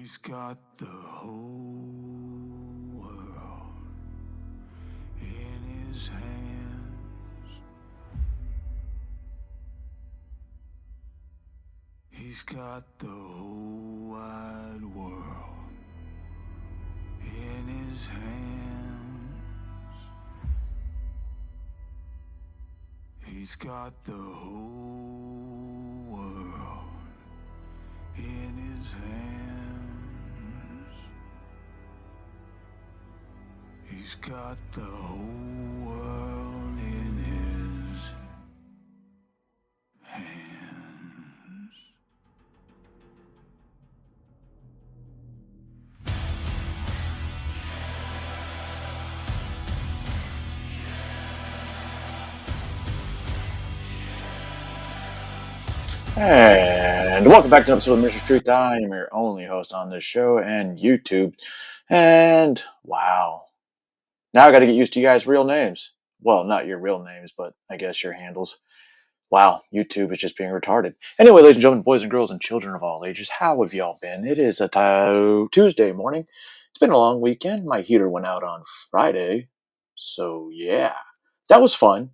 He's got the whole world in his hands. He's got the whole wide world in his hands. He's got the whole world in his hands. He's got the whole world in his hands. And welcome back to an episode of Mr. Truth. I am your only host on this show and YouTube. And wow, now I got to get used to you guys' real names. Well, not your real names, but I guess your handles. Wow, YouTube is just being retarded. Anyway, ladies and gentlemen, boys and girls, and children of all ages, how have y'all been? It is a Tuesday morning. It's been a long weekend. My heater went out on Friday. So yeah, that was fun.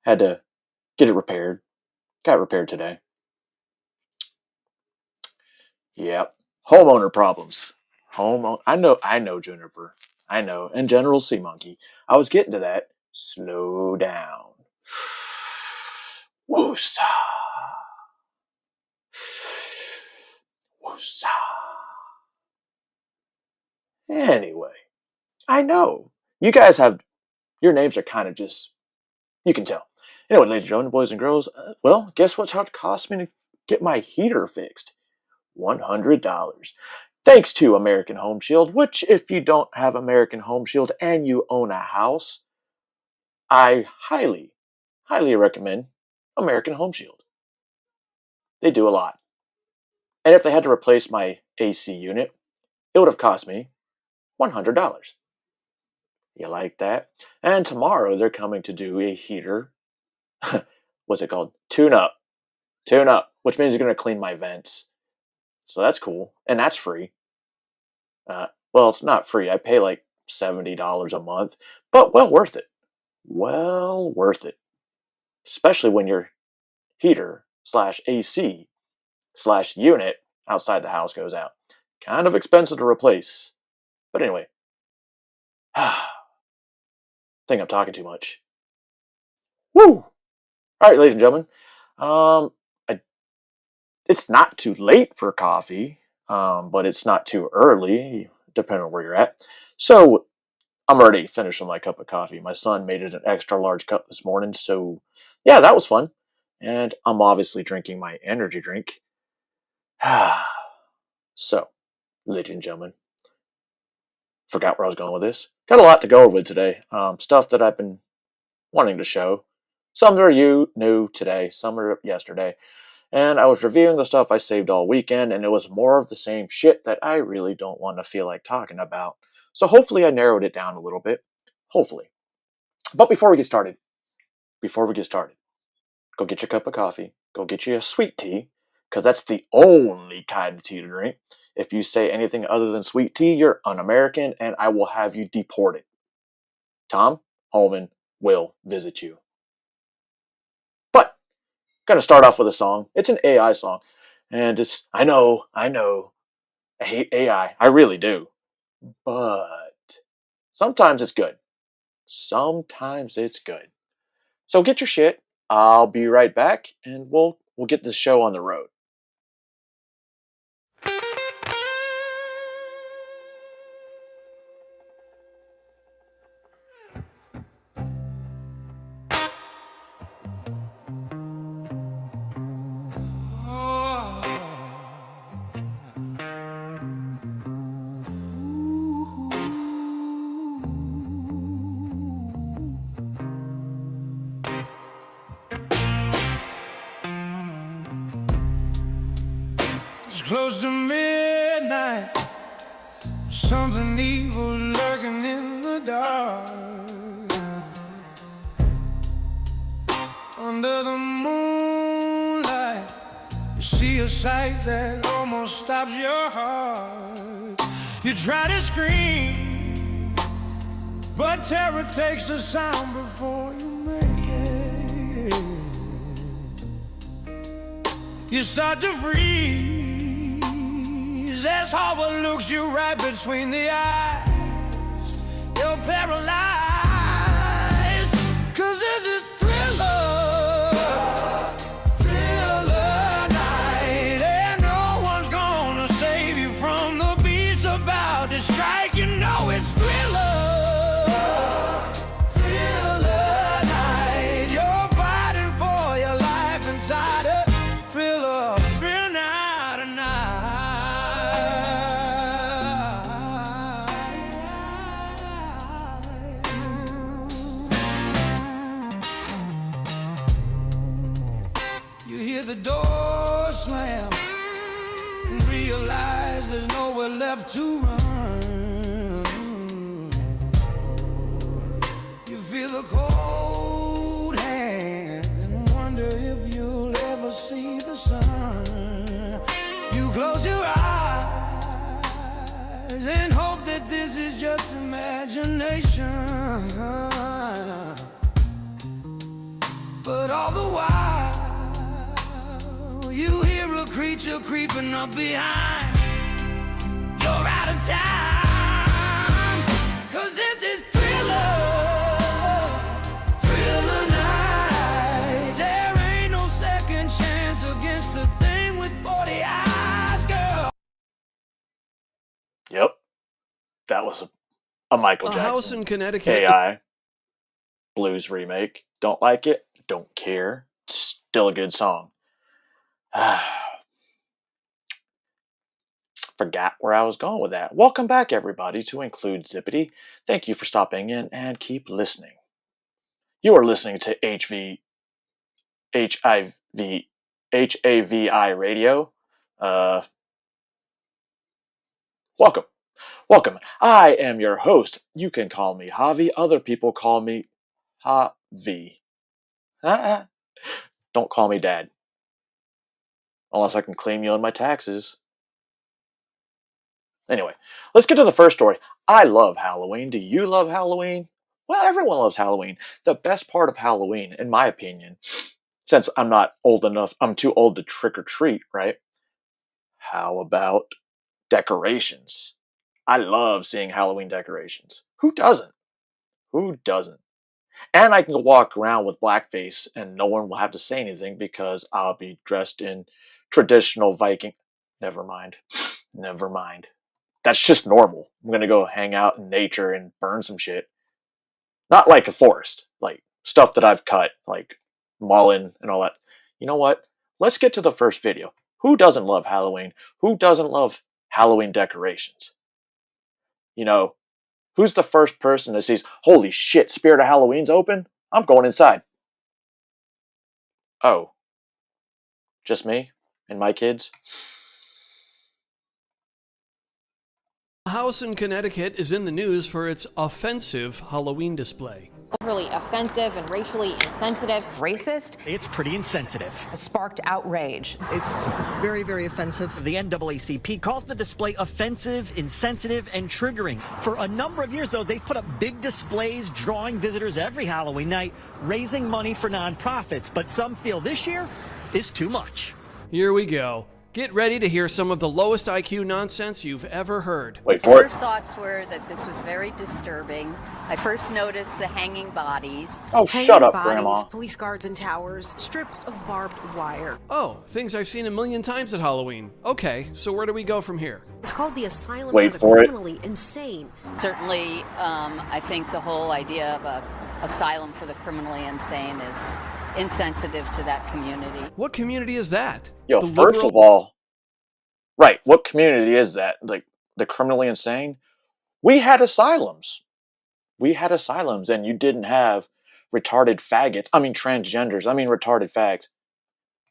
Had to get it repaired. Got it repaired today. Yep. Homeowner problems. I know, Juniper. I know. And General Sea Monkey. I was getting to that. Slow down. Woosa. Woosa. Anyway, I know. You guys have, your names are kind of just, you can tell. Anyway, ladies and gentlemen, boys and girls, well, guess what's how it cost me to get my heater fixed? $100. Thanks to American Home Shield, which if you don't have American Home Shield and you own a house, I highly, highly recommend American Home Shield. They do a lot. And if they had to replace my AC unit, it would have cost me $100. You like that? And tomorrow they're coming to do a heater. What's it called? Tune up. Tune up, which means you're going to clean my vents. So that's cool. And that's free. Well, it's not free. I pay like $70 a month, but well worth it. Well worth it. Especially when your heater / AC / unit outside the house goes out. Kind of expensive to replace. But anyway. I think I'm talking too much. Woo! Alright, ladies and gentlemen. It's not too late for coffee, but it's not too early, depending on where you're at. So, I'm already finished with my cup of coffee. My son made it an extra large cup this morning, so yeah, that was fun. And I'm obviously drinking my energy drink. So, ladies and gentlemen, forgot where I was going with this. Got a lot to go over with today. Stuff that I've been wanting to show. Some are new today, some are yesterday. And I was reviewing the stuff I saved all weekend, and it was more of the same shit that I really don't want to feel like talking about. So hopefully I narrowed it down a little bit. Hopefully. But before we get started, go get your cup of coffee. Go get you a sweet tea, because that's the only kind of tea to drink. If you say anything other than sweet tea, you're un-American, and I will have you deported. Tom Holman will visit you. But, gonna start off with a song. It's an AI song. And it's, I know, I hate AI. I really do. But sometimes it's good. Sometimes it's good. So get your shit. I'll be right back, and we'll get this show on the road. It's close to midnight. Something evil lurking in the dark. Under the moonlight, see a sight that almost stops your heart. You try to scream, but terror takes the sound before you make it. You start to freeze as horror looks you right between the eyes. You're paralyzed, 'cause this is Thriller night, and no one's gonna save you from the beats about to strike. You know it's Thriller night. You're fighting for your life inside a Thriller night tonight. You hear the door slam and realize there's nowhere left to run. You feel the cold hand and wonder if you'll ever see the sun. You close your eyes and hope that this is just imagination. But all the while, you hear a creature creeping up behind. You're out of time, 'cause this is Thriller night. There ain't no second chance against the thing with 40 eyes, girl. Yep, that was a Michael A Jackson house in Connecticut. AI blues remake. Don't like it? Don't care. Still a good song. Forgot where I was going with that. Welcome back, everybody, to Include Zippity. Thank you for stopping in and keep listening. You are listening to HAVI Radio. Welcome. I am your host. You can call me Javi. Other people call me Javi. Don't call me Dad. Unless I can claim you on my taxes. Anyway, let's get to the first story. I love Halloween. Do you love Halloween? Well, everyone loves Halloween. The best part of Halloween, in my opinion, since I'm not old enough, I'm too old to trick or treat, right? How about decorations? I love seeing Halloween decorations. Who doesn't? And I can walk around with blackface and no one will have to say anything because I'll be dressed in traditional Viking. Never mind. That's just normal. I'm gonna go hang out in nature and burn some shit. Not like a forest, like stuff that I've cut, like mullein and all that. You know what? Let's get to the first video. Who doesn't love Halloween? Who doesn't love Halloween decorations? You know, who's the first person that sees, holy shit, Spirit of Halloween's open? I'm going inside. Oh. Just me and my kids? A house in Connecticut is in the news for its offensive Halloween display. Overly offensive and racially insensitive. Racist. It's pretty insensitive. Sparked outrage. It's very, very offensive. The NAACP calls the display offensive, insensitive, and triggering. For a number of years, though, they've put up big displays drawing visitors every Halloween night, raising money for nonprofits. But some feel this year is too much. Here we go. Get ready to hear some of the lowest IQ nonsense you've ever heard. Wait for it. First thoughts were that this was very disturbing. I first noticed the hanging bodies. Oh, Hanging shut up, bodies, Grandma. police guards and towers, strips of barbed wire. Oh, things I've seen a million times at Halloween. Okay, so where do we go from here? It's called the Asylum Wait for the for it. Criminally Insane. Certainly, I think the whole idea of an asylum for the criminally insane is insensitive to that community. What community is that? Yo, The first liberal- of all, right, what community is that? Like, the criminally insane? We had asylums. And you didn't have retarded faggots. I mean, transgenders. I mean, retarded fags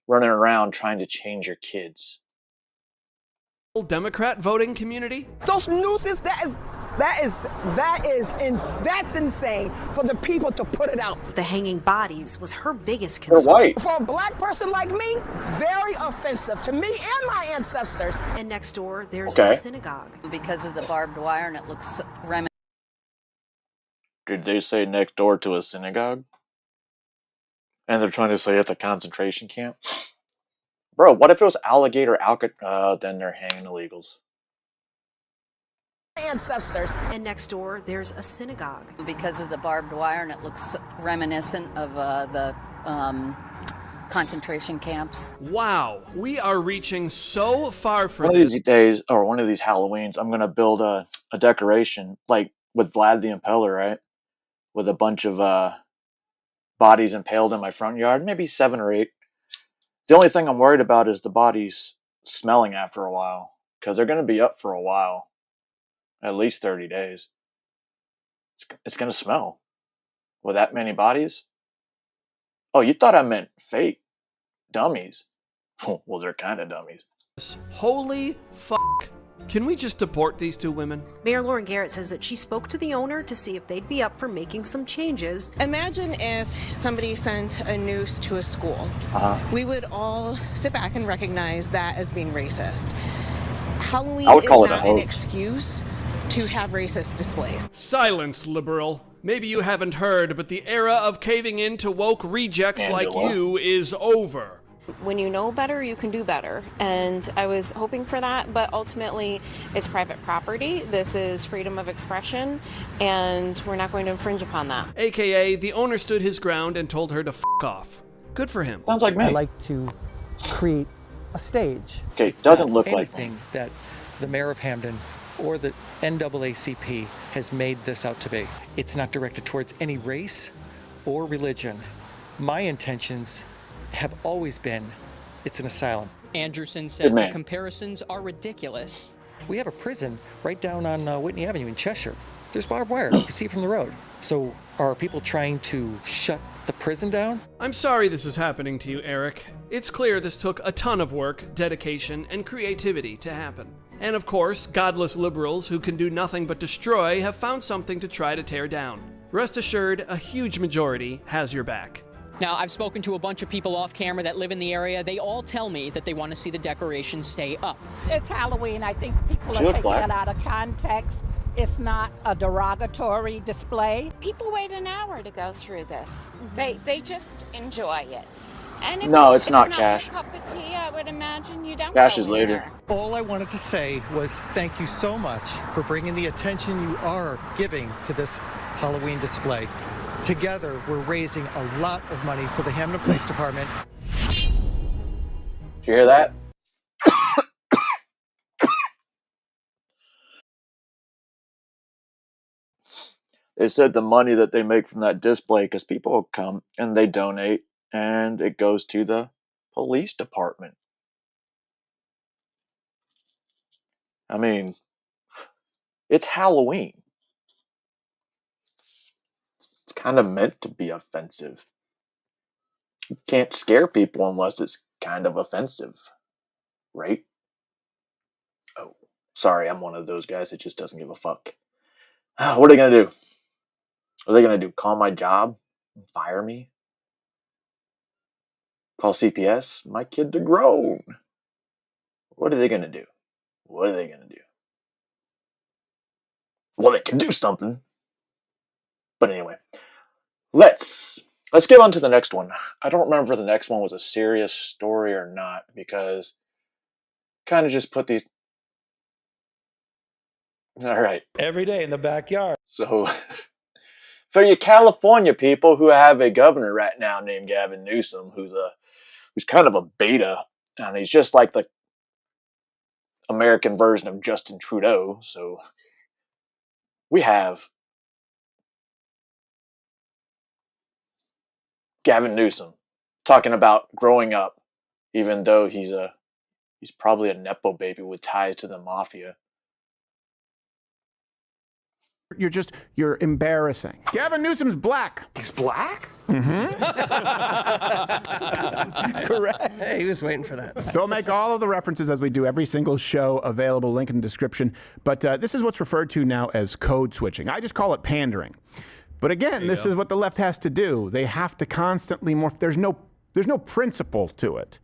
running around trying to change your kids. Democrat voting community? Those nooses, that is That's insane for the people to put it out. The hanging bodies was her biggest They're concern. white. For a black person like me, very offensive to me and my ancestors. And next door, there's Okay. a synagogue. Because of the barbed wire, and it looks reminiscent. Did they say next door to a synagogue? And they're trying to say it's a concentration camp? Bro, what if it was alligator Alcatraz? Then they're hanging illegals. Ancestors. And next door, there's a synagogue. Because of the barbed wire, and it looks reminiscent of the concentration camps. Wow, we are reaching so far for One of this. these days, or one of these Halloweens, I'm gonna build a decoration, like with Vlad the Impaler, right? With a bunch of bodies impaled in my front yard, maybe 7 or 8. The only thing I'm worried about is the bodies smelling after a while, because they're gonna be up for a while, at least 30 days. It's gonna smell with that many bodies. Oh, you thought I meant fake dummies? Well, they're kind of dummies. Holy fuck. Can we just deport these two women? Mayor Lauren Garrett says that she spoke to the owner to see if they'd be up for making some changes. Imagine if somebody sent a noose to a school. We would all sit back and recognize that as being racist. Halloween I would is call it a not an hoax. excuse to have racist displays. Silence, liberal. Maybe you haven't heard, but the era of caving in to woke rejects like Angela. you is over. When you know better, you can do better. And I was hoping for that, but ultimately it's private property. This is freedom of expression, and we're not going to infringe upon that. AKA, the owner stood his ground and told her to fuck off. Good for him. Sounds like me. I like to create a stage. Okay, It's doesn't not look like me. anything that the mayor of Hamden or the NAACP has made this out to be. It's not directed towards any race or religion. My intentions have always been it's an asylum. Anderson says Good the man. comparisons are ridiculous. We have a prison right down on Whitney Avenue in Cheshire. There's barbed wire. You can see it from the road. So are people trying to shut the prison down? I'm sorry this is happening to you, Eric. It's clear this took a ton of work, dedication, and creativity to happen. And of course, godless liberals who can do nothing but destroy have found something to try to tear down. Rest assured, a huge majority has your back. Now, I've spoken to a bunch of people off camera that live in the area. They all tell me that they want to see the decorations stay up. It's Halloween. I think people She are looks taking black. it out of context. It's not a derogatory display. People wait an hour to go through this. They just enjoy it. And if No, it's not your Cash. cup of tea, I would imagine you don't Cash go is in later. there. All I wanted to say was thank you so much for bringing the attention you are giving to this Halloween display. Together, we're raising a lot of money for the Hamden Police Department. Did you hear that? They said the money that they make from that display, because people come and they donate, and it goes to the police department. I mean, it's Halloween. It's kind of meant to be offensive. You can't scare people unless it's kind of offensive, right? Oh, sorry, I'm one of those guys that just doesn't give a fuck. What are they gonna do? What are they gonna do? Call my job? Fire me? Call CPS? My kid to grown. What are they gonna do? What are they gonna do? Well, they can do something. But anyway, let's get on to the next one. I don't remember if the next one was a serious story or not, because kind of just put these. All right. Every day in the backyard. So, for you California people who have a governor right now named Gavin Newsom, who's kind of a beta, and he's just like the American version of Justin Trudeau. So, we have Gavin Newsom talking about growing up, even though he's probably a nepo baby with ties to the mafia. You're embarrassing. Gavin Newsom's black. He's black? Mm-hmm. Correct. Hey, he was waiting for that. So make all of the references as we do every single show available, link in the description. But this is what's referred to now as code switching. I just call it pandering. But again, this is what the left has to do. They have to constantly morph. There's no principle to it.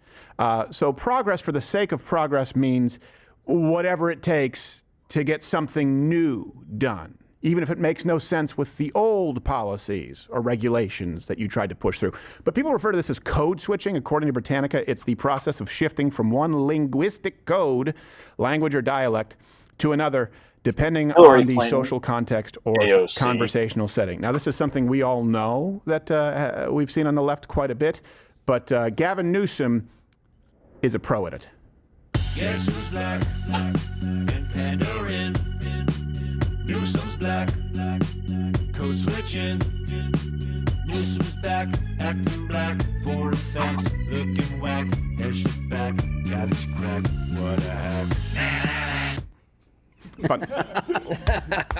So progress for the sake of progress means whatever it takes to get something new done, even if it makes no sense with the old policies or regulations that you tried to push through. But people refer to this as code switching. According to Britannica, it's the process of shifting from one linguistic code, language or dialect, to another, depending on the social context or AOC. conversational setting. Now, this is something we all know that we've seen on the left quite a bit, but Gavin Newsom is a pro at it. Guess who's black and pandering? Newsom's black, code switching. Newsom's back, acting black for effect, looking whack. Here's your back, got his crack. What a hack.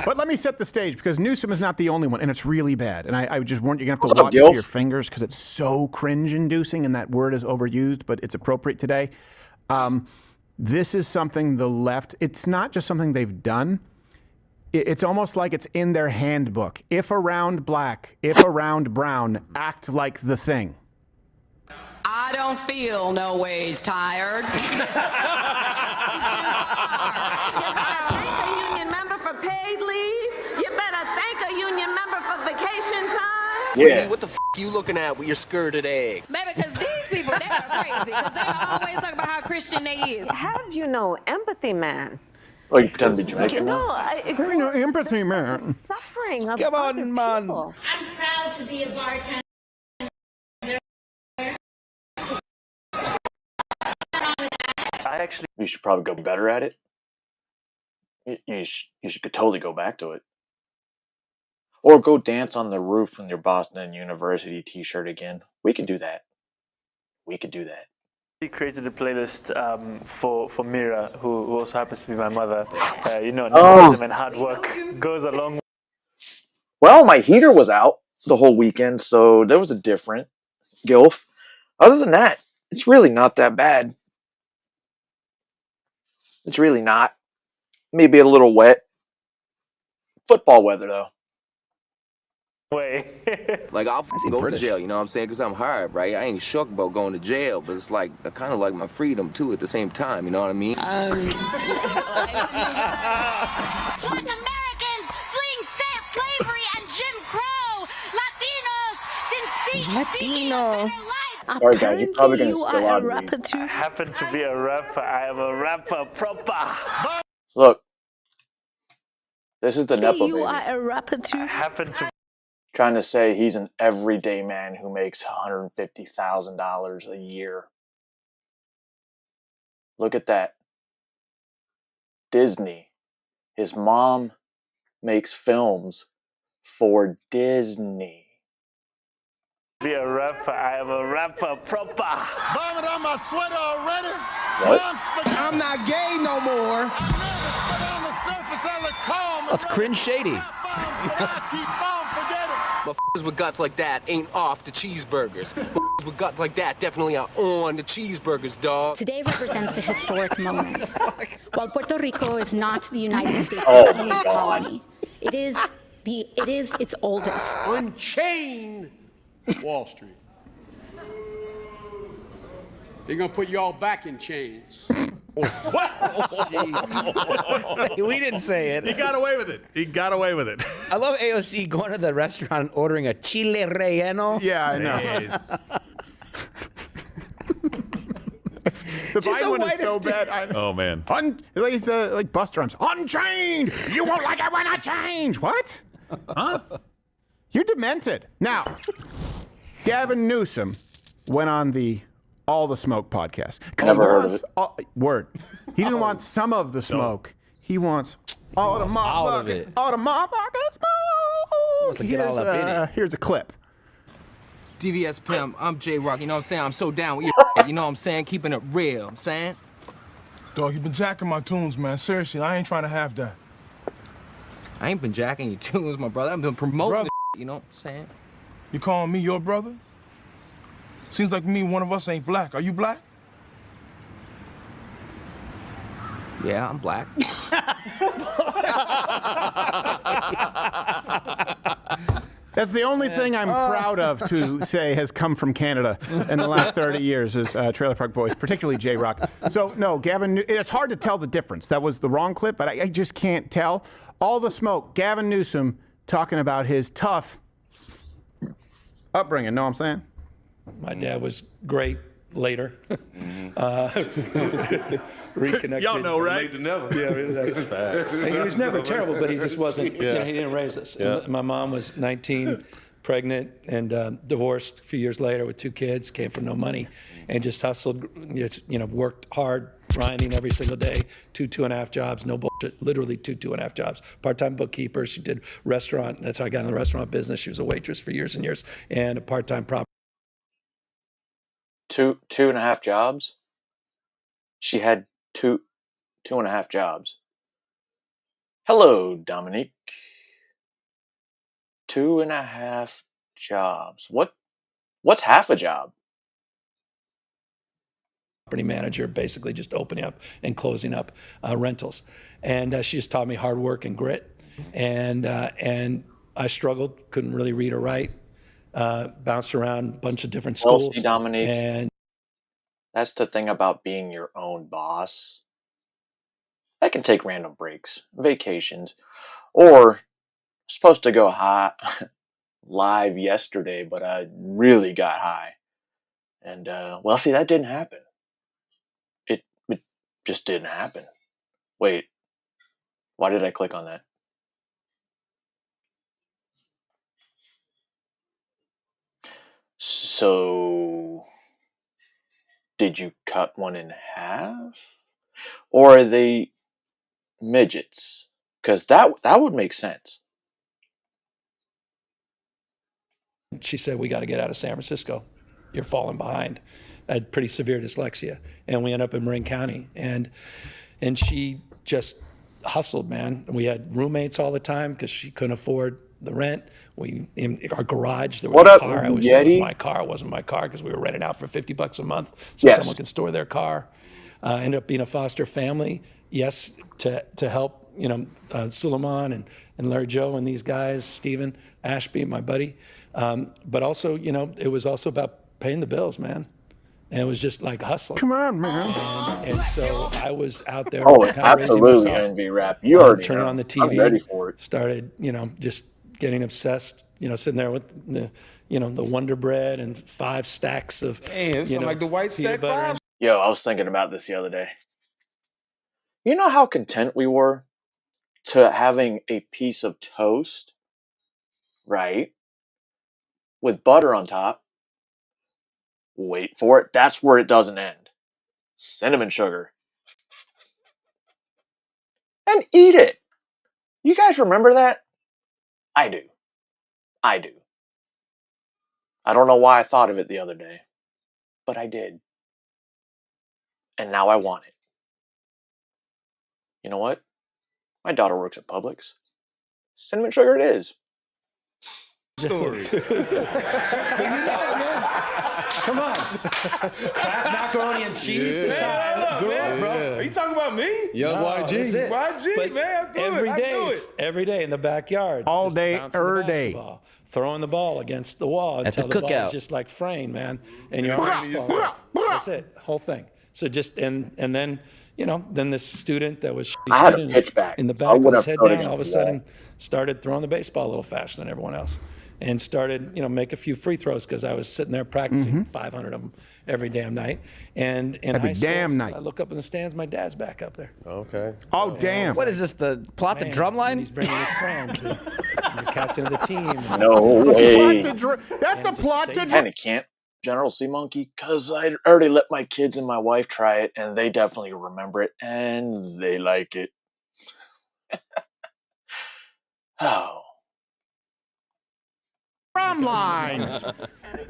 But let me set the stage, because Newsom is not the only one, and it's really bad. And I just warn you, you're going to have What's to up, watch Gilf? your fingers, because it's so cringe-inducing, and that word is overused, but it's appropriate today. This is something the left, it's not just something they've done. It's almost like it's in their handbook. If around black, if around brown, act like the thing. I don't feel no ways tired. Thank a union member for paid leave. You better thank a union member for vacation time. Yeah. What the f*** you looking at with your skirted egg? Baby, because these people, they are crazy. Because they always talk about how Christian they is. Have you no empathy, man? Oh, you pretend to be Jamaican No, now? Ain't no empathy, man. Suffering of Come on, other man. people. I'm proud to be a bartender. You should probably go better at it. You should totally go back to it. Or go dance on the roof in your Boston University t-shirt again. We could do that. We could do that. He created a playlist for Mira, who also happens to be my mother. Oh. Nepotism and hard work goes a long way. Well, my heater was out the whole weekend, so there was a different Gilf. Other than that, it's really not that bad. It's really not. Maybe a little wet. Football weather, though. Like, I'll go to jail, you know what I'm saying? Because I'm hard, right? I ain't shook about going to jail, but it's like, I kind of like my freedom, too, at the same time, you know what I mean? Black Americans fleeing slavery and Jim Crow. Latinos didn't see Latino. Sorry, guys, you're probably going to spill out of me. I happen to be a rapper. I am a rapper proper. Look. This is the Nepo you baby. are a rapper too. I happen to Trying to say he's an everyday man who makes $150,000 a year. Look at that. Disney. His mom makes films for Disney. be a rapper. I am a rapper proper. Vomit on my sweater already. What? I'm not gay no more. That's cringe shady. But f***ers with guts like that ain't off the cheeseburgers. F***ers with guts like that definitely are on the cheeseburgers, dog. Today represents a historic moment. While Puerto Rico is not the United States' Oh, only God. colony, it is its oldest. Unchain Wall Street. They're gonna put you all back in chains. We didn't say it. He got away with it. He got away with it. I love AOC going to the restaurant and ordering a chile relleno. Yeah, I know. The She's Biden the one is whitest so dude. bad. Oh, man. He's like Buster Rhymes. Unchained! You won't like it when I change! What? Huh? You're demented. Now, Gavin Newsom went on the All the Smoke podcast. 'Cause Never he heard of wants it. Word. He doesn't want some of the smoke. He wants all the all of motherfucking it. all the motherfucking smoke. Wants to get all up in it. Here's a clip. DVS Pimp, I'm J-Rock, you know what I'm saying? I'm so down with your you know what I'm saying? Keeping it real, I'm saying? Dog, you been jacking my tunes, man. Seriously, I ain't trying to have that. I ain't been jacking your tunes, my brother. I've been promoting Brother. you know what I'm saying? You calling me your brother? Seems like me, one of us ain't black. Are you black? Yeah, I'm black. That's the only thing I'm proud of to say has come from Canada in the last 30 years is Trailer Park Boys, particularly J-Rock. So, no, Gavin, it's hard to tell the difference. That was the wrong clip, but I just can't tell. All the smoke, Gavin Newsom talking about his tough upbringing. Know what I'm saying? My dad was great later. Reconnected. Y'all know, right? Yeah, that was facts. He was never terrible, but he just wasn't, you know, he didn't raise us. Yeah. My mom was 19, pregnant, and divorced a few years later with 2 kids, came from no money, and just hustled, you know, worked hard, grinding every single day, 2.5 jobs, no bullshit, literally 2.5 jobs. Part-time bookkeeper, she did restaurant, that's how I got in the restaurant business. She was a waitress for years and years, and a part-time prop. 2.5 jobs? She had 2.5 jobs. Hello, Dominique. 2.5 jobs. What's half a job? Property manager, basically just opening up and closing up rentals. And she just taught me hard work and grit. And I struggled, couldn't really read or write, bounced around a bunch of different schools. Well, see, Dominique, and that's the thing about being your own boss. I can take random breaks, vacations, or supposed to go high live yesterday, but I really got high. And, well, see, that didn't happen. It just didn't happen. Wait, why did I click on that? So, did you cut one in half? Or are they midgets? Because that would make sense. she said, we got to get out of San Francisco. You're falling behind. I had pretty severe dyslexia. And we ended up in Marin County. And she just hustled, man. We had roommates all the time because she couldn't afford the rent. In our garage, there was a car. I always said it was my car. It wasn't my car because we were renting out for $50 a month so someone could store their car. Ended up being a foster family, yes, to help, Suleiman and Larry Joe and these guys, Stephen Ashby, my buddy. But also, it was also about paying the bills, man. And it was just like hustling. Come on, man. And so I was out there. Oh, kind of absolutely, NV Rap. You already turning know. on the TV. I'm ready for it. Started, just getting obsessed, sitting there with the, the Wonder Bread and 5 stacks of, like the white stack butter. Yo, I was thinking about this the other day. You know how content we were to having a piece of toast, right? With butter on top. Wait for it. That's where it doesn't end. Cinnamon sugar. And eat it. You guys remember that? I do. I do. I don't know why I thought of it the other day, but I did. And now I want it. You know what? My daughter works at Publix. Cinnamon sugar it is. Story. Come on. Kraft macaroni and cheese. That's how I grew up, bro. Are you talking about me? Young YG. That's it. YG, But man. every day in the backyard. All just day, bouncing the basketball, throwing the ball against the wall At the until the ball cookout. is just like fraying, man. And your arms fall off. That's it. Whole thing. So just, and then, then this student that was I had a pitch back, in the so I back with wouldn't his have head thrown it down, all of a against the wall. sudden started throwing the baseball a little faster than everyone else. And started, make a few free throws because I was sitting there practicing 500 of them every damn night. And in Every high school, damn night. I look up in the stands, my dad's back up there. Okay. Oh, damn. What is this, the plot to Man, drumline? and he's bringing his friends. And the captain of the team. No way. That's the plot to And it can't. General Sea Monkey, because I already let my kids and my wife try it, and they definitely remember it, and they like it. Oh. prom line.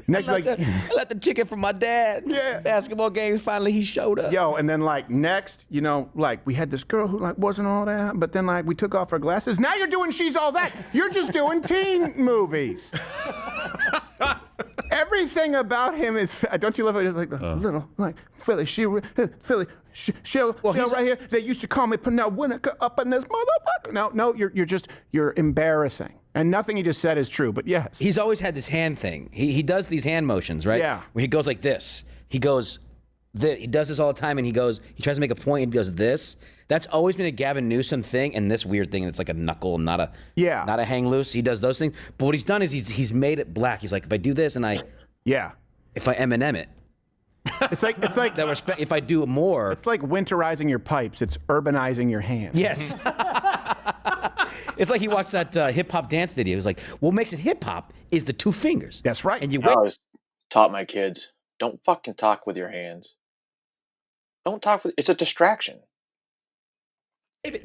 Next, like, I left the chicken from my dad. Yeah. Basketball games, finally he showed up. yo, and then like next, you know, like we had this girl who like wasn't all that, but then like we took off her glasses. Now you're doing She's All That. You're just doing teen movies. Everything about him is. Don't you love it? It's like the little like Philly, she'll right here. They used to call me Pinel Winnicker up in this motherfucker. No, you're embarrassing. And nothing he just said is true. But yes, He's always had this hand thing. He does these hand motions, right? Yeah. Where he goes like this. He goes. He does this all the time, and he tries to make a point, and he goes this. That's always been a Gavin Newsom thing, and this weird thing. It's like a knuckle, not a hang loose. He does those things. But what he's done is he's made it black. He's like, if I do this, and if I Eminem it, it's like that respect. If I do more, it's like winterizing your pipes. It's urbanizing your hands. Yes. It's like he watched that hip hop dance video. He's like, what makes it hip hop is the two fingers. That's right. And you I always taught my kids, don't fucking talk with your hands. Don't talk with. It's a distraction.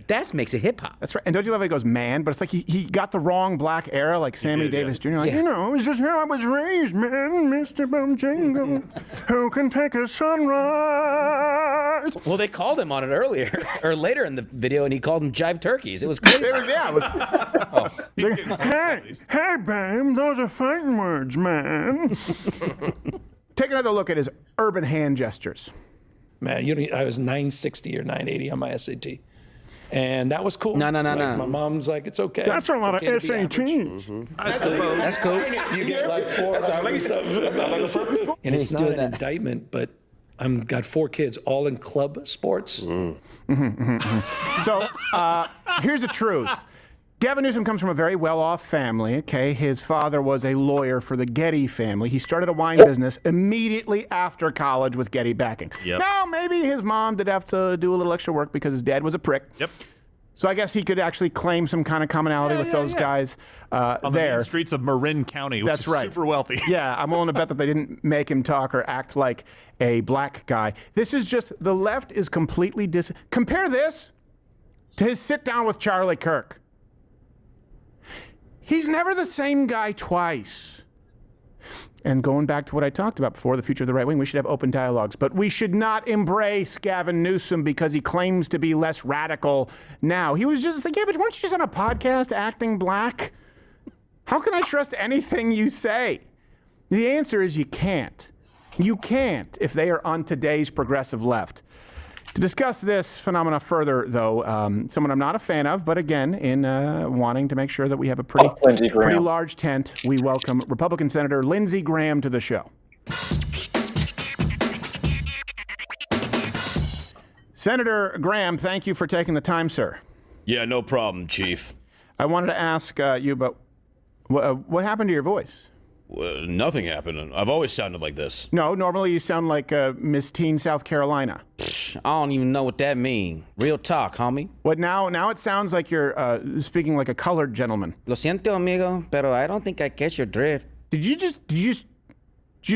That makes it hip hop. That's right. And don't you love how he goes, man? But it's like he got the wrong black era, like Sammy Davis Jr. Like, you know, it's just how I was raised, man. Mr. Bojangles, who can take a sunrise? Well, they called him on it earlier or later in the video, and he called them jive turkeys. It was crazy. Hey, babe, those are fighting words, man. Take another look at his urban hand gestures. Man, I was 960 or 980 on my SAT. And that was cool. No. My mom's like, it's okay. That's a lot of SATs. That's cool. You get like 4 And it's not an indictment, but I've got 4 kids, all in club sports. So here's the truth. Gavin Newsom comes from a very well-off family, okay? His father was a lawyer for the Getty family. He started a wine business immediately after college with Getty backing. Now, maybe his mom did have to do a little extra work because his dad was a prick. So I guess he could actually claim some kind of commonality with those guys on the main streets of Marin County, which is super wealthy. Yeah, I'm willing to bet that they didn't make him talk or act like a black guy. This is just, the left is completely Compare this to his sit-down with Charlie Kirk. He's never the same guy twice. And going back to what I talked about before, the future of the right wing, we should have open dialogues. But we should not embrace Gavin Newsom because he claims to be less radical now. He was just like, yeah, but weren't you just on a podcast acting black? How can I trust anything you say? The answer is you can't. You can't if they are on today's progressive left. To discuss this phenomena further, though, someone I'm not a fan of, but again, in wanting to make sure that we have a pretty large tent, we welcome Republican Senator Lindsey Graham to the show. Senator Graham, thank you for taking the time, sir. Yeah, no problem, Chief. I wanted to ask you about what happened to your voice? Nothing happened. I've always sounded like this. No, normally you sound like Miss Teen South Carolina. I don't even know what that means. Real talk, homie. What now? Now it sounds like you're speaking like a colored gentleman. Lo siento, amigo, pero I don't think I catch your drift. Did you just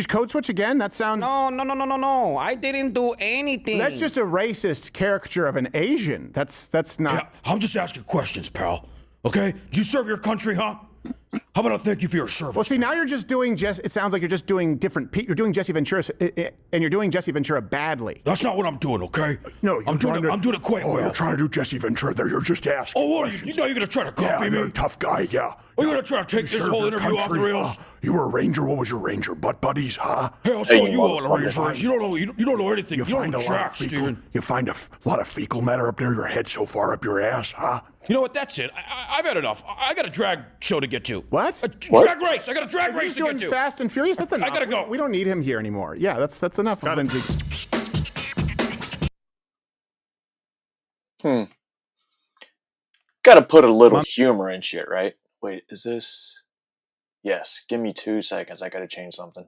code switch again? That sounds... No. I didn't do anything. That's just a racist caricature of an Asian. That's not... Yeah, I'm just asking questions, pal. Okay? Do you serve your country, huh? How about I thank you for your service? Well, see, now you're just doing it sounds like you're just doing different... You're doing Jesse Ventura, and you're doing Jesse Ventura badly. That's not what I'm doing, okay? No, I'm doing it quite well. You're trying to do Jesse Ventura there. You're just asking. Oh, what are you? You know you're going to try to copy me? You're a tough guy, yeah. Are you going to try to take this whole interview off the rails? You were a ranger. What was your ranger? Butt buddies, huh? Hey, I'll show you all the rangers. You don't know anything. You don't know jack, Steven. You find a lot of fecal matter up there, your head so far up your ass, huh? You know what? That's it. I've had enough. I got a drag show to get to. What? Drag race. I got a drag race to get to. Fast and Furious? That's enough. I got to go. We don't need him here anymore. Yeah, that's enough of Lindsey. Got to put a little humor in shit, right? Wait, is this... Yes, give me 2 seconds. I got to change something.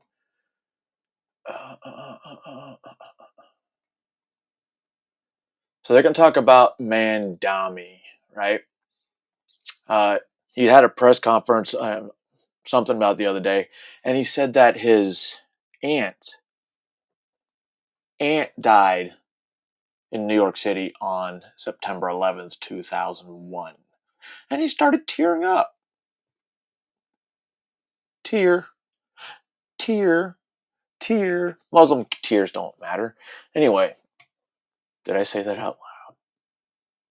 So they're going to talk about Mandami, right? He had a press conference, something about the other day, and he said that his aunt died in New York City on September 11th, 2001. And he started tearing up. Tear. Muslim tears don't matter. Anyway, did I say that out loud?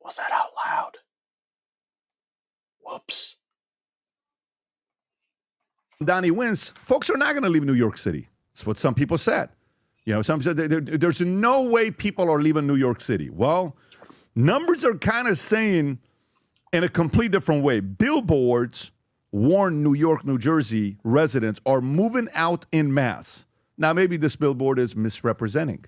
Was that out loud? Whoops. Donnie wins, folks are not going to leave New York City. That's what some people said. You know, some said there's no way people are leaving New York City. Well, numbers are kind of saying in a complete different way. Billboards warn New York, New Jersey residents are moving out en masse. Now, maybe this billboard is misrepresenting,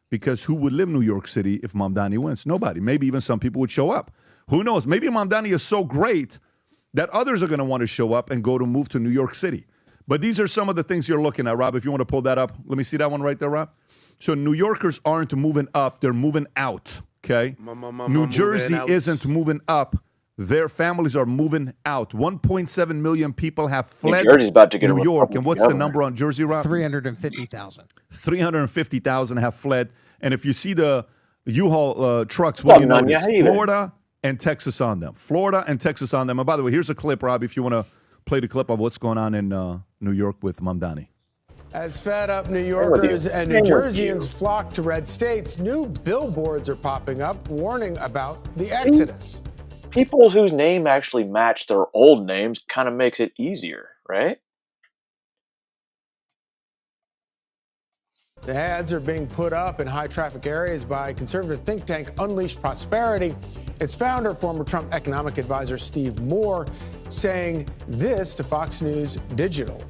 because who would live in New York City if Mamdani wins? Nobody. Maybe even some people would show up. Who knows? Maybe Mamdani is so great that others are going to want to show up and move to New York City. But these are some of the things you're looking at, Rob. If you want to pull that up, let me see that one right there, Rob. So New Yorkers aren't moving up, they're moving out, okay? New Jersey isn't moving up. Their families are moving out. 1.7 million people have fled New Jersey's about to get New York. And what's the number on Jersey, Rob? 350,000. 350,000 have fled. And if you see the U-Haul trucks, what do you notice? Florida and Texas on them. Florida and Texas on them. And by the way, here's a clip, Rob, if you want to play the clip of what's going on in New York with Mamdani. As fed up New Yorkers and New Jerseyans flock to red states, new billboards are popping up warning about the exodus. People whose name actually match their old names kind of makes it easier, right? The ads are being put up in high traffic areas by conservative think tank Unleash Prosperity. Its founder, former Trump economic advisor Steve Moore, saying this to Fox News Digital.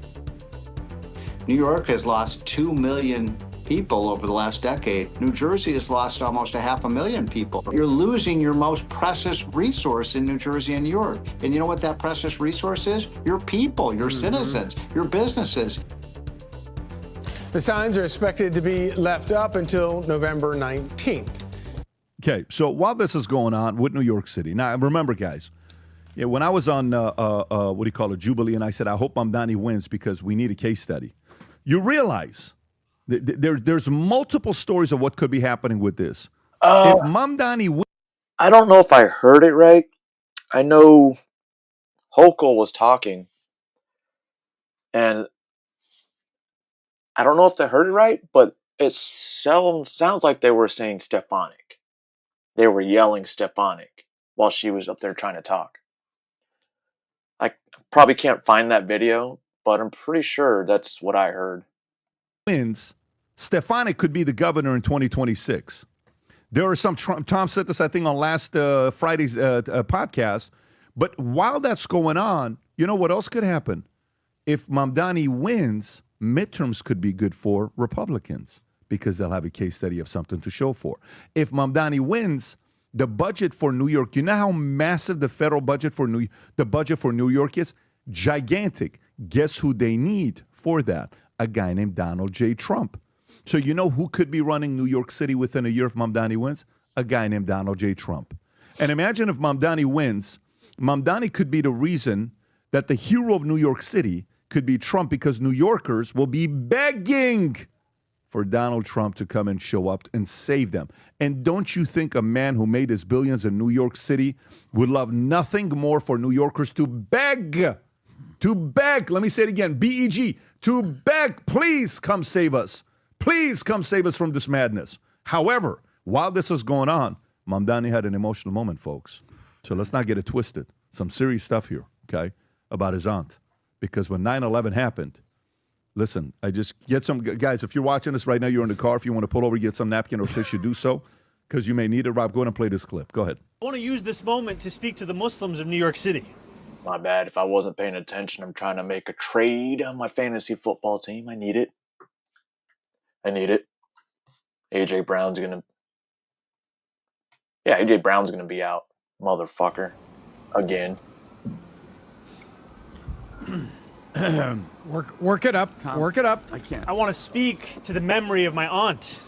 New York has lost 2 million people over the last decade. New Jersey has lost almost 500,000 people. You're losing your most precious resource in New Jersey and New York. And you know what that precious resource is? Your people, your citizens, your businesses. The signs are expected to be left up until November 19th. Okay, so while this is going on with New York City, now remember, guys, when I was on, Jubilee, and I said, I hope Mamdani wins because we need a case study. You realize there's multiple stories of what could be happening with this. If Mamdani wins, I don't know if I heard it right. I know Hochul was talking, and I don't know if they heard it right, but it sounds like they were saying Stefanik. They were yelling Stefanik while she was up there trying to talk. I probably can't find that video, but I'm pretty sure that's what I heard. Wins, Stefanik could be the governor in 2026. There are some, Tom said this, I think, on last Friday's podcast. But while that's going on, you know what else could happen? If Mamdani wins, midterms could be good for Republicans because they'll have a case study of something to show for. If Mamdani wins, the budget for New York, you know how massive the federal budget for the budget for New York is? Gigantic. Guess who they need for that? A guy named Donald J. Trump. So you know who could be running New York City within a year if Mamdani wins? A guy named Donald J. Trump. And imagine if Mamdani wins, Mamdani could be the reason that the hero of New York City could be Trump, because New Yorkers will be begging for Donald Trump to come and show up and save them. And don't you think a man who made his billions in New York City would love nothing more for New Yorkers to beg, let me say it again, B-E-G, to beg, please come save us. Please come save us from this madness. However, while this was going on, Mamdani had an emotional moment, folks. So let's not get it twisted. Some serious stuff here, okay, about his aunt. Because when 9/11 happened, listen, I just get some, guys, if you're watching this right now, you're in the car, if you want to pull over, get some napkin or tissue, do so, because you may need it. Rob, go ahead and play this clip. Go ahead. I want to use this moment to speak to the Muslims of New York City. My bad. If I wasn't paying attention, I'm trying to make a trade on my fantasy football team. I need it. AJ Brown's gonna be out, motherfucker, again. Work it up. Tom, work it up. I can't. I want to speak to the memory of my aunt.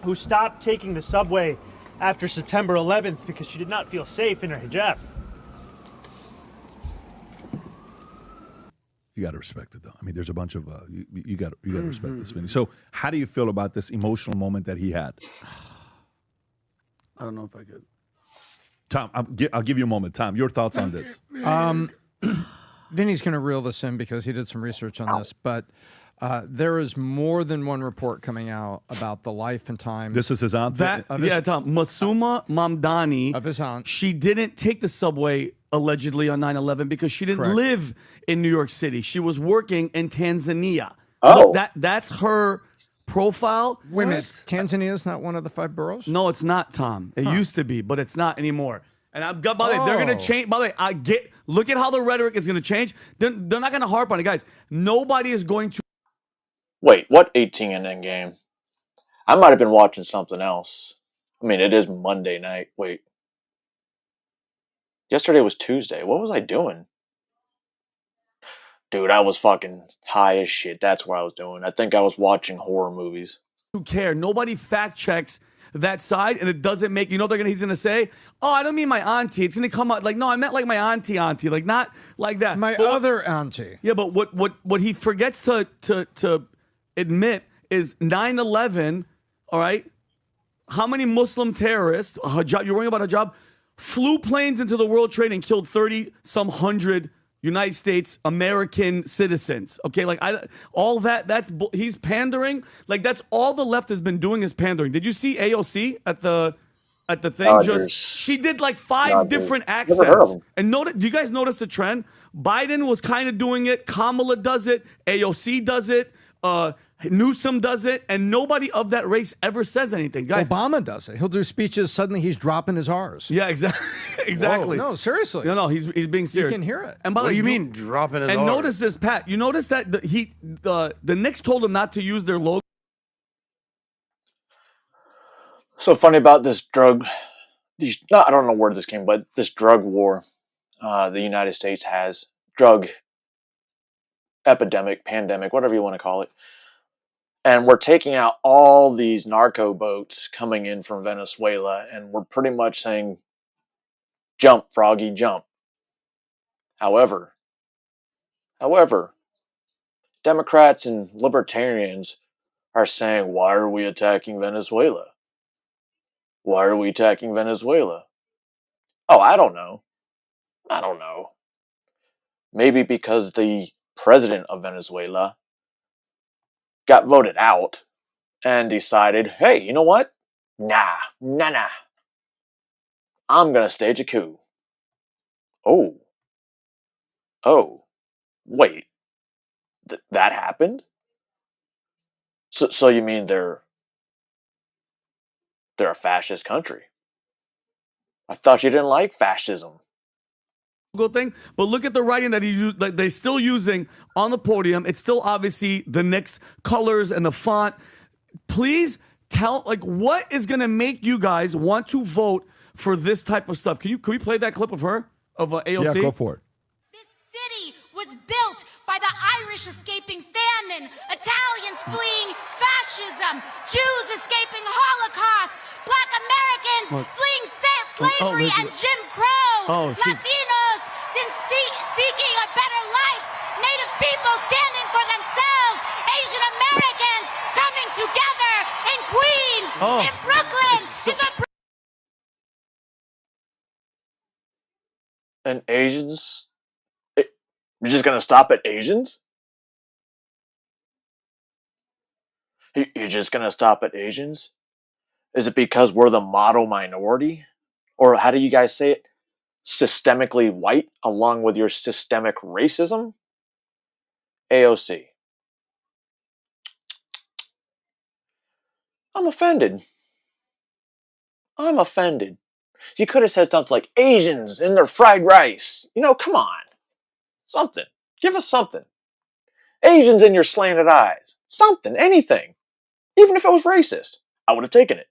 Who stopped taking the subway after September 11th because she did not feel safe in her hijab. You got to respect it, though. I mean, there's a bunch of you got to respect this, Vinny. So, how do you feel about this emotional moment that he had? I don't know if I could. Tom, I'll give you a moment. Tom, your thoughts on this? Vinny's going to reel this in because he did some research on this, but there is more than one report coming out about the life and times. This is his aunt? Tom. Masuma Mamdani. Of his aunt. She didn't take the subway allegedly on 9/11 because she didn't live in New York City. She was working in Tanzania. Oh. That's her profile. Wait a minute. Tanzania is not one of the 5 boroughs? No, it's not, Tom. It used to be, but it's not anymore. And by the way, they're going to change. By the way, look at how the rhetoric is going to change. They're not going to harp on it, guys. Nobody is going to. Wait, what 18 inning game? I might have been watching something else. I mean, it is Monday night. Wait. Yesterday was Tuesday. What was I doing? Dude, I was fucking high as shit. That's what I was doing. I think I was watching horror movies. Who care? Nobody fact checks that side, and it doesn't make, he's gonna say, oh, I don't mean my auntie. It's gonna come out like, no, I meant like my auntie, like not like that. My other auntie. Yeah, but what he forgets to admit is 9/11. All right, how many Muslim terrorists? You're worrying about Hijab, flew planes into the World Trade and killed 30-some hundred United States American citizens. Okay, like all that's he's pandering. Like that's all the left has been doing is pandering. Did you see AOC at the thing? She did like 5 different accents. And do you guys notice the trend? Biden was kind of doing it. Kamala does it. AOC does it. Newsom does it, and nobody of that race ever says anything. Guys, Obama does it. He'll do speeches. Suddenly, he's dropping his R's. Yeah, exactly. Whoa, no, seriously. No, he's being serious. You can hear it. And by what do you mean dropping his R's? And notice this, Pat. You notice that the Knicks told him not to use their logo. So funny about this drug. I don't know where this came, but this drug war the United States has, drug epidemic, pandemic, whatever you want to call it. And we're taking out all these narco boats coming in from Venezuela, and we're pretty much saying, jump, Froggy, jump. However, Democrats and libertarians are saying, why are we attacking Venezuela? Why are we attacking Venezuela? Oh, I don't know. Maybe because the president of Venezuela got voted out and decided, hey, you know what? Nah. I'm going to stage a coup. Oh, wait. That happened? So you mean they're a fascist country? I thought you didn't like fascism. Thing, but look at the writing that they're still using on the podium. It's still obviously the Knicks colors and the font. Please tell, what is going to make you guys want to vote for this type of stuff? Can we play that clip of her, of AOC? Yeah, go for it. This city was built by the Irish escaping famine, Italians fleeing fascism, Jews escaping Holocaust, Black Americans fleeing slavery and Jim Crow, Latinos seeking a better life, Native people standing for themselves, Asian Americans coming together in Queens, in Brooklyn, And Asians? You're just going to stop at Asians? You're just going to stop at Asians? Is it because we're the model minority? Or how do you guys say it? Systemically white along with your systemic racism? AOC. I'm offended. You could have said something like Asians in their fried rice. Come on. Something. Give us something. Asians in your slanted eyes. Something. Anything. Even if it was racist, I would have taken it.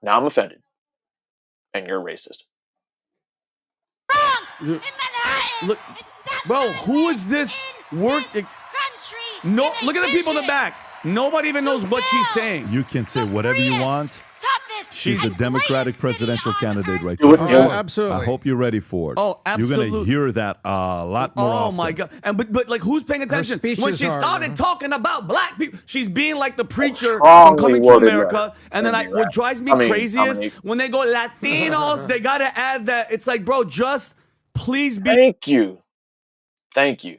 Now I'm offended. And you're racist. Look, bro, who is this working? No, look at the people in the back. Nobody even knows what she's saying. You can say whatever you want. Toughest She's a Democratic presidential candidate right Do there. it, do it. Absolutely. I hope you're ready for it. Oh, You're absolutely. going to hear that a lot more Oh often. my God! And but like, who's paying attention when speeches she are, started talking about black people? She's being like the preacher Strongly from Coming to worded America. letter. And then what drives me crazy is when they go Latinos, they gotta add that. It's like, bro, just please be. Thank you. Thank you.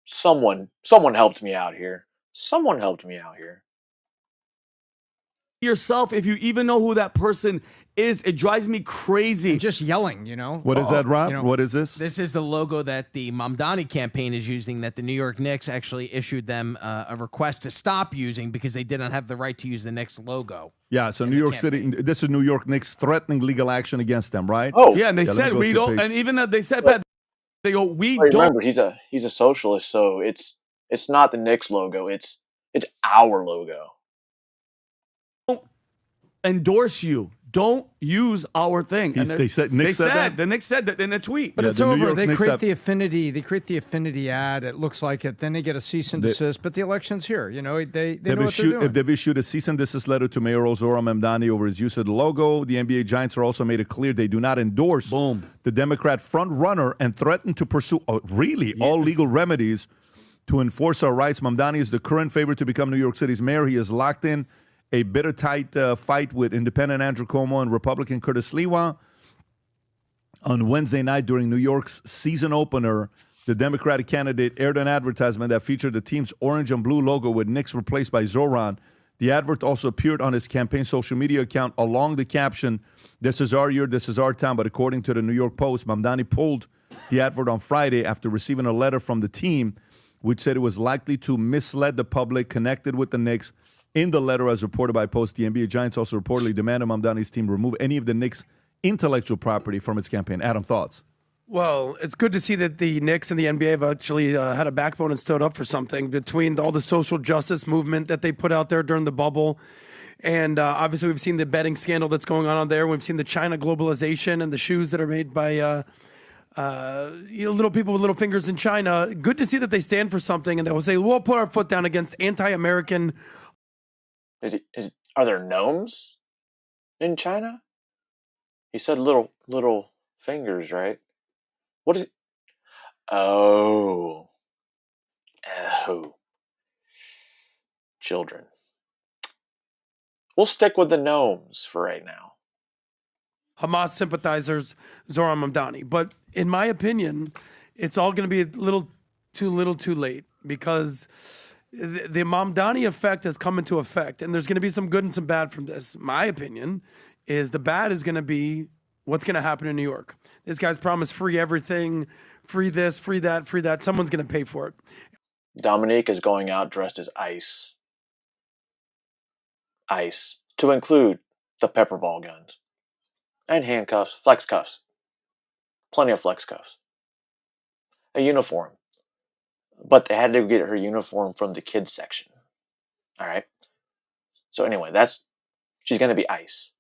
Someone helped me out here. Someone helped me out here. Yourself, if you even know who that person is, it drives me crazy. And just yelling, you know. What is that, Rob? You know, What is this? This is the logo that the Mamdani campaign is using that the New York Knicks actually issued them a request to stop using because they did not have the right to use the Knicks logo. Yeah, so New York City, this is New York Knicks threatening legal action against them, right? Yeah, and they said we don't, and even that they said that they go, we don't. Remember, he's a socialist, so it's not the Knicks logo. It's our logo. Endorse you. Don't use our thing. And They said Nick said that? The Knicks said that in a tweet. But Yeah, it's the New over. York They Knicks create have- the affinity. They create the affinity ad. It looks like it. Then they get a cease and They- desist. But the election's here. You know, they know what they're If doing. they've issued a cease and desist letter to Mayor Zoran Mamdani over his use of the logo, the NBA Giants are also made it clear they do not endorse the Democrat front runner and threaten to pursue all legal remedies to enforce our rights. Mamdani is the current favorite to become New York City's mayor. He is locked in a bitter tight fight with independent Andrew Cuomo and Republican Curtis Sliwa. On Wednesday night during New York's season opener, the Democratic candidate aired an advertisement that featured the team's orange and blue logo with Knicks replaced by Zoran. The advert also appeared on his campaign social media account along the caption, "This is our year, this is our town." But according to the New York Post, Mamdani pulled the advert on Friday after receiving a letter from the team which said it was likely to mislead the public connected with the Knicks. In the letter, as reported by Post, the NBA Giants also reportedly demanded Mamdani's team remove any of the Knicks' intellectual property from its campaign. Adam, thoughts? Well, it's good to see that the Knicks and the NBA have actually had a backbone and stood up for something between all the social justice movement that they put out there during the bubble. And obviously, we've seen the betting scandal that's going on there. We've seen the China globalization and the shoes that are made by little people with little fingers in China. Good to see that they stand for something and they will say, we'll put our foot down against anti-American. Are there gnomes in China? He said little fingers, right? What is it? Oh. Children. We'll stick with the gnomes for right now. Hamas sympathizers, Zoran Mamdani. But in my opinion, it's all going to be a little too late because the Mamdani effect has come into effect, and there's going to be some good and some bad from this. My opinion is the bad is going to be what's going to happen in New York. This guy's promised free everything, free this, free that, free that. Someone's going to pay for it. Dominique is going out dressed as ice. Ice. To include the pepper ball guns. And handcuffs, flex cuffs. Plenty of flex cuffs. A uniform. But they had to get her uniform from the kids section. All right. So anyway, she's going to be ice.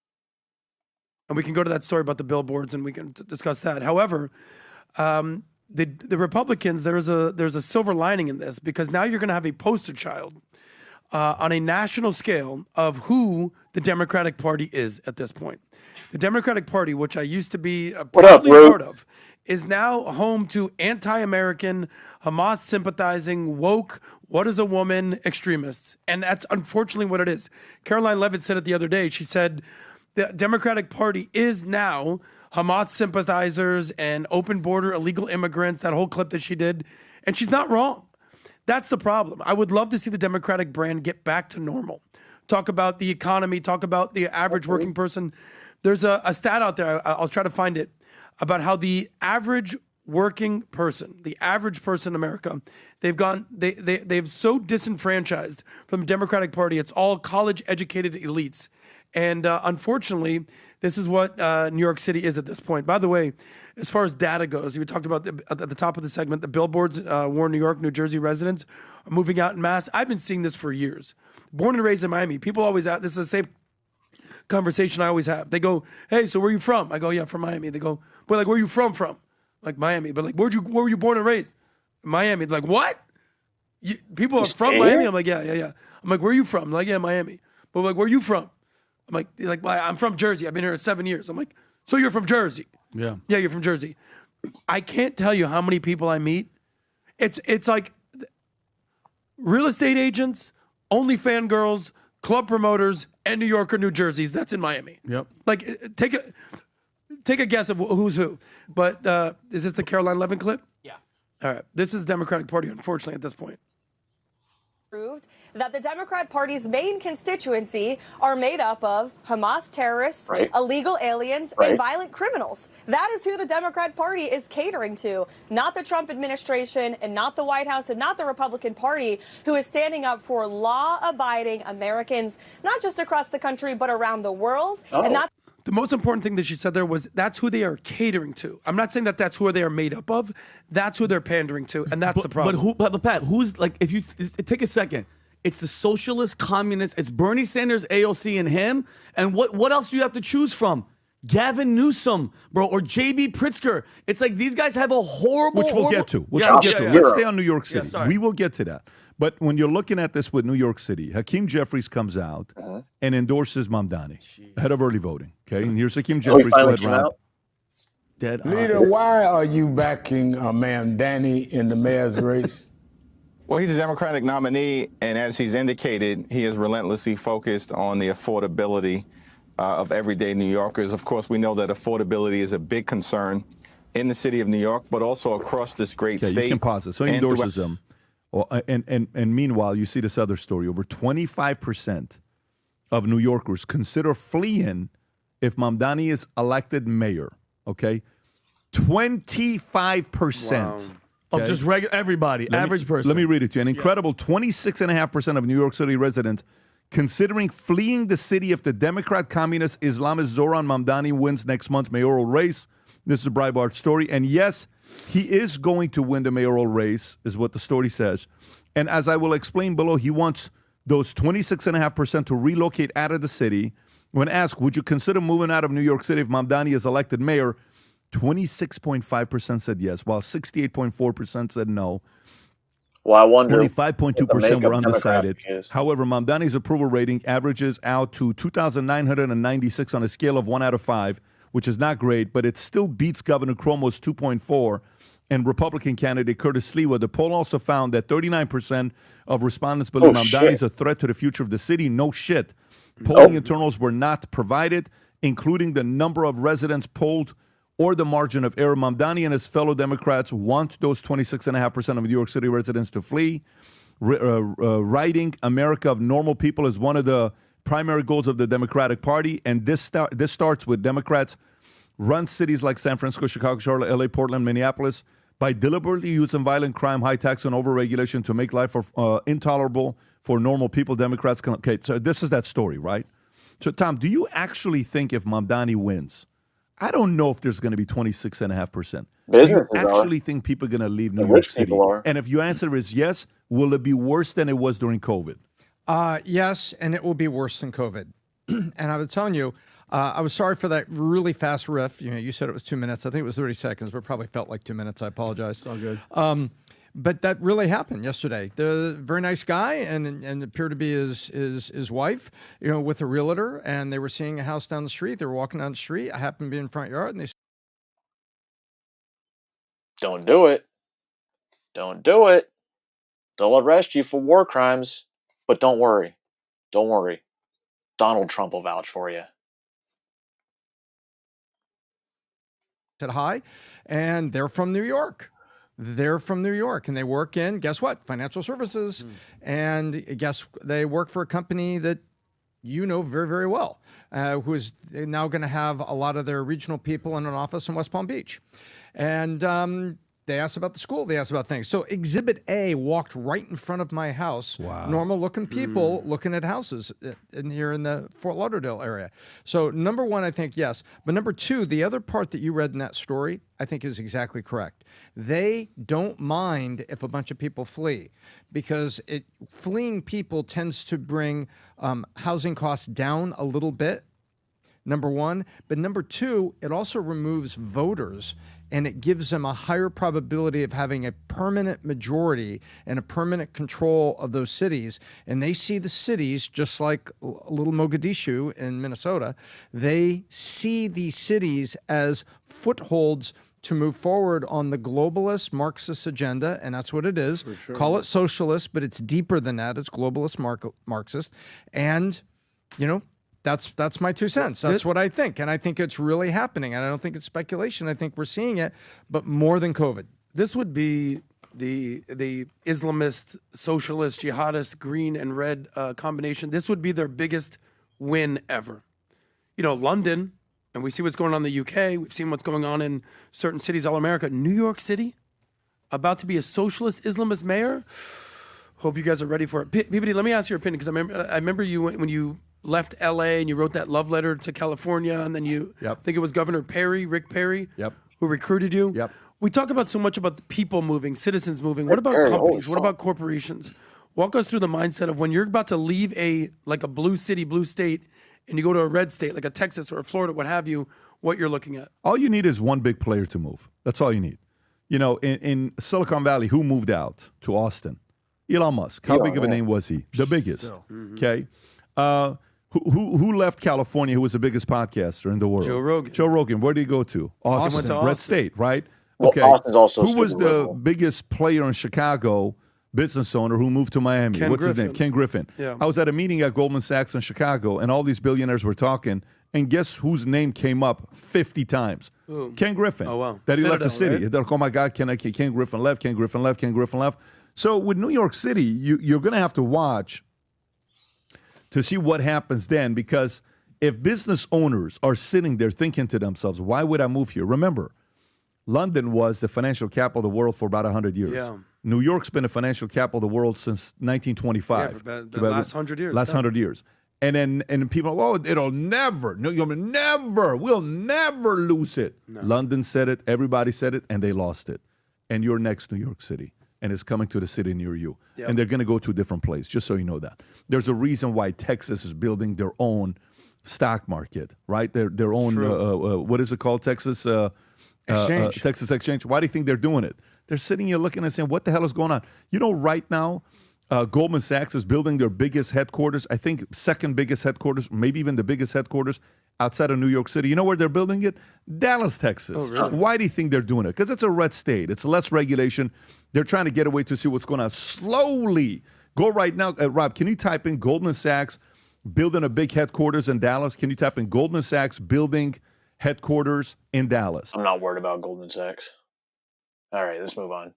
And we can go to that story about the billboards and we can discuss that. However, the Republicans, there's a silver lining in this because now you're going to have a poster child on a national scale of who the Democratic Party is at this point. The Democratic Party, which I used to be proudly a part of, is now home to anti-American, Hamas sympathizing, woke, what is a woman, extremists. And that's unfortunately what it is. Caroline Levitt said it the other day. She said the Democratic Party is now Hamas sympathizers and open border illegal immigrants, that whole clip that she did. And she's not wrong. That's the problem. I would love to see the Democratic brand get back to normal. Talk about the economy, talk about the average working person. There's a stat out there, I'll try to find it, about how the average working person, the average person in America, they've so disenfranchised from the Democratic Party. It's all college educated elites. And unfortunately, this is what New York City is at this point. By the way, as far as data goes, we talked about at the top of the segment, the billboards warn New York, New Jersey residents are moving out en masse. I've been seeing this for years. Born and raised in Miami, people always ask, this is the same conversation I always have. They go, hey, so where are you from? I go, yeah, from Miami. They go, well, like, where are you from? Like Miami. But like, where were you born and raised? Miami. They're like, what? People are from Miami? I'm like, yeah. I'm like, where are you from? Like, yeah, Miami. But like, where are you from? I'm like, well, I'm from Jersey. I've been here 7 years. I'm like, so you're from Jersey? Yeah. Yeah, you're from Jersey. I can't tell you how many people I meet. It's like real estate agents, OnlyFans girls, club promoters, and New York or New Jerseys. That's in Miami. Yep. Like, take a guess of who's who. But is this the Caroline Levin clip? Yeah. All right. This is the Democratic Party, unfortunately, at this point. Proved that the Democrat Party's main constituency are made up of Hamas terrorists, illegal aliens, and violent criminals. That is who the Democrat Party is catering to, not the Trump administration and not the White House and not the Republican Party, who is standing up for law-abiding Americans, not just across the country, but around the world. And not The most important thing that she said there was that's who they are catering to. I'm not saying that that's who they are made up of. That's who they're pandering to, and that's the problem. But Pat, who's like, if you take a second, it's the socialist, communist, it's Bernie Sanders, AOC, and him. And what else do you have to choose from? Gavin Newsom, bro, or J.B. Pritzker. It's like these guys have a horrible... Which we'll get to. Let's stay on New York City. We will get to that. But when you're looking at this with New York City, Hakeem Jeffries comes out and endorses Mamdani ahead of early voting. Okay, and here's Hakeem Jeffries. Go ahead, Rob. Dead. Leader, why are you backing Mamdani in the mayor's race? Well, he's a Democratic nominee, and as he's indicated, he is relentlessly focused on the affordability of everyday New Yorkers. Of course, we know that affordability is a big concern in the city of New York, but also across this great state. You can pause it. So he endorses them. Well, and meanwhile, you see this other story. Over 25% of New Yorkers consider fleeing if Mamdani is elected mayor. Okay, 25%. Of just regular everybody, average person. Let me read it to you. An incredible 26.5% of New York City residents considering fleeing the city if the Democrat communist Islamist Zoran Mamdani wins next month's mayoral race. This is a Breitbart story. And yes, he is going to win the mayoral race, is what the story says. And as I will explain below, he wants those 26.5% to relocate out of the city. When asked, would you consider moving out of New York City if Mamdani is elected mayor? 26.5% said yes, while 68.4% said no. Well, I wonder. 25.2% were undecided. However, Mamdani's approval rating averages out to 2,996 on a scale of 1 out of 5, which is not great, but it still beats Governor Cuomo's 2.4 and Republican candidate Curtis Sliwa. The poll also found that 39% of respondents believe Mamdani is a threat to the future of the city. No shit. Polling internals were not provided, including the number of residents polled or the margin of error. Mamdani and his fellow Democrats want those 26.5% of New York City residents to flee. Righting America of normal people is one of the primary goals of the Democratic Party, and this starts with Democrats run cities like San Francisco, Chicago, Charlotte, LA, Portland, Minneapolis by deliberately using violent crime, high tax, and overregulation to make life intolerable for normal people. Democrats can... Okay, so this is that story, right? So, Tom, do you actually think if Mamdani wins, I don't know if there's going to be 26.5%. Do you actually think people are going to leave New York City? And if your answer is yes, will it be worse than it was during COVID? Yes, and it will be worse than COVID. And I was telling you, I was sorry for that really fast riff. You know, you said it was 2 minutes. I think it was 30 seconds, but it probably felt like 2 minutes. I apologize. It's all good. But that really happened yesterday. The very nice guy and appeared to be his wife, you know, with a realtor, and they were seeing a house down the street. They were walking down the street. I happened to be in the front yard, and they Don't do it. Don't do it. They'll arrest you for war crimes. But don't worry. Don't worry. Donald Trump will vouch for you. said hi, and they're from New York. They're from New York, and they work in, guess what, financial services. And they work for a company that you know very, very well, who is now going to have a lot of their regional people in an office in West Palm Beach. And they asked about the school. They asked about things. So Exhibit A walked right in front of my house. Wow. Normal-looking people looking at houses here in the Fort Lauderdale area. So number one, I think yes. But number two, the other part that you read in that story, I think is exactly correct. They don't mind if a bunch of people flee because fleeing people tends to bring housing costs down a little bit. Number one. But number two, it also removes voters and it gives them a higher probability of having a permanent majority and a permanent control of those cities. And they see the cities, just like little Mogadishu in Minnesota, they see these cities as footholds to move forward on the globalist Marxist agenda, and that's what it is. sure. Call it socialist, but it's deeper than that. It's globalist Marxist. And, you know, that's my 2 cents. That's what I think. And I think it's really happening. And I don't think it's speculation. I think we're seeing it, but more than COVID. This would be the Islamist, socialist, jihadist, green and red combination. This would be their biggest win ever. You know, London, and we see what's going on in the UK. We've seen what's going on in certain cities all America. New York City, about to be a socialist Islamist mayor. Hope you guys are ready for it. Peabody, let me ask your opinion, because I remember you when you left LA and you wrote that love letter to California, and then you I think it was Governor Perry, Rick Perry, who recruited you. We talk about so much about the people moving, citizens moving. What about companies? What about corporations? Walk us through the mindset of when you're about to leave a blue city, blue state, and you go to a red state like a Texas or a Florida, what have you, what you're looking at. All you need is one big player to move. That's all you need. You know, in Silicon Valley, who moved out to Austin? Elon Musk. How big of a name was he? The biggest. Okay. Who left California, who was the biggest podcaster in the world? Joe Rogan. Joe Rogan. Where did he go to? Austin. Went to Red Austin. State, right? Well, Austin's also who was super the liberal. biggest player in Chicago, business owner, who moved to Miami? Ken What's his Griffin. name? Ken Griffin. Yeah. I was at a meeting at Goldman Sachs in Chicago, and all these billionaires were talking, and guess whose name came up 50 times? Who? Ken Griffin. Oh, wow. That he left the Citadel, city. right? They're like, oh my God, Ken Griffin left, Ken Griffin left, Ken Griffin left. So with New York City, you're going to have to watch to see what happens then, because if business owners are sitting there thinking to themselves, why would I move here? Remember, London was the financial capital of the world for about 100 years. Yeah. New York's been the financial capital of the world since 1925. Yeah, for the last 100 years. Last yeah. 100 years. And people, oh, we'll never lose it. No. London said it, everybody said it, and they lost it. And you're next New York City, and it's coming to the city near you. Yep. And they're going to go to a different place, just so you know that. There's a reason why Texas is building their own stock market, right? Their own, what is it called, Texas? Exchange. Texas Exchange. Why do you think they're doing it? They're sitting here looking and saying, what the hell is going on? You know, right now, Goldman Sachs is building their biggest headquarters, I think second biggest headquarters, maybe even the biggest headquarters outside of New York City. You know where they're building it? Dallas, Texas. Oh, really? Why do you think they're doing it? Because it's a red state. It's less regulation. They're trying to get away to see what's going on. Slowly. Go right now. Rob, can you type in Goldman Sachs building a big headquarters in Dallas? Can you type in Goldman Sachs building headquarters in Dallas? I'm not worried about Goldman Sachs. All right, let's move on.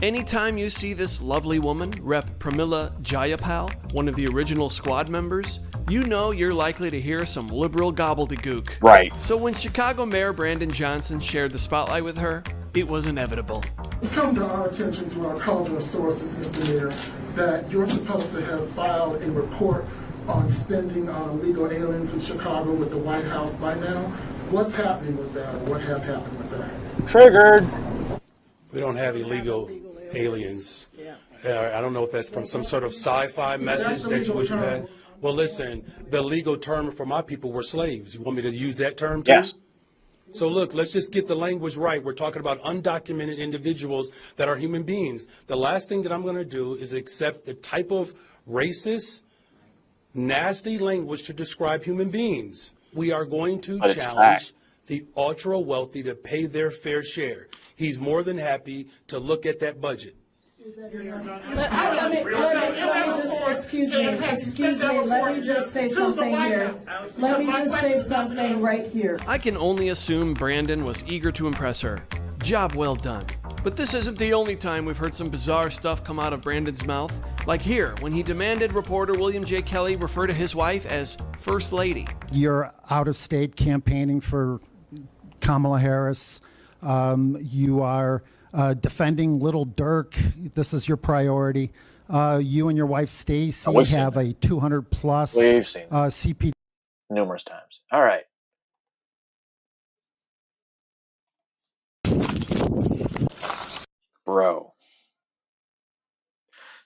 Anytime you see this lovely woman, Rep. Pramila Jayapal, one of the original squad members, you know you're likely to hear some liberal gobbledygook. Right. So when Chicago Mayor Brandon Johnson shared the spotlight with her, it was inevitable. It's come to our attention through our caliber of sources, Mr. Mayor, that you're supposed to have filed a report on spending on illegal aliens in Chicago with the White House by now. What's happening with that, or what has happened with that? Triggered. We don't have illegal aliens. I don't know if that's from some sort of sci-fi message that you wish you had. Well, listen, the legal term for my people were slaves. You want me to use that term too? Yes. So look, let's just get the language right. We're talking about undocumented individuals that are human beings. The last thing that I'm going to do is accept the type of racist, nasty language to describe human beings. We are going to challenge the ultra wealthy to pay their fair share. He's more than happy to look at that budget. Let me just say something here. Let me just say something right here. I can only assume Brandon was eager to impress her. Job well done. But this isn't the only time we've heard some bizarre stuff come out of Brandon's mouth. Like here, when he demanded reporter William J. Kelly refer to his wife as First Lady. You're out of state campaigning for Kamala Harris. You are defending Little Dirk. This is your priority. You and your wife Stacey have a 200 plus CP numerous times. All right. Bro.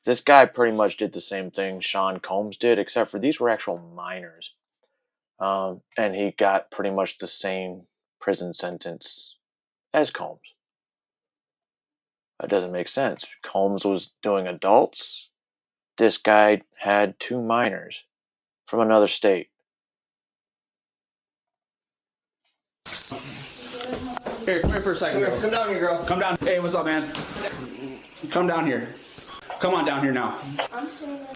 This guy pretty much did the same thing Sean Combs did, except for these were actual minors. And he got pretty much the same prison sentence as Combs. That doesn't make sense. Combs was doing adults. This guy had 2 minors from another state. Here, come here for a second, girls. Come down here, girls. Come down. Hey, what's up, man? Come down here. Come on down here now.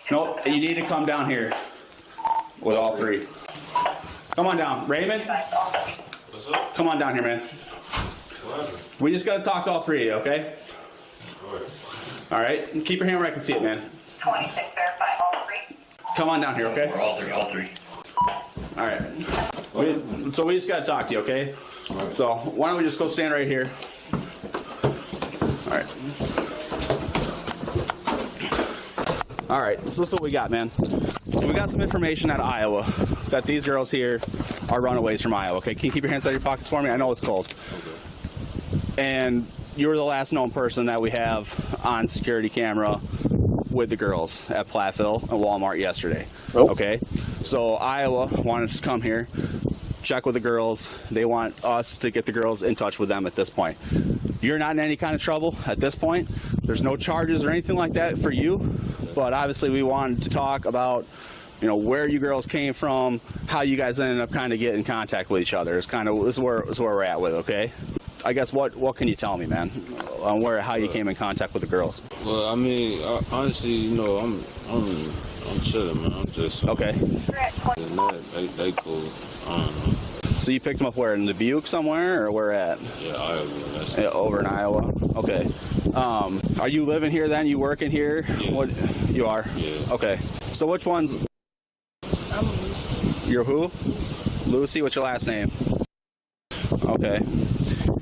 Nope, you need to come down here with all 3. Come on down. Raymond? What's up? Come on down here, man. We just got to talk to all 3 of you, okay? All right. Keep your hand where I can see it, man. 26, verify all 3. Come on down here, okay? All 3. All right. So we just got to talk to you, okay? So why don't we just go stand right here? All right. All right, so this is what we got, man. We got some information out of Iowa that these girls here are runaways from Iowa, okay? Can you keep your hands out of your pockets for me? I know it's cold. And you're the last known person that we have on security camera with the girls at Platteville and Walmart yesterday, okay? So Iowa wanted us to come here, check with the girls. They want us to get the girls in touch with them at this point. You're not in any kind of trouble at this point. There's no charges or anything like that for you, but obviously we wanted to talk about, you know, where you girls came from, how you guys ended up kind of getting in contact with each other. This is where we're at with, okay? I guess what can you tell me, man, on how you came in contact with the girls? Well, I mean, honestly, you know, I'm chilling, man. I'm just okay. They cool. I don't know. So you picked them up where, in Dubuque somewhere, or where at? Yeah, Iowa. Yeah, over in Iowa. Okay. Are you living here then? You working here? Yeah. What? You are? Yeah. Okay. So which ones? I'm Lucy. You're who? Lucy. What's your last name? Okay.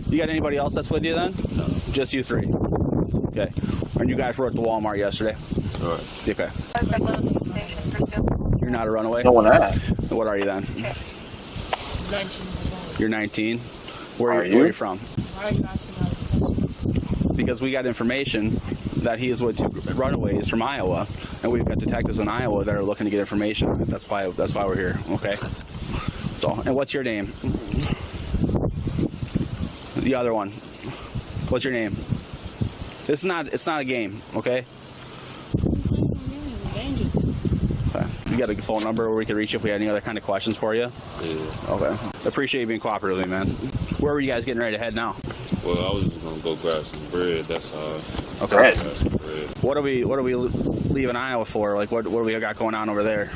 You got anybody else that's with you then? No. Just you 3. Okay. And you guys were at the Walmart yesterday? All right. Okay. You're not a runaway? No one asked. What are you then? 19. You're 19? Where are you from? Because we got information that he is with 2 runaways from Iowa, and we've got detectives in Iowa that are looking to get information. That's why we're here. Okay. So, and what's your name? The other one. What's your name? It's not a game, okay? You got a phone number where we can reach you if we had any other kind of questions for you? Yeah. Okay. Appreciate you being cooperative with me, man. Where were you guys getting ready to head now? Well, I was just gonna go grab some bread. That's all. Okay. Grab some bread. What are we leaving Iowa for? Like, what do we got going on over there?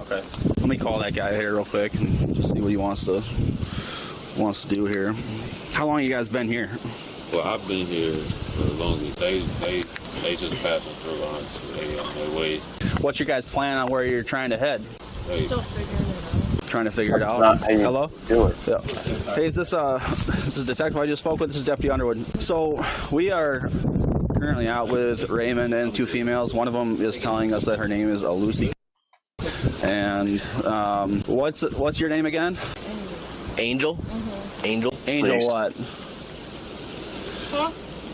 Okay. Let me call that guy here real quick and just see what he wants to do here. How long you guys been here? Well, I've been here for the longest. They just passing through, honestly. They on their way. What's your guys' plan on where you're trying to head? Still figuring it out. Trying to figure it out. Not how you Hello? do it. Yeah. Hey, is this a detective I just spoke with? This is Deputy Underwood. So we are currently out with Raymond and 2 females. One of them is telling us that her name is Lucy. And what's your name again? Angel. Angel. Angel what? Huh?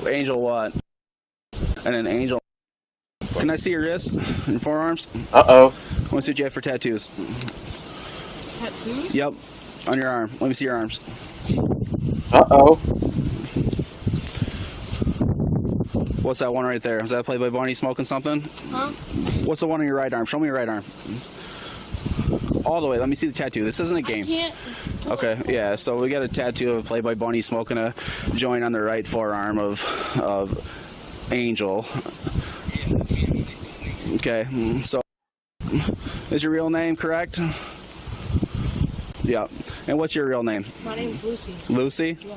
Angel what? And then Angel. Can I see your wrist and forearms? Uh-oh. I want to see what you have for tattoos. Tattoos? Yep. On your arm. Let me see your arms. Uh-oh. What's that one right there? Is that Playboy Bunny smoking something? Huh? What's the one on your right arm? Show me your right arm. All the way. Let me see the tattoo. This isn't a game. I can't. Okay, yeah, so we got a tattoo of Playboy Bunny smoking a joint on the right forearm of Angel. Okay, so is your real name correct? Yeah. And what's your real name? My name's Lucy. Lucy? Yeah.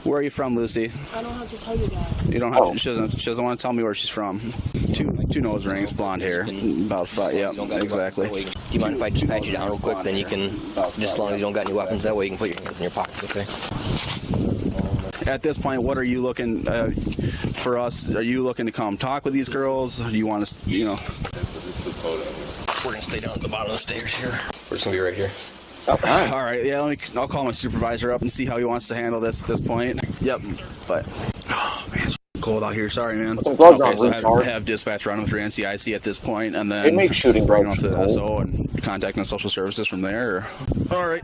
Where are you from, Lucy? I don't have to tell you that. You don't have to, she doesn't want to tell me where she's from. Two nose rings, blonde hair, about 5, yeah, exactly. Do you mind if I just pat you down real quick? Then you can, just as long as you don't got any weapons, that way you can put your hands in your pockets, okay? At this point, what are you looking for us? Are you looking to come talk with these girls? Or do you want us, you know? We're going to stay down at the bottom of the stairs here. We're just going to be right here. All right, yeah, I'll call my supervisor up and see how he wants to handle this at this point. Yep, but, oh, man, it's cold out here. Sorry, man. Okay, so I have dispatch run with your NCIC at this point, and then it makes shooting bring on to the SO and contacting the social services from there. All right.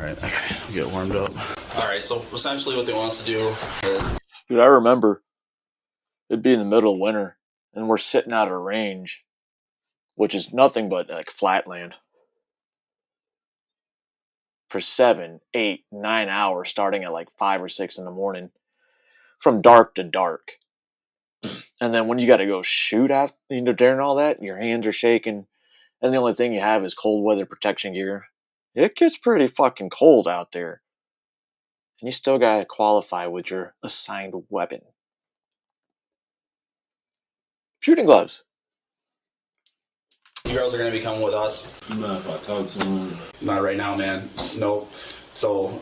right, okay, get warmed up. All right, so essentially what they want us to do is... Dude, I remember it'd be in the middle of winter, and we're sitting out at a range, which is nothing but like flatland, for 7, 8, 9 hours, starting at like 5 or 6 in the morning, from dark to dark. And then when you got to go shoot after, during all that, your hands are shaking, and the only thing you have is cold weather protection gear. It gets pretty fucking cold out there. And you still got to qualify with your assigned weapon. Shooting gloves. You girls are going to be coming with us. Not if I talk to them. Not right now, man. Nope. So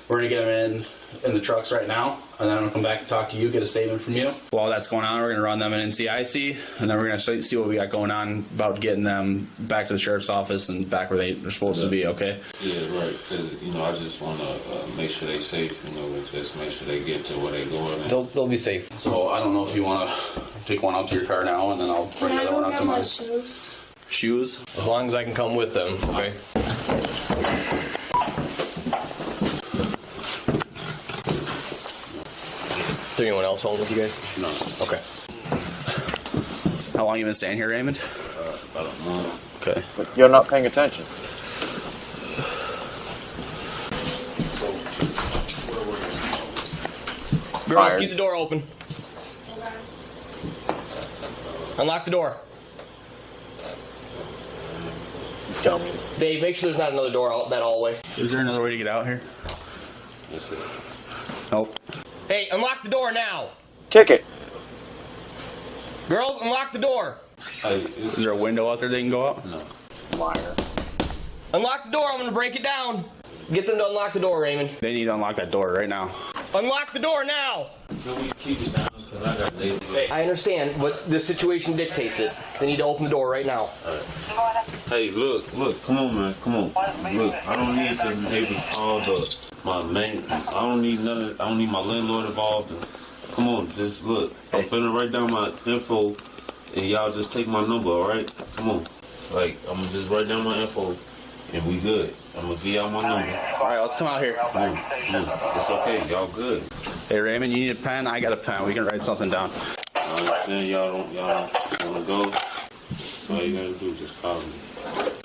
we're going to get them in the trucks right now, and then I'm going to come back and talk to you, get a statement from you. While that's going on, we're going to run them in NCIC, and then we're going to see what we got going on about getting them back to the sheriff's office and back where they're supposed to be, okay? Yeah, right. Because, I just want to make sure they safe, and just make sure they get to where they're going. They'll be safe. So I don't know if you want to take one out to your car now, and then I'll bring the other one up to mine. Shoes? As long as I can come with them, okay? Is there anyone else home with you guys? No. Okay. How long you been staying here, Raymond? About a month. Okay. But you're not paying attention. Girls, keep the door open. Unlock the door. Dummy. Dave, make sure there's not another door out that hallway. Is there another way to get out here? That's it. Nope. Hey, unlock the door now. Kick it. Girls, unlock the door. Hey, is there a window out there they can go out? No. Liar. Unlock the door. I'm going to break it down. Get them to unlock the door, Raymond. They need to unlock that door right now. Unlock the door now. Can we keep it down? Because I got daily. I understand, but the situation dictates it. They need to open the door right now. Hey, look, come on, man, come on. Look, I don't need the neighbors called up. My main, I don't need my landlord involved. Come on, just look. I'm finna write down my info, and y'all just take my number, all right? Come on. Like, I'm gonna just write down my info, and we good. I'm gonna give y'all my number. All right, let's come out here. Come on. It's okay, y'all good. Hey, Raymond, you need a pen? I got a pen. We can write something down. I understand y'all don't wanna go. So all you gotta do, just call me.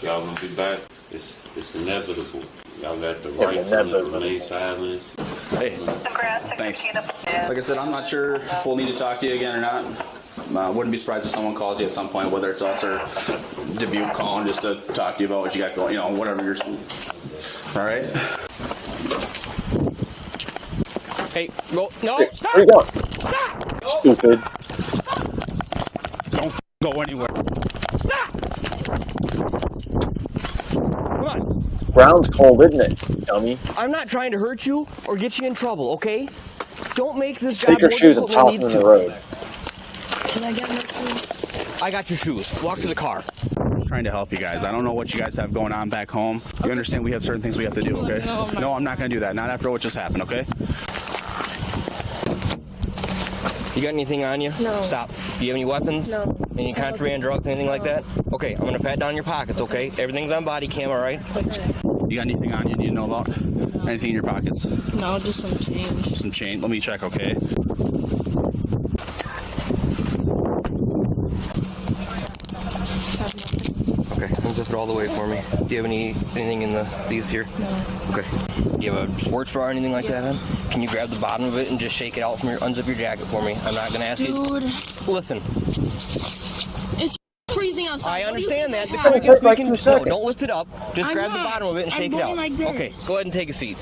Y'all gonna be back. It's inevitable. Y'all got the right to remain silent. Hey, thanks. Like I said, I'm not sure if we'll need to talk to you again or not. Wouldn't be surprised if someone calls you at some point, whether it's us or Dubuque calling just to talk to you about what you got going, whatever you're... All right? Hey, go. No, Hey, stop. where you going? Stop. Stupid. Don't go anywhere. Come on. Ground's cold, isn't it, dummy? I'm not trying to hurt you or get you in trouble, okay? Don't make this job Take your more shoes and difficult toss than them it in the needs road. Can I get my shoes? I got your shoes. Walk to the car. I'm just trying to help you guys. I don't know what you guys have going on back home. You understand we have certain things we have to do, okay? No, I'm not going to do that. Not after what just happened, okay? You got anything on you? No. Stop. Do you have any weapons? No. Any contraband drugs, anything like that? Okay, I'm gonna pat down your pockets, okay? Everything's on body cam, all right? Okay. You got anything on you need to know about? Anything in your pockets? No, just some change. Some chain. Let me check, okay? Okay, unzip it all the way for me. Do you have anything in these here? No. Okay. Do you have a sports bra or anything like that, man? Can you grab the bottom of it and just shake it out from unzip your jacket for me? I'm not gonna ask you. Dude. Listen. It's freezing outside. I understand that. The What do you quickest think we I can. have? No, don't lift it up. Just I'm grab the not. bottom of it and I'm shake it going out. like this. Okay, go ahead and take a seat.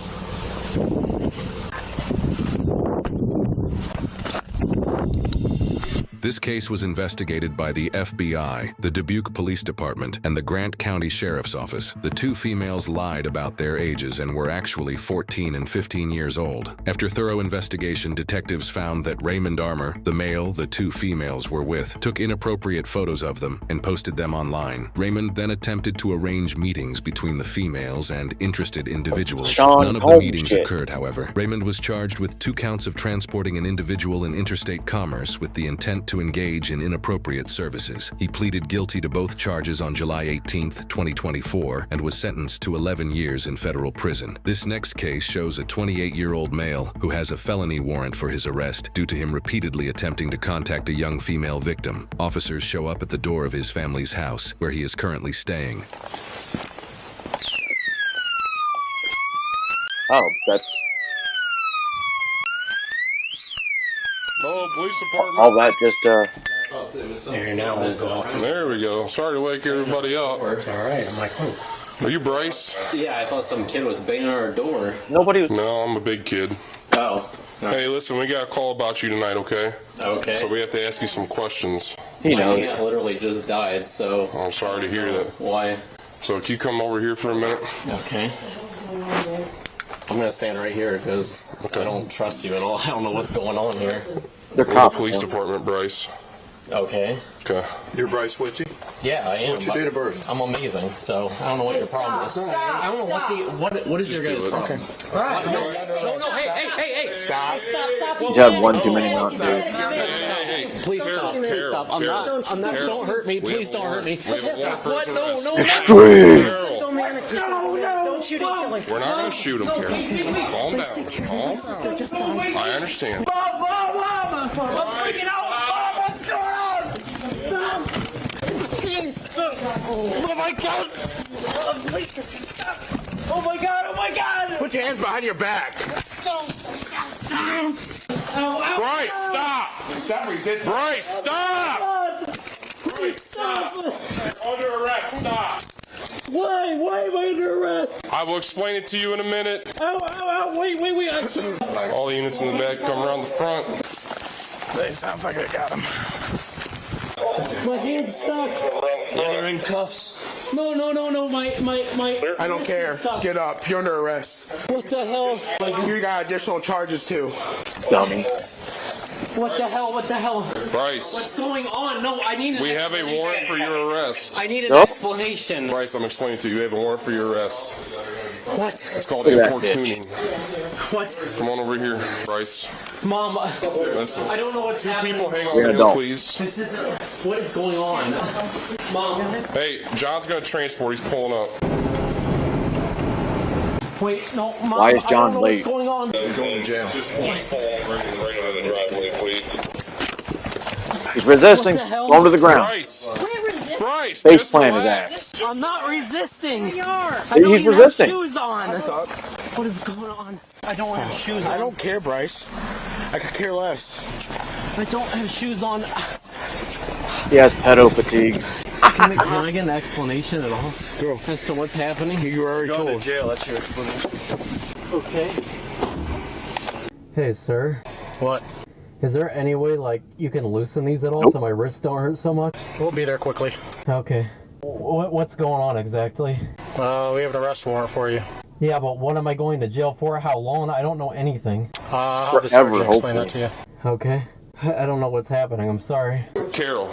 This case was investigated by the FBI, the Dubuque Police Department, and the Grant County Sheriff's Office. The two females lied about their ages and were actually 14 and 15 years old. After thorough investigation, detectives found that Raymond Armour, the male the two females were with, took inappropriate photos of them and posted them online. Raymond then attempted to arrange meetings between the females and interested individuals. None of the meetings occurred, however. Raymond was charged with 2 counts of transporting an individual in interstate commerce with the intent to to engage in inappropriate services. He pleaded guilty to both charges on July 18, 2024, and was sentenced to 11 years in federal prison. This next case shows a 28-year-old male who has a felony warrant for his arrest due to him repeatedly attempting to contact a young female victim. Officers show up at the door of his family's house, where he is currently staying. Oh, that's police department. all that just There we go. Sorry to wake everybody up. It's all right. I'm like, oh. Are you Bryce? Yeah, I thought some kid was banging on our door. Nobody was. No, I'm a big kid. Oh. Hey, listen, we got a call about you tonight, okay? Okay. So we have to ask you some questions. My aunt literally just died, so. I'm sorry to hear that. Why? So can you come over here for a minute? Okay. I'm gonna stand right here because I don't trust you at all. I don't know what's going on here. We're the police department, Bryce. Okay. Okay. You're Bryce Witchy? Yeah, I am. What's your date of birth? I'm amazing, so I don't know what your problem is. I don't know what is your guys' problem? Right. No, hey! Stop. He's had one too many Mountain Dew. Please stop. Stop. I'm not. Don't hurt me. Please don't hurt me. What? No. Extreme. Don't shoot him. We're not going to shoot him, Carol. Calm down. I understand. Mom! I'm freaking out! Mom, what's going on? Stop! Please! Oh my God! Oh my God! Put your hands behind your back. Bryce, stop! Stop resisting. Bryce, stop! Bryce, stop! You're under arrest. Stop! Why am I under arrest? I will explain it to you in a minute. Ow, wait. All the units in the back come around the front. It sounds like I got him. My hand's stuck. You're in cuffs. No, my. I don't care. Stuck. Get up. You're under arrest. What the hell? You got additional charges too. Dummy. What the hell? Bryce. What's going on? No, I need an We have a warrant for your arrest. I need an explanation. Bryce, I'm explaining to you. We have a warrant for your arrest. What? It's called Look at that importuning. What? Come on over here, Bryce. Mom, Listen. I don't know what's happening. People, hang on You're to an him, adult. please. This isn't. What is going on? Mom. Hey, John's going to transport. He's pulling up. Wait, no, Mom. Why is John I don't know late? What's going on? You're going to jail. Just right under the driveway, please. He's resisting. What the hell? Throw him to the ground. Bryce, Face just plant his relax. ass. I'm not resisting. I He's don't even resisting. have shoes on. What is going on? I don't have shoes on. I don't care, Bryce. I could care less. I don't have shoes on. He has pedo fatigue. Can I get an explanation at all as to what's happening? You already Going told. to jail. That's your explanation. Okay. Hey, sir. What? Is there any way, like, you can loosen these at all so my wrists don't hurt so much? We'll be there quickly. Okay. What's going on exactly? We have an arrest warrant for you. Yeah, but what am I going to jail for? How long? I don't know anything. I'll have the sergeant explain that to you. Okay. I don't know what's happening. I'm sorry. Carol,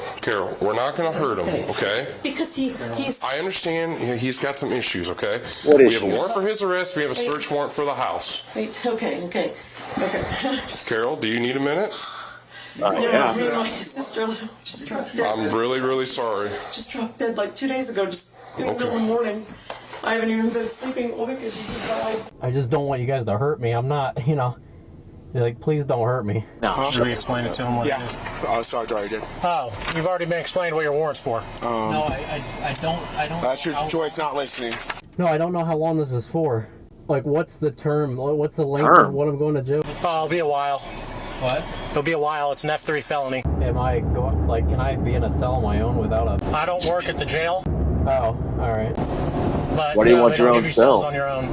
we're not going to hurt him, okay? Because he's. I understand he's got some issues, okay? What we issue? have a warrant for his arrest. We have a search warrant for the house. Wait, okay. Carol, do you need a minute? Yeah. Me and my sister just dropped dead. I'm really, really sorry. Just dropped dead like 2 days ago, just in the middle of the morning. I haven't even been sleeping all week because she just died. I just don't want you guys to hurt me. I'm not, like, please don't hurt me. No. Should we explain it to him what it is? Sarge already did. Oh, you've already been explained what your warrant's for. No, I don't. That's your choice not listening. No, I don't know how long this is for. Like, what's the term? What's the length of what I'm going to jail? It'll be a while. What? It'll be a while. It's an F3 felony. Am I going, like, can I be in a cell on my own without a... I don't work at the jail. Oh, alright. But Why do you want they your don't own give you cells cell? on your own.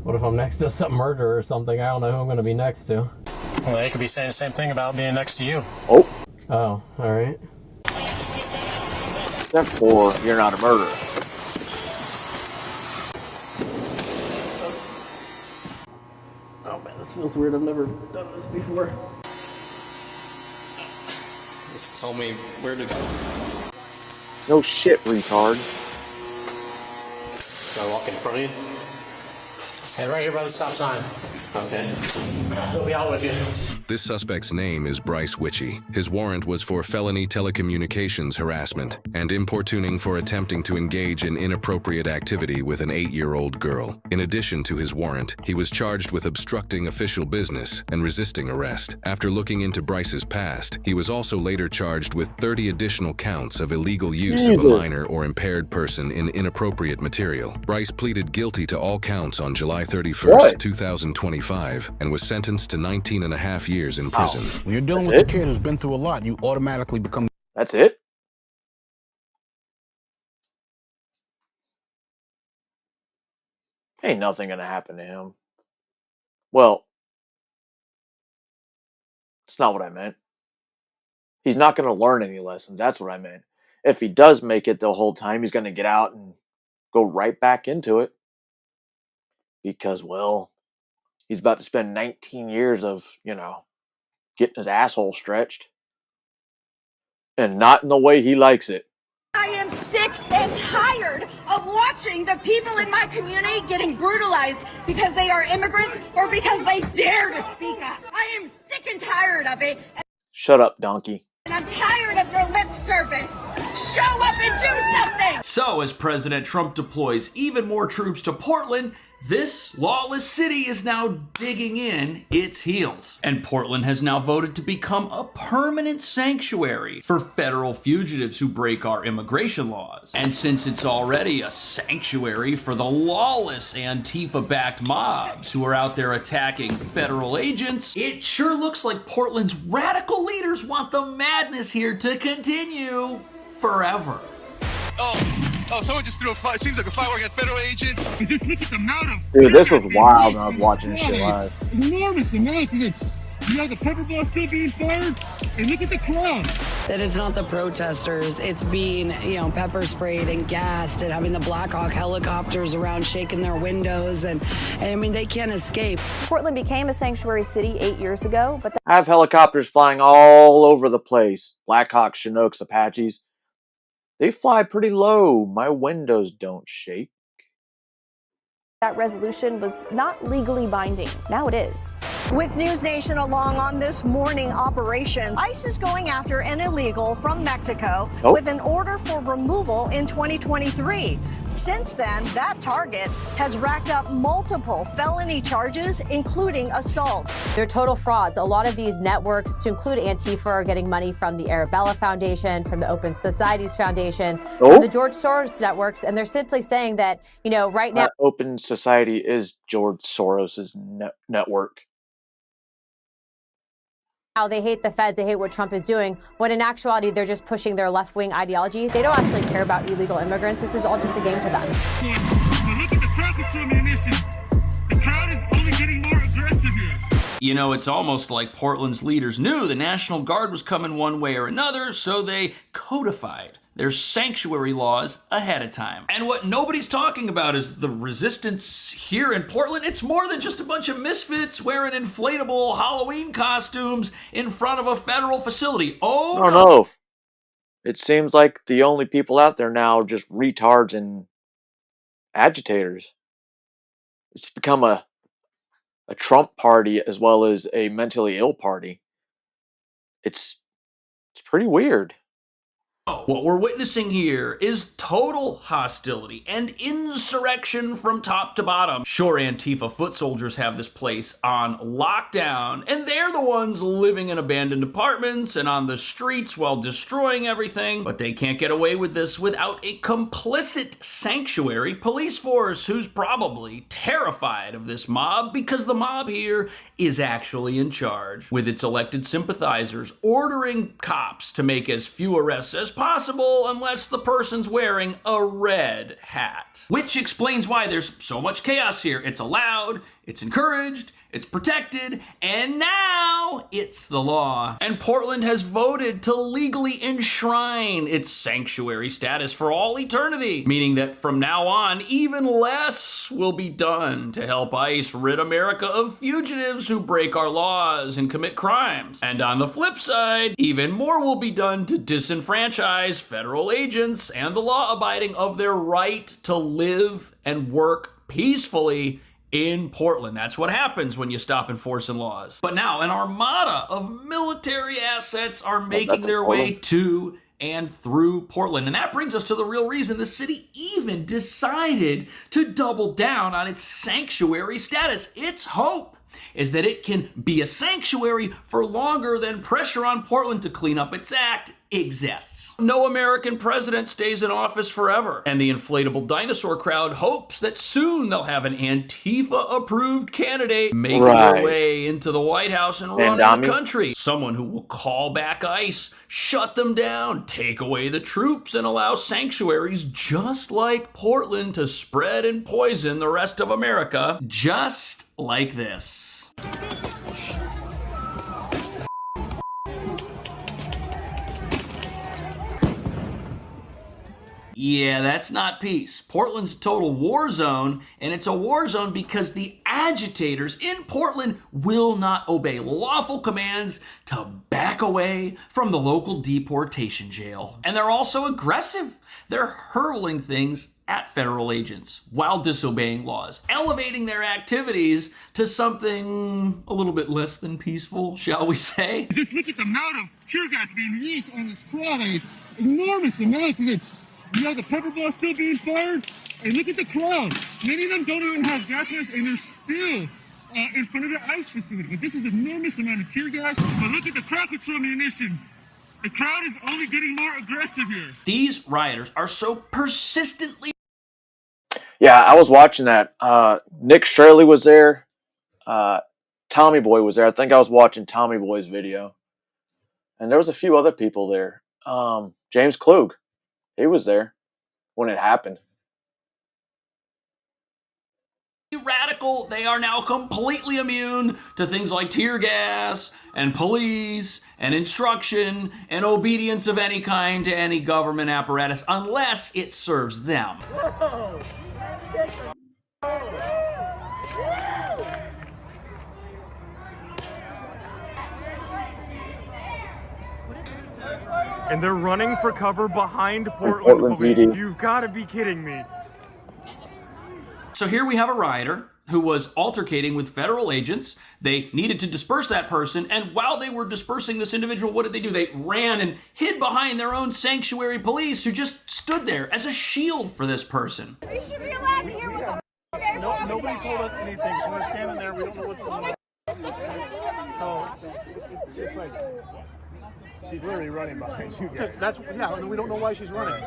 What if I'm next to some murderer or something? I don't know who I'm going to be next to. Well, they could be saying the same thing about being next to you. Oh. Oh, alright. Except for you're not a murderer. Oh man, this feels weird. I've never done this before. Just tell me where to go. No shit, retard. Do I walk in front of you? Stand right here by the stop sign. Okay. We'll be out with you. This suspect's name is Bryce Witchey. His warrant was for felony telecommunications harassment and importuning for attempting to engage in inappropriate activity with an 8-year-old girl. In addition to his warrant, he was charged with obstructing official business and resisting arrest. After looking into Bryce's past, he was also later charged with 30 additional counts of illegal use of a minor or impaired person in inappropriate material. Bryce pleaded guilty to all counts on July 31st, 2025, and was sentenced to 19 and a half years in prison. When you're dealing with a kid who's been through a lot, you automatically become... That's it? Ain't nothing gonna happen to him. Well, it's not what I meant. He's not gonna learn any lessons. That's what I meant. If he does make it the whole time, he's gonna get out and go right back into it. Because, well, he's about to spend 19 years of, getting his asshole stretched. And not in the way he likes it. I am sick and tired of watching the people in my community getting brutalized because they are immigrants or because they dare to speak up. I am sick and tired of it. Shut up, donkey. And I'm tired of your lip service. Show up and do something! So, as President Trump deploys even more troops to Portland, this lawless city is now digging in its heels. And Portland has now voted to become a permanent sanctuary for federal fugitives who break our immigration laws. And since it's already a sanctuary for the lawless Antifa-backed mobs who are out there attacking federal agents, it sure looks like Portland's radical leaders want the madness here to continue forever. Oh, someone just threw a fire. It seems like a firework at federal agents. Just look at the amount of... Dude, this was wild when I was watching this shit live. Enormous amount of it. You know, the pepper ball still being fired, and look at the crowd. That it's not the protesters, it's being, pepper sprayed and gassed and having the Black Hawk helicopters around shaking their windows, and I mean, they can't escape. Portland became a sanctuary city 8 years ago, but I have helicopters flying all over the place. Black Hawk, Chinooks, Apaches. They fly pretty low. My windows don't shake. that resolution was not legally binding. Now it is. With News Nation along on this morning operation, ICE is going after an illegal from Mexico with an order for removal in 2023. Since then, that target has racked up multiple felony charges, including assault. They're total frauds. A lot of these networks, to include Antifa, are getting money from the Arabella Foundation, from the Open Societies Foundation, from the George Soros networks, and they're simply saying that, you know, right now... Open Society is George Soros's network. How they hate the feds, they hate what Trump is doing, when in actuality they're just pushing their left-wing ideology. They don't actually care about illegal immigrants. This is all just a game to them. Look at the traffic ammunition. The crowd is only getting more aggressive here. You know, it's almost like Portland's leaders knew the National Guard was coming one way or another, so they codified their sanctuary laws ahead of time. And what nobody's talking about is the resistance here in Portland. It's more than just a bunch of misfits wearing inflatable Halloween costumes in front of a federal facility. Oh, no. It seems like the only people out there now are just retards and agitators. It's become a Trump party as well as a mentally ill party. It's pretty weird. What we're witnessing here is total hostility and insurrection from top to bottom. Sure, Antifa foot soldiers have this place on lockdown, and they're the ones living in abandoned apartments and on the streets while destroying everything, but they can't get away with this without a complicit sanctuary police force who's probably terrified of this mob because the mob here is actually in charge, with its elected sympathizers ordering cops to make as few arrests as possible unless the person's wearing a red hat. Which explains why there's so much chaos here. It's allowed, it's encouraged, it's protected, and now it's the law. And Portland has voted to legally enshrine its sanctuary status for all eternity, meaning that from now on, even less will be done to help ICE rid America of fugitives who break our laws and commit crimes. And on the flip side, even more will be done to disenfranchise federal agents and the law-abiding of their right to live and work peacefully in Portland. That's what happens when you stop enforcing laws. But now an armada of military assets are making their way to and through Portland. And that brings us to the real reason the city even decided to double down on its sanctuary status. Its hope is that it can be a sanctuary for longer than pressure on Portland to clean up its act exists. No American president stays in office forever, and the inflatable dinosaur crowd hopes that soon they'll have an Antifa-approved candidate making their way into the White House and running the country. Someone who will call back ICE, shut them down, take away the troops, and allow sanctuaries just like Portland to spread and poison the rest of America, just like this. Yeah, that's not peace. Portland's a total war zone, and it's a war zone because the agitators in Portland will not obey lawful commands to back away from the local deportation jail. And they're also aggressive. They're hurling things at federal agents while disobeying laws, elevating their activities to something a little bit less than peaceful, shall we say? Just look at the amount of tear gas being released on this crowd. Enormous amounts of it. You have the pepper ball still being fired, and look at the crowd. Many of them don't even have gas masks, and they're still in front of the ICE facility. But this is an enormous amount of tear gas. But look at the crowd control munitions. The crowd is only getting more aggressive here. These rioters are so persistently... Yeah, I was watching that. Nick Shirley was there. Tommy Boy was there. I think I was watching Tommy Boy's video. And there was a few other people there. James Klug. He was there when it happened. Radical, they are now completely immune to things like tear gas and police and instruction and obedience of any kind to any government apparatus unless it serves them. And they're running for cover behind Portland Police. PD. You've got to be kidding me. So here we have a rioter who was altercating with federal agents. They needed to disperse that person, and while they were dispersing this individual, what did they do? They ran and hid behind their own sanctuary police who just stood there as a shield for this person. We should be allowed to hear what the No, nobody told us anything, so we're standing there, we don't know what's going on. So, it's just like... She's literally running behind you guys. And we don't know why she's running.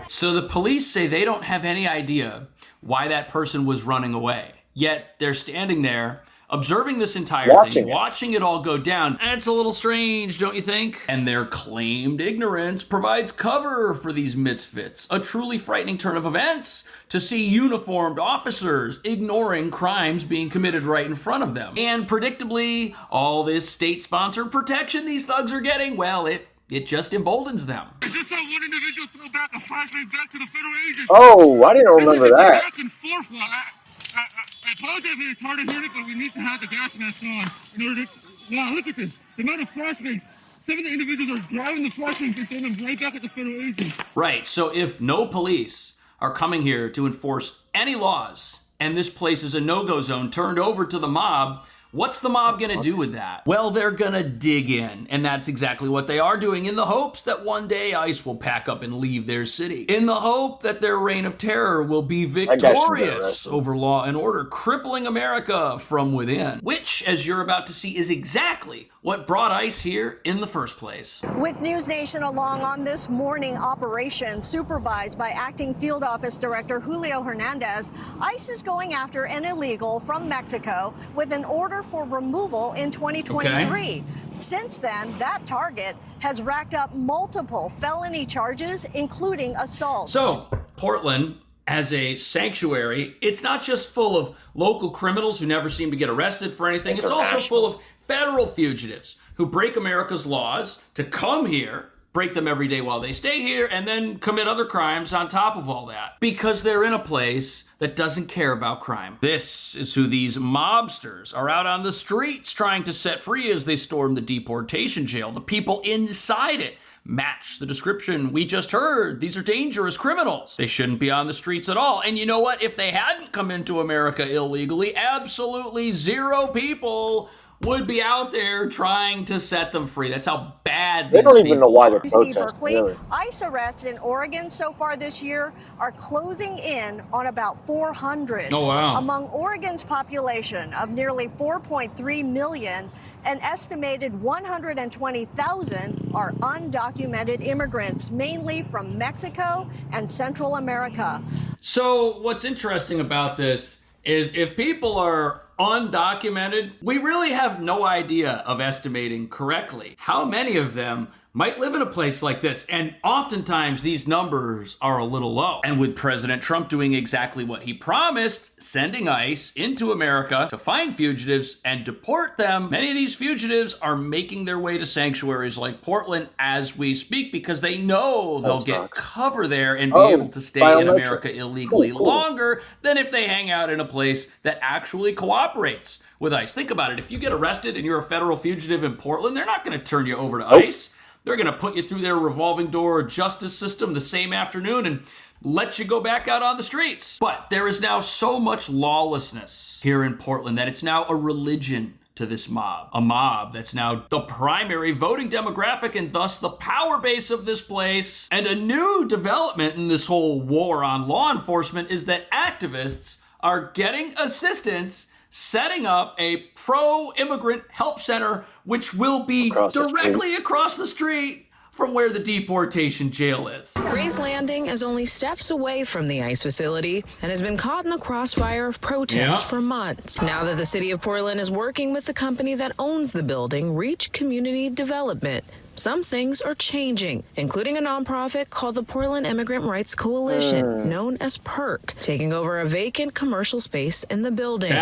So the police say they don't have any idea why that person was running away. Yet they're standing there, observing this entire thing, watching it all go down. That's a little strange, don't you think? And their claimed ignorance provides cover for these misfits. A truly frightening turn of events to see uniformed officers ignoring crimes being committed right in front of them. And predictably, all this state-sponsored protection these thugs are getting, well, it just emboldens them. I just saw one individual throw back a flashbang back to the federal agents. Oh, I didn't remember that. Back and forth. I apologize if it's hard to hear it, but we need to have the gas mask on in order to... Wow, look at this. The amount of flashbangs. Some of the individuals are grabbing the flashbangs and throwing them right back at the federal agents. Right, so if no police are coming here to enforce any laws, and this place is a no-go zone turned over to the mob, what's the mob gonna do with that? Well, they're gonna dig in, and that's exactly what they are doing in the hopes that one day ICE will pack up and leave their city. In the hope that their reign of terror will be victorious over law and order, crippling America from within. Which, as you're about to see, is exactly what brought ICE here in the first place. With News Nation along on this morning operation supervised by Acting Field Office Director Julio Hernandez, ICE is going after an illegal from Mexico with an order for removal in 2023. Okay. Since then, that target has racked up multiple felony charges, including assault. So, Portland, as a sanctuary, it's not just full of local criminals who never seem to get arrested for anything. It's also full of federal fugitives who break America's laws to come here break them every day while they stay here, and then commit other crimes on top of all that. Because they're in a place that doesn't care about crime. This is who these mobsters are out on the streets trying to set free as they storm the deportation jail. The people inside it match the description we just heard. These are dangerous criminals. They shouldn't be on the streets at all. And you know what? If they hadn't come into America illegally, absolutely 0 people would be out there trying to set them free. That's how bad they don't even know why they're protesting. Berkeley, Really. ICE arrests in Oregon so far this year are closing in on about 400. Oh, wow. Among Oregon's population of nearly 4.3 million, an estimated 120,000 are undocumented immigrants, mainly from Mexico and Central America. So what's interesting about this is if people are undocumented, we really have no idea of estimating correctly how many of them might live in a place like this. And oftentimes these numbers are a little low. And with President Trump doing exactly what he promised, sending ICE into America to find fugitives and deport them, many of these fugitives are making their way to sanctuaries like Portland as we speak because they know they'll get cover there and be able to stay in America illegally longer than if they hang out in a place that actually cooperates with ICE. Think about it. If you get arrested and you're a federal fugitive in Portland, they're not going to turn you over to ICE. They're going to put you through their revolving door justice system the same afternoon and let you go back out on the streets. But there is now so much lawlessness here in Portland that it's now a religion to this mob. A mob that's now the primary voting demographic and thus the power base of this place. And a new development in this whole war on law enforcement is that activists are getting assistance setting up a pro-immigrant help center, which will be directly across the street from where the deportation jail is. Gray's Landing is only steps away from the ICE facility and has been caught in the crossfire of protests for months. Now that the city of Portland is working with the company that owns the building, Reach Community Development, some things are changing, including a nonprofit called the Portland Immigrant Rights Coalition, known as PERC, taking over a vacant commercial space in the building.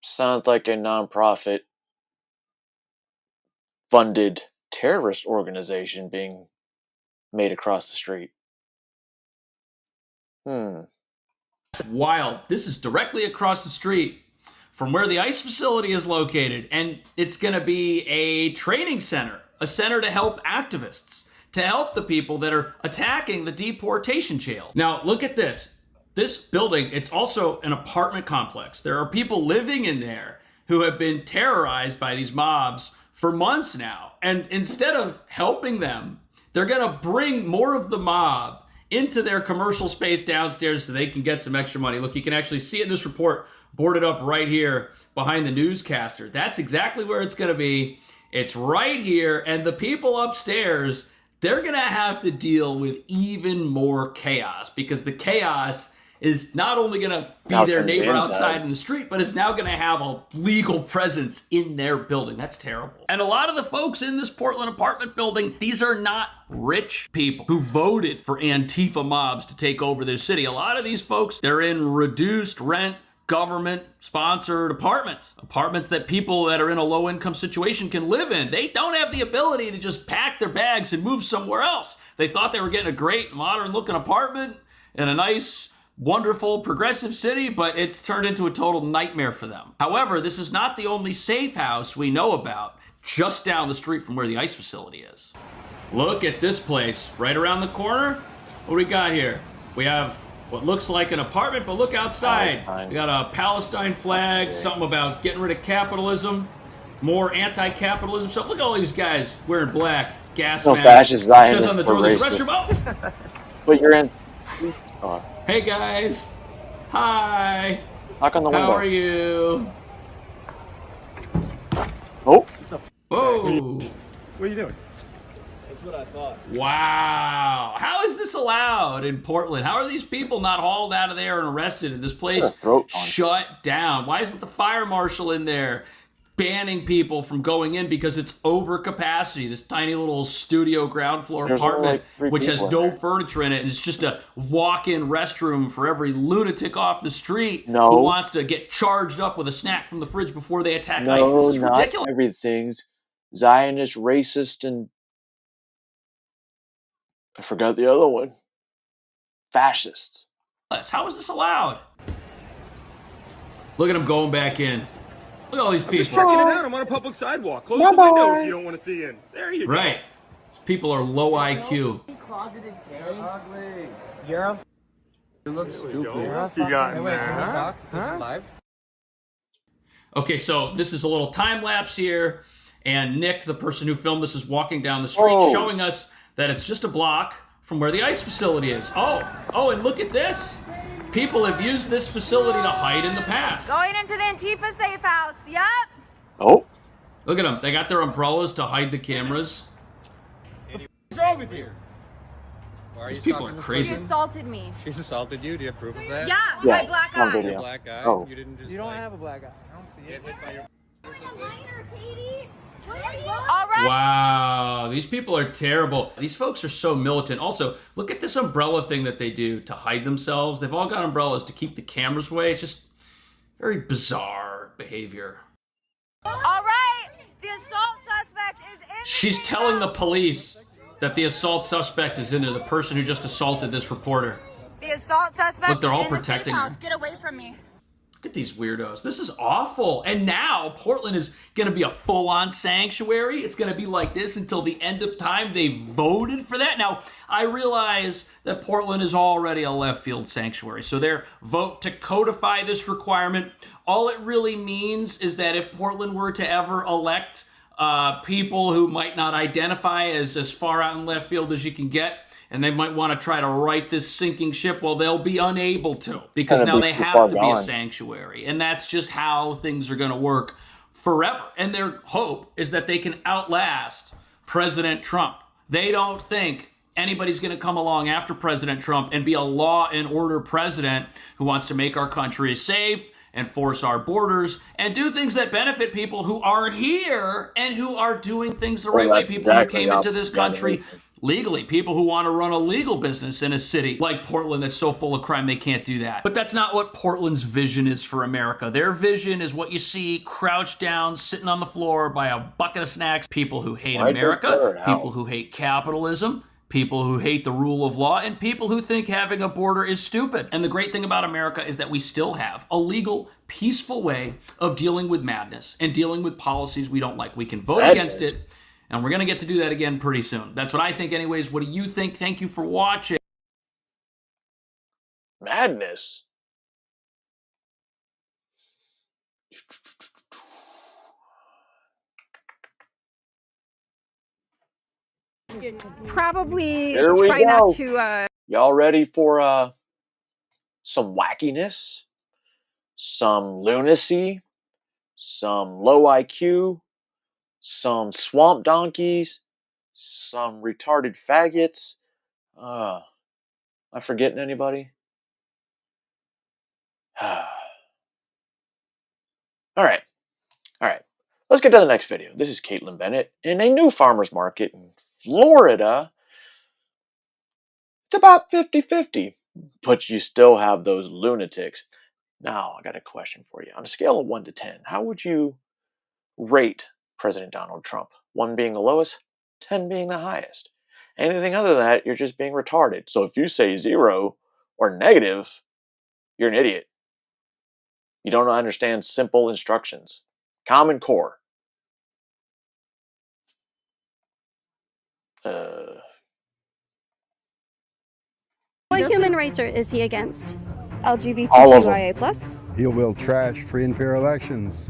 Sounds like a nonprofit funded terrorist organization being made across the street. It's wild. This is directly across the street from where the ICE facility is located, and it's going to be a training center, a center to help activists, to help the people that are attacking the deportation jail. Now, look at this. This building, it's also an apartment complex. There are people living in there who have been terrorized by these mobs for months now. And instead of helping them, they're going to bring more of the mob into their commercial space downstairs so they can get some extra money. Look, you can actually see it in this report, boarded up right here behind the newscaster. That's exactly where it's going to be. It's right here. And the people upstairs, they're going to have to deal with even more chaos because the chaos is not only going to be their neighbor outside in the street, but it's now going to have a legal presence in their building. That's terrible. And a lot of the folks in this Portland apartment building, these are not rich people who voted for Antifa mobs to take over their city. A lot of these folks, they're in reduced rent, government-sponsored apartments. Apartments that people that are in a low-income situation can live in. They don't have the ability to just pack their bags and move somewhere else. They thought they were getting a great, modern-looking apartment in a nice, wonderful, progressive city, but it's turned into a total nightmare for them. However, this is not the only safe house we know about just down the street from where the ICE facility is. Look at this place right around the corner. What do we got here? We have what looks like an apartment, but look outside. We got a Palestine flag, something about getting rid of capitalism, more anti-capitalism stuff. Look at all these guys wearing black, gas masks. It says on the door, there's a restroom. Oh! But you're in. Hey guys. Hi. Knock on the window. How are you? Oh. Whoa. What are you doing? That's what I thought. Wow. How is this allowed in Portland? How are these people not hauled out of there and arrested and this place shut down? Why isn't the fire marshal in there banning people from going in because it's over capacity? This tiny little studio ground floor apartment, which has no furniture in it, and it's just a walk-in restroom for every lunatic off the street who wants to get charged up with a snack from the fridge before they attack ICE. This is ridiculous. Everything's Zionist, racist, and I forgot the other one. Fascists. How is this allowed? Look at them going back in. Look at all these people. Checking it out. I'm on a public sidewalk. Close the window if you don't want to see in. There you go. Right. These people are low IQ. You're you look stupid. What else you got in Wait, there? can we talk? This Huh? is live? Okay, so this is a little time lapse here, and Nick, the person who filmed this, is walking down the street, showing us that it's just a block from where the ICE facility is. Oh, and look at this. People have used this facility to hide in the past. Going into the Antifa safe house. Yep. Oh. Look at them. They got their umbrellas to hide the cameras. What's wrong with you? These people are She crazy. assaulted me. She assaulted you? Do you approve of that? Yeah, Yeah, my black on eye. video. Your black guy? Oh. You didn't just. You don't have a black eye. I don't see it. Get hit by your. All right. Wow, these people are terrible. These folks are so militant. Also, look at this umbrella thing that they do to hide themselves. They've all got umbrellas to keep the cameras away. It's just very bizarre behavior. All right. The assault suspect is in. She's telling the police that the assault suspect is in there, the person who just assaulted this reporter. The assault suspect. Look, they're all is in the protecting safe her. house. Get away from me. Look at these weirdos. This is awful. And now Portland is going to be a full-on sanctuary. It's going to be like this until the end of time. They voted for that. Now, I realize that Portland is already a left field sanctuary. So their vote to codify this requirement, all it really means is that if Portland were to ever elect people who might not identify as far out in left field as you can get, and they might want to try to right this sinking ship, well, they'll be unable to, because now they have to be a sanctuary. And that's just how things are going to work forever. And their hope is that they can outlast President Trump. They don't think anybody's going to come along after President Trump and be a law and order president who wants to make our country safe, enforce our borders, and do things that benefit people who are here and who are doing things the right way. People who came into this country legally. People who want to run a legal business in a city like Portland that's so full of crime they can't do that. But that's not what Portland's vision is for America. Their vision is what you see crouched down, sitting on the floor by a bucket of snacks. People who hate America, people who hate capitalism, people who hate the rule of law, and people who think having a border is stupid. And the great thing about America is that we still have a legal, peaceful way of dealing with madness and dealing with policies we don't like. We can vote against it, and we're going to get to do that again pretty soon. That's what I think anyways. What do you think? Thank you for watching. Madness? Probably Here we try go. not to. Y'all ready for some wackiness, some lunacy, some low IQ, some swamp donkeys, some retarded faggots? Am I forgetting anybody? All right. Let's get to the next video. This is Caitlin Bennett in a new farmer's market in Florida. It's about 50-50, but you still have those lunatics. Now, I got a question for you. On a scale of 1 to 10, how would you rate President Donald Trump? 1 being the lowest, 10 being the highest. Anything other than that, you're just being retarded. So if you say 0 or negative, you're an idiot. You don't understand simple instructions. Common Core. What human rights is he against? LGBTQIA+. He will trash free and fair elections.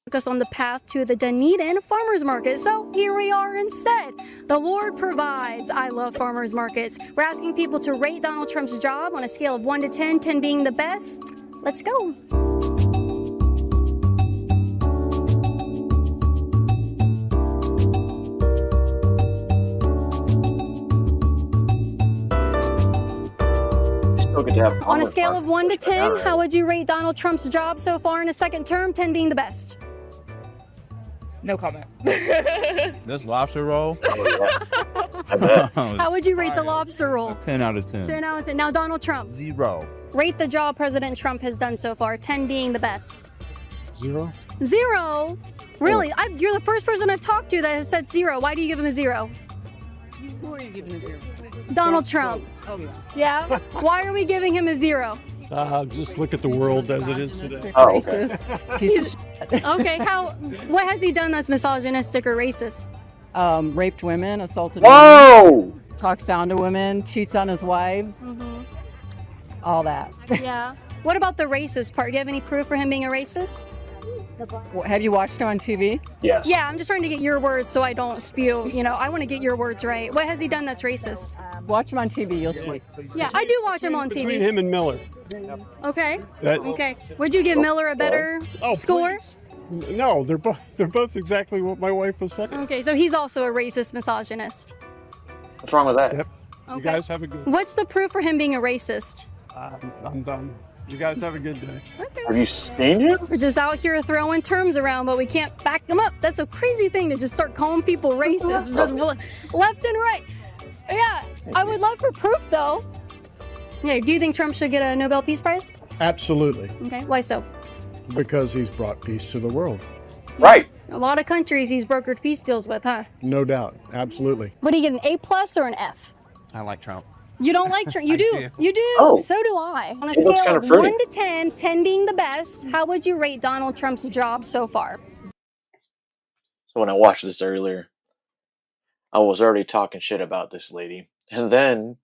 Focus on the path to the Dunedin farmers market. So here we are instead. The Lord provides. I love farmers markets. We're asking people to rate Donald Trump's job on a scale of 1 to 10, 10 being the best. Let's go. On a scale of 1 to 10, how would you rate Donald Trump's job so far in his second term, 10 being the best? No comment. This lobster roll? How would you rate the lobster roll? 10 out of 10. 10 out of 10. Now, Donald Trump. 0. Rate the job President Trump has done so far, 10 being the best. 0? 0? Really? You're the first person I've talked to that has said 0. Why do you give him a 0? Who are you giving it to? Donald Trump. Oh, yeah. Yeah? Why are we giving him a 0? Just look at the world as it is today. Oh, okay. Racist. Piece of shit. Okay, what has he done that's misogynistic or racist? Raped women, assaulted Whoa! women, talks down to women, cheats on his wives, all that. Yeah. What about the racist part? Do you have any proof for him being a racist? Have you watched him on TV? Yes. Yeah, I'm just trying to get your words so I don't spew. I want to get your words right. What has he done that's racist? Watch him on TV, you'll see. Yeah, I do watch him on Between TV. him and Miller. Okay. That- Okay. Would you give Miller a better score? Please. No, they're both exactly what my wife was saying. Okay, so he's also a racist misogynist. What's wrong with that? Yep. You guys have a good. What's the proof for him being a racist? I'm done. You guys have a good day. Have you seen him? We're just out here throwing terms around, but we can't back them up. That's a crazy thing to just start calling people racist, just left and right. Yeah, I would love for proof though. Yeah, do you think Trump should get a Nobel Peace Prize? Absolutely, Okay, why so? because he's brought peace to the world. Right. A lot of countries he's brokered peace deals with, huh? No doubt. Absolutely. Would he get an A+ or an F? I like Trump. You don't like Trump? You do. You do. Oh. So do I. On a He looks scale kinda of fruity. 1 to 10, 10 being the best, how would you rate Donald Trump's job so far? So when I watched this earlier, I was already talking shit about this lady. And then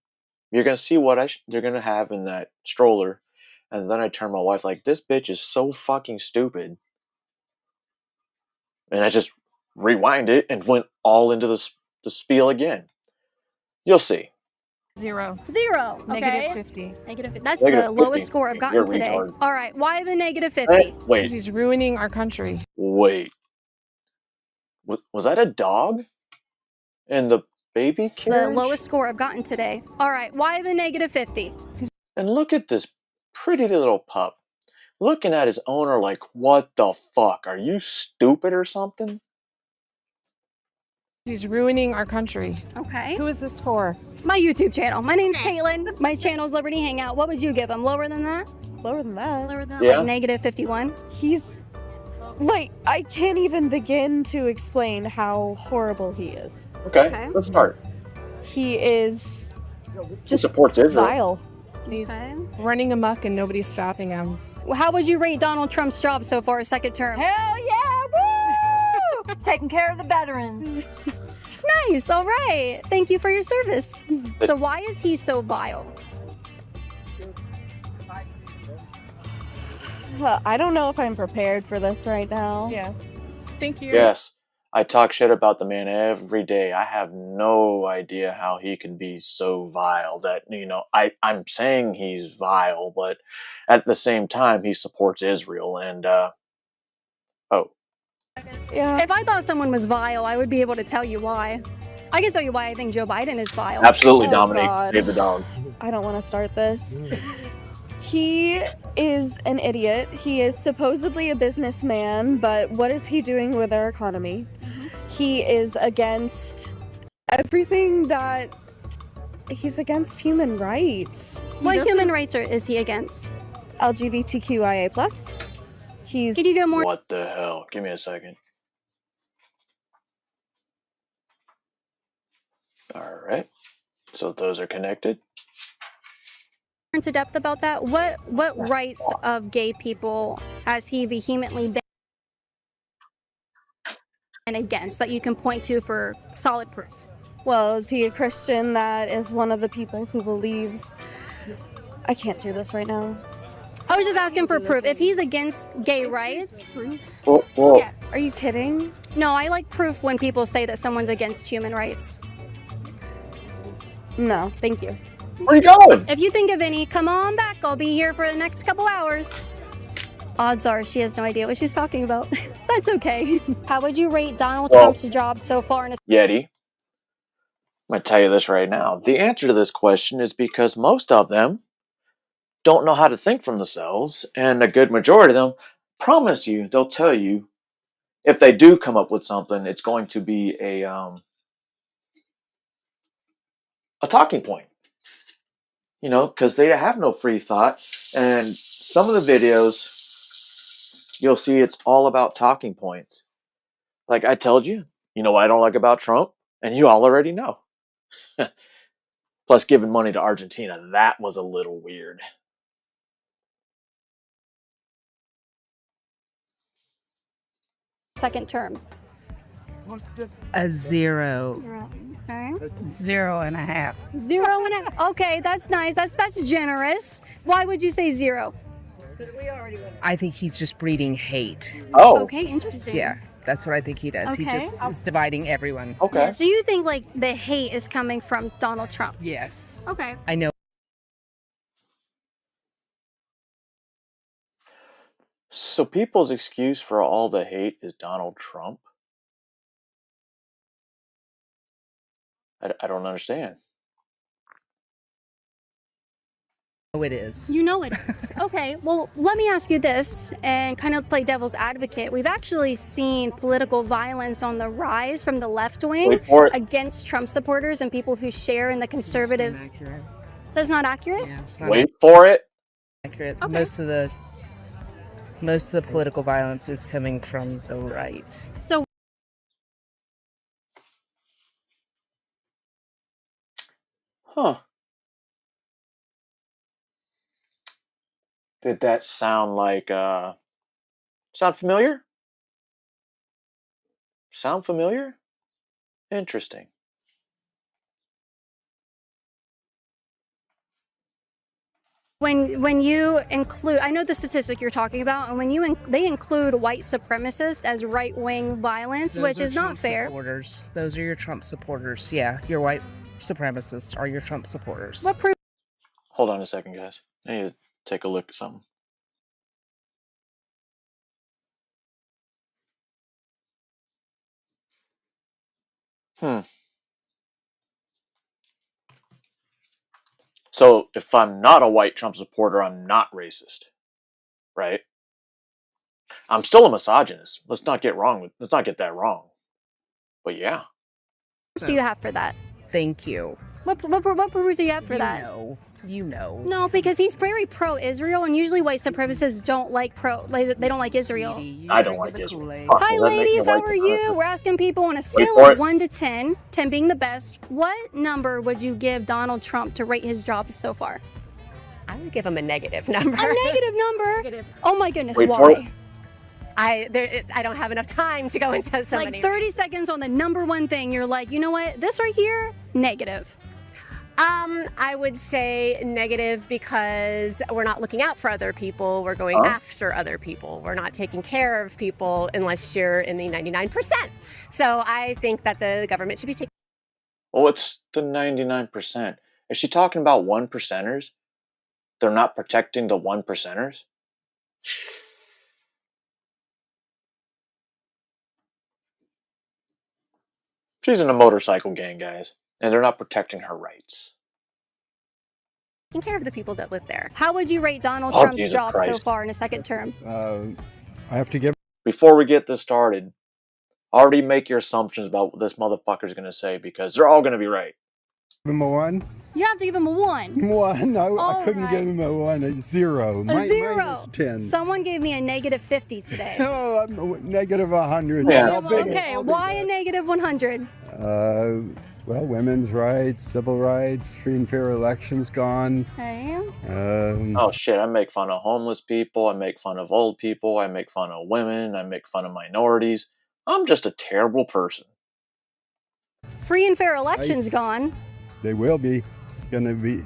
you're going to see what they're going to have in that stroller. And then I turned my wife like, this bitch is so fucking stupid. And I just rewind it and went all into the spiel again. You'll see. 0. 0. Okay. Negative 50. Negative 50. That's Negative the lowest 50. score I've gotten You're a today. retard. All right. Why the negative 50? Wait, He's ruining our country. wait. Was that a dog? And the baby The carriage? lowest score I've gotten today. All right. Why the negative 50? And look at this pretty little pup. Looking at his owner like, what the fuck? Are you stupid or something? He's ruining our country. Okay. Who is this for? My YouTube channel. My name's Caitlin. My channel's Liberty Hangout. What would you give him? Lower than that? Lower than that. Lower than that? Yeah. Like negative 51? He's like, I can't even begin to explain how horrible he is. Okay, let's start. He is He just supports Israel. vile. He's Okay. running amok and nobody's stopping him. Well, how would you rate Donald Trump's job so far, second term? Hell yeah! Woo! Taking care of the veterans. Nice. All right. Thank you for your service. So why is he so vile? I don't know if I'm prepared for this right now. Yeah. Thank you. Yes, I talk shit about the man every day. I have no idea how he can be so vile that, I'm saying he's vile, but at the same time, he supports Israel and, Yeah. If I thought someone was vile, I would be able to tell you why. I can tell you why I think Joe Biden is vile. absolutely Oh, Dominic, God. save the dog. I don't want to start this. He is an idiot. He is supposedly a businessman, but what is he doing with our economy? He is against everything that he's against human rights. What human rights is he against? LGBTQIA+. He's Can you go more What the hell? Give me a second. All right. So those are connected. into depth about that? What rights of gay people has he vehemently been against that you can point to for solid proof? Well, is he a Christian that is one of the people who believes... I can't do this right now. I was just asking for proof. If he's against gay rights... Yeah. Are you kidding? No, I like proof when people say that someone's against human rights. No, thank you. Where are you going? If you think of any, come on back. I'll be here for the next couple hours. Odds are she has no idea what she's talking about. That's okay. How would you rate Donald Trump's job so far in a... Yeti. I'm going to tell you this right now. The answer to this question is because most of them don't know how to think for themselves, and a good majority of them promise you, they'll tell you, if they do come up with something, it's going to be a talking point. You know, because they have no free thought, and some of the videos, you'll see it's all about talking points. Like I told you, you know what I don't like about Trump? And you all already know. Plus, giving money to Argentina, that was a little weird. Second term. A 0. Okay. 0.5. 0.5. Okay, that's nice. That's generous. Why would you say 0? I think he's just breeding hate. Oh. Okay, interesting. Yeah, that's what I think he does. He Okay. just is dividing everyone. Yeah, so you think like the hate is coming from Donald Trump? Yes. Okay. I know. So people's excuse for all the hate is Donald Trump? I don't understand. Oh, it is. You know it is. Okay, well, let me ask you this and kind of play devil's advocate. We've actually seen political violence on the rise from the left wing Wait for it. against Trump supporters and people who share in the conservative. That's not accurate? Yeah, it's not Wait for it. accurate. Most of the political violence is coming from the right. So Huh. Did that sound like, sound familiar? Sound familiar? Interesting. when you include, I know the statistic you're talking about, and when they include white supremacists as right-wing violence, Those which are is not Trump fair. Supporters. Those are your Trump supporters. Yeah, your white supremacists are your Trump supporters. What proof? Hold on a second, guys. I need to take a look at something. So if I'm not a white Trump supporter, I'm not racist, right? I'm still a misogynist. Let's not get that wrong. But yeah. What do you have for that? Thank you. What proof do you have for that? You know. No, because he's very pro-Israel, and usually white supremacists don't like they don't like Israel. I don't like Israel. Hi, ladies. How are you? We're asking people on a scale for of it. 1 to 10, 10 being the best. What number would you give Donald Trump to rate his jobs so far? I would give him a negative number. A negative number? Oh my goodness, Wait for why? I don't have enough time to go into so Like many. 30 seconds on the number one thing, you're like, you know what? This right here, negative. I would say negative because we're not looking out for other people. We're going after other people. We're not taking care of people unless you're in the 99%. So I think that the government should be taking. Well, it's the 99%. Is she talking about 1%ers? They're not protecting the 1%ers? She's in a motorcycle gang, guys, and they're not protecting her rights. Taking care of the people that live there. How would you rate Donald Oh, Trump's Jesus job so Christ. far in a second term? I have to give. Before we get this started, already make your assumptions about what this motherfucker's going to say, because they're all going to be right. him a 1. You have to give him a 1. 1. I All couldn't right. give him a 1. A 0. A 0. Minus 10. Someone gave me a negative 50 today. No, I'm negative 100. Yeah. How big- Okay, why a negative 100? Well, women's rights, civil rights, free and fair elections gone. Okay. Oh shit, I make fun of homeless people, I make fun of old people, I make fun of women, I make fun of minorities. I'm just a terrible person. Free and fair elections Nice. gone. They will be. He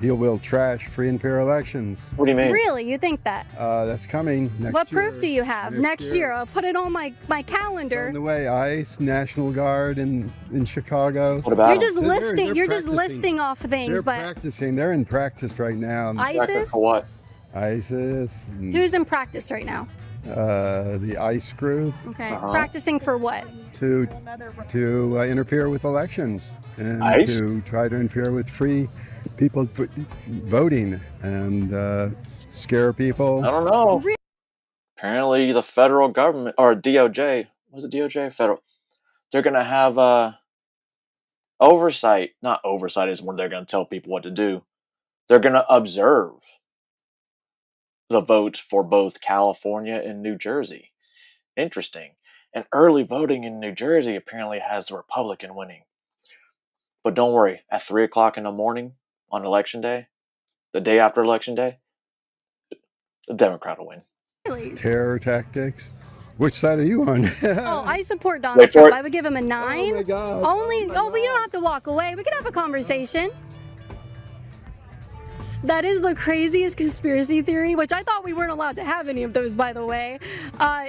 will trash free and fair elections. What do you mean? Really? You think that? That's coming next What year. proof do you have? Next year. I'll put it on my calendar. On the way, ICE, National Guard in Chicago. What about You're just They're listing. You're just practicing. listing off things, They're but practicing. They're in practice right now. ISIS? For what? ISIS. And, Who's in practice right now? the ICE group Okay. Uh-huh. Practicing for what? to interfere with elections and ICE? to try to interfere with free people voting and scare people. I don't know. Apparently the federal government, or DOJ, was it DOJ? Federal. They're going to have oversight. Not oversight is when they're going to tell people what to do. They're going to observe the votes for both California and New Jersey. Interesting. And early voting in New Jersey apparently has the Republican winning. But don't worry, at 3 o'clock in the morning on election day, the day after election day, the Democrat will win. Really? Terror tactics. Which side are you on? Oh, I support Donald Wait for Trump. it. I would give him a 9. Oh my God. Only. Oh, but you don't have to walk away. We can have a conversation. That is the craziest conspiracy theory, which I thought we weren't allowed to have any of those, by the way.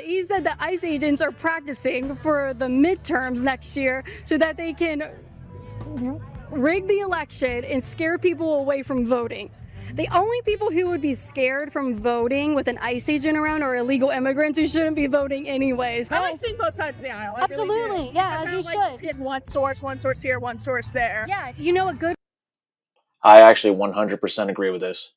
He said that ICE agents are practicing for the midterms next year so that they can rig the election and scare people away from voting. The only people who would be scared from voting with an ICE agent around are illegal immigrants who shouldn't be voting anyways. I like seeing both sides of the aisle. I Absolutely, really do. yeah, I as you don't like should. getting one source here, one source there. Yeah, you know a good I actually 100% agree with this.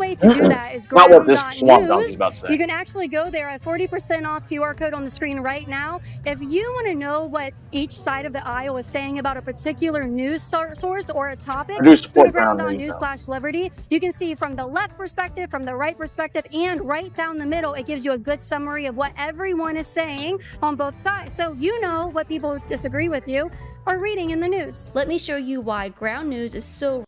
way to do that is Not what this swamp donkey's ground.news. about to say. You can actually go there at 40% off QR code on the screen right now. If you want to know what each side of the aisle is saying about a particular news source or a topic, I do go to support Ground News, ground.news/liberty. You can see from the left perspective, from the right perspective, and right down the middle, it gives you a good summary of what everyone is saying on both sides. So you know what people who disagree with you are reading in the news. Let me show you why Ground News is so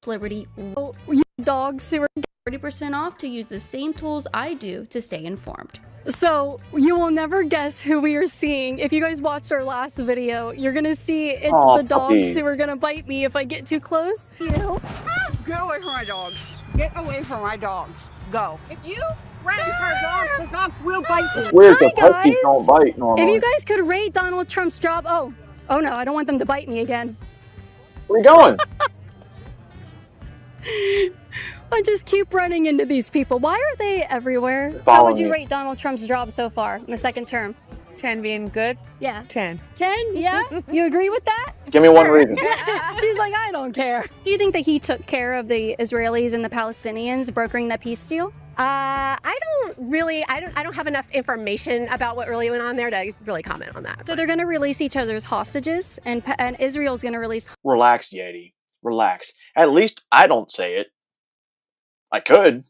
Liberty. Oh, you dogs who are 40% off to use the same tools I do to stay informed. So you will never guess who we are seeing. If you guys watched our last video, you're gonna see it's the dogs puppy. who are gonna bite me if I get too close. Get away from my dogs. Get away from my dog. Go. If you run into our dogs, the dogs will bite you. It's weird Hi, that puppies don't bite normally. If you guys could rate Donald Trump's job, oh no, I don't want them to bite me again. Where are you going? I just keep running into these people. Why are they everywhere? How Following would you me. rate Donald Trump's job so far in the second term? 10 being good? Yeah. 10. 10? Yeah? You agree with that? Give me one reason. She's like, I don't care. Do you think that he took care of the Israelis and the Palestinians brokering that peace deal? I don't have enough information about what really went on there to really comment on that. So they're going to release each other's hostages, and Israel's going to release Relax, Yeti. Relax. At least I don't say it. I could.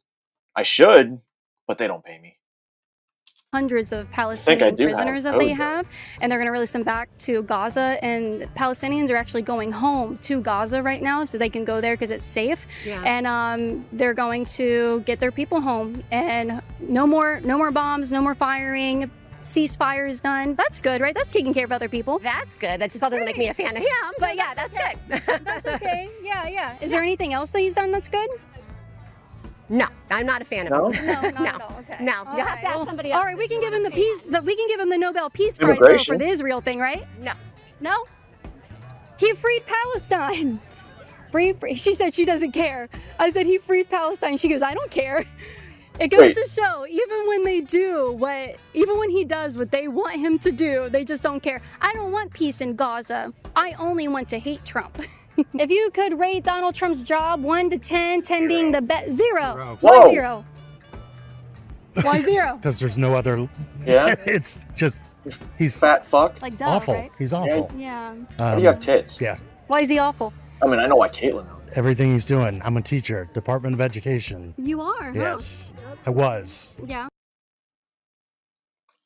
I should. But they don't pay me. hundreds of I Palestinian do have prisoners that code, they though. have, and they're going to release them back to Gaza. And Palestinians are actually going home to Gaza right now, so they can go there because it's safe. Yeah. And they're going to get their people home, and no more bombs, no more firing. Ceasefire is done. That's good, right? That's taking care of other people. That's good. That still doesn't make me a fan of him, but yeah, that's good. That's okay. Yeah. Is there anything else that he's done that's good? No, I'm not a fan No? of him. No, not no, at all. Okay. no. All You'll have right, to ask well, somebody else. All right, we can give him the peace. We can give him the Nobel Peace Prize though, Immigration. for the Israel thing, right? No. No. He freed Palestine. Free. She said she doesn't care. I said he freed Palestine. She goes, I don't care. It goes Wait. to show, even when he does what they want him to do, they just don't care. I don't want peace in Gaza. I only want to hate Trump. If you could rate Donald Trump's job 1 to 10, 10 being the best, 0. Why Whoa. 0? Why 0? Because there's no other. Yeah? It's just he's fat fuck. Like duh, awful. right? He's awful. Yeah. How do you have tits? Yeah. Why is he awful? I mean, I know why Caitlyn knows. Everything he's doing. I'm a teacher, Department of Education. You are, huh? Yes, I was. Yeah.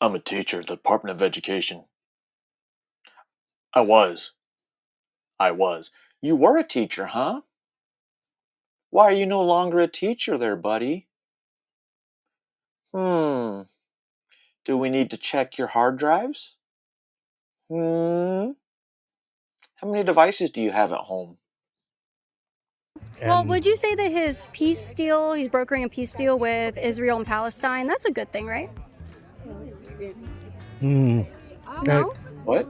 I'm a teacher at the Department of Education. I was. You were a teacher, huh? Why are you no longer a teacher there, buddy? Do we need to check your hard drives? How many devices do you have at home? Well, would you say that his peace deal, he's brokering a peace deal with Israel and Palestine, that's a good thing, right? No? What?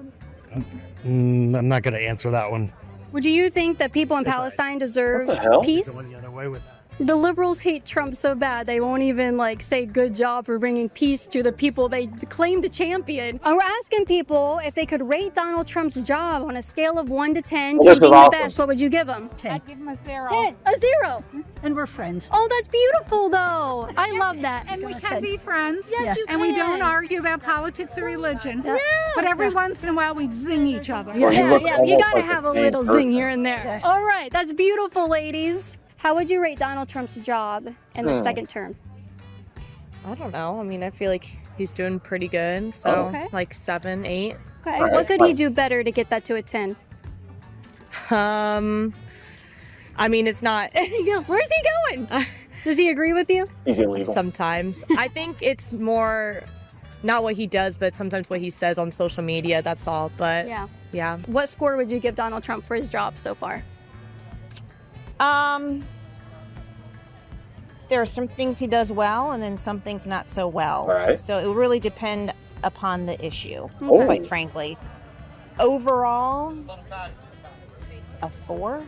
I'm not going to answer that one. Well, do you think that people in Palestine deserve What the hell? peace? Going the other way with that. The liberals hate Trump so bad they won't even say good job for bringing peace to the people they claim to champion. And we're asking people if they could rate Donald Trump's job on a scale of 1 to 10, Well, 10 this is being the awesome. best. What would you give him? 10. I'd give him a 0. 10. A 0. And we're friends. Oh, that's beautiful though. I love that. And we can be friends. Yes, you And we don't can. argue about politics or religion. Yeah. But every once in a while we zing each other. Well, you look You almost gotta like have the a same little person. zing here and there. All right, that's beautiful, ladies. How would you rate Donald Trump's job in the second term? I don't know. I mean, I feel like he's doing pretty good. So Okay. like 7, 8. Okay. What could he do better to get that to a 10? I mean, it's not. Where's he going? Does he agree with you? He's illegal. Sometimes. I think it's more not what he does, but sometimes what he says on social media. That's all. But yeah. What score would you give Donald Trump for his job so far? There are some things he does well and then some things not so well. Right. So it will really depend upon the issue, Oh. quite frankly. Overall, a 4.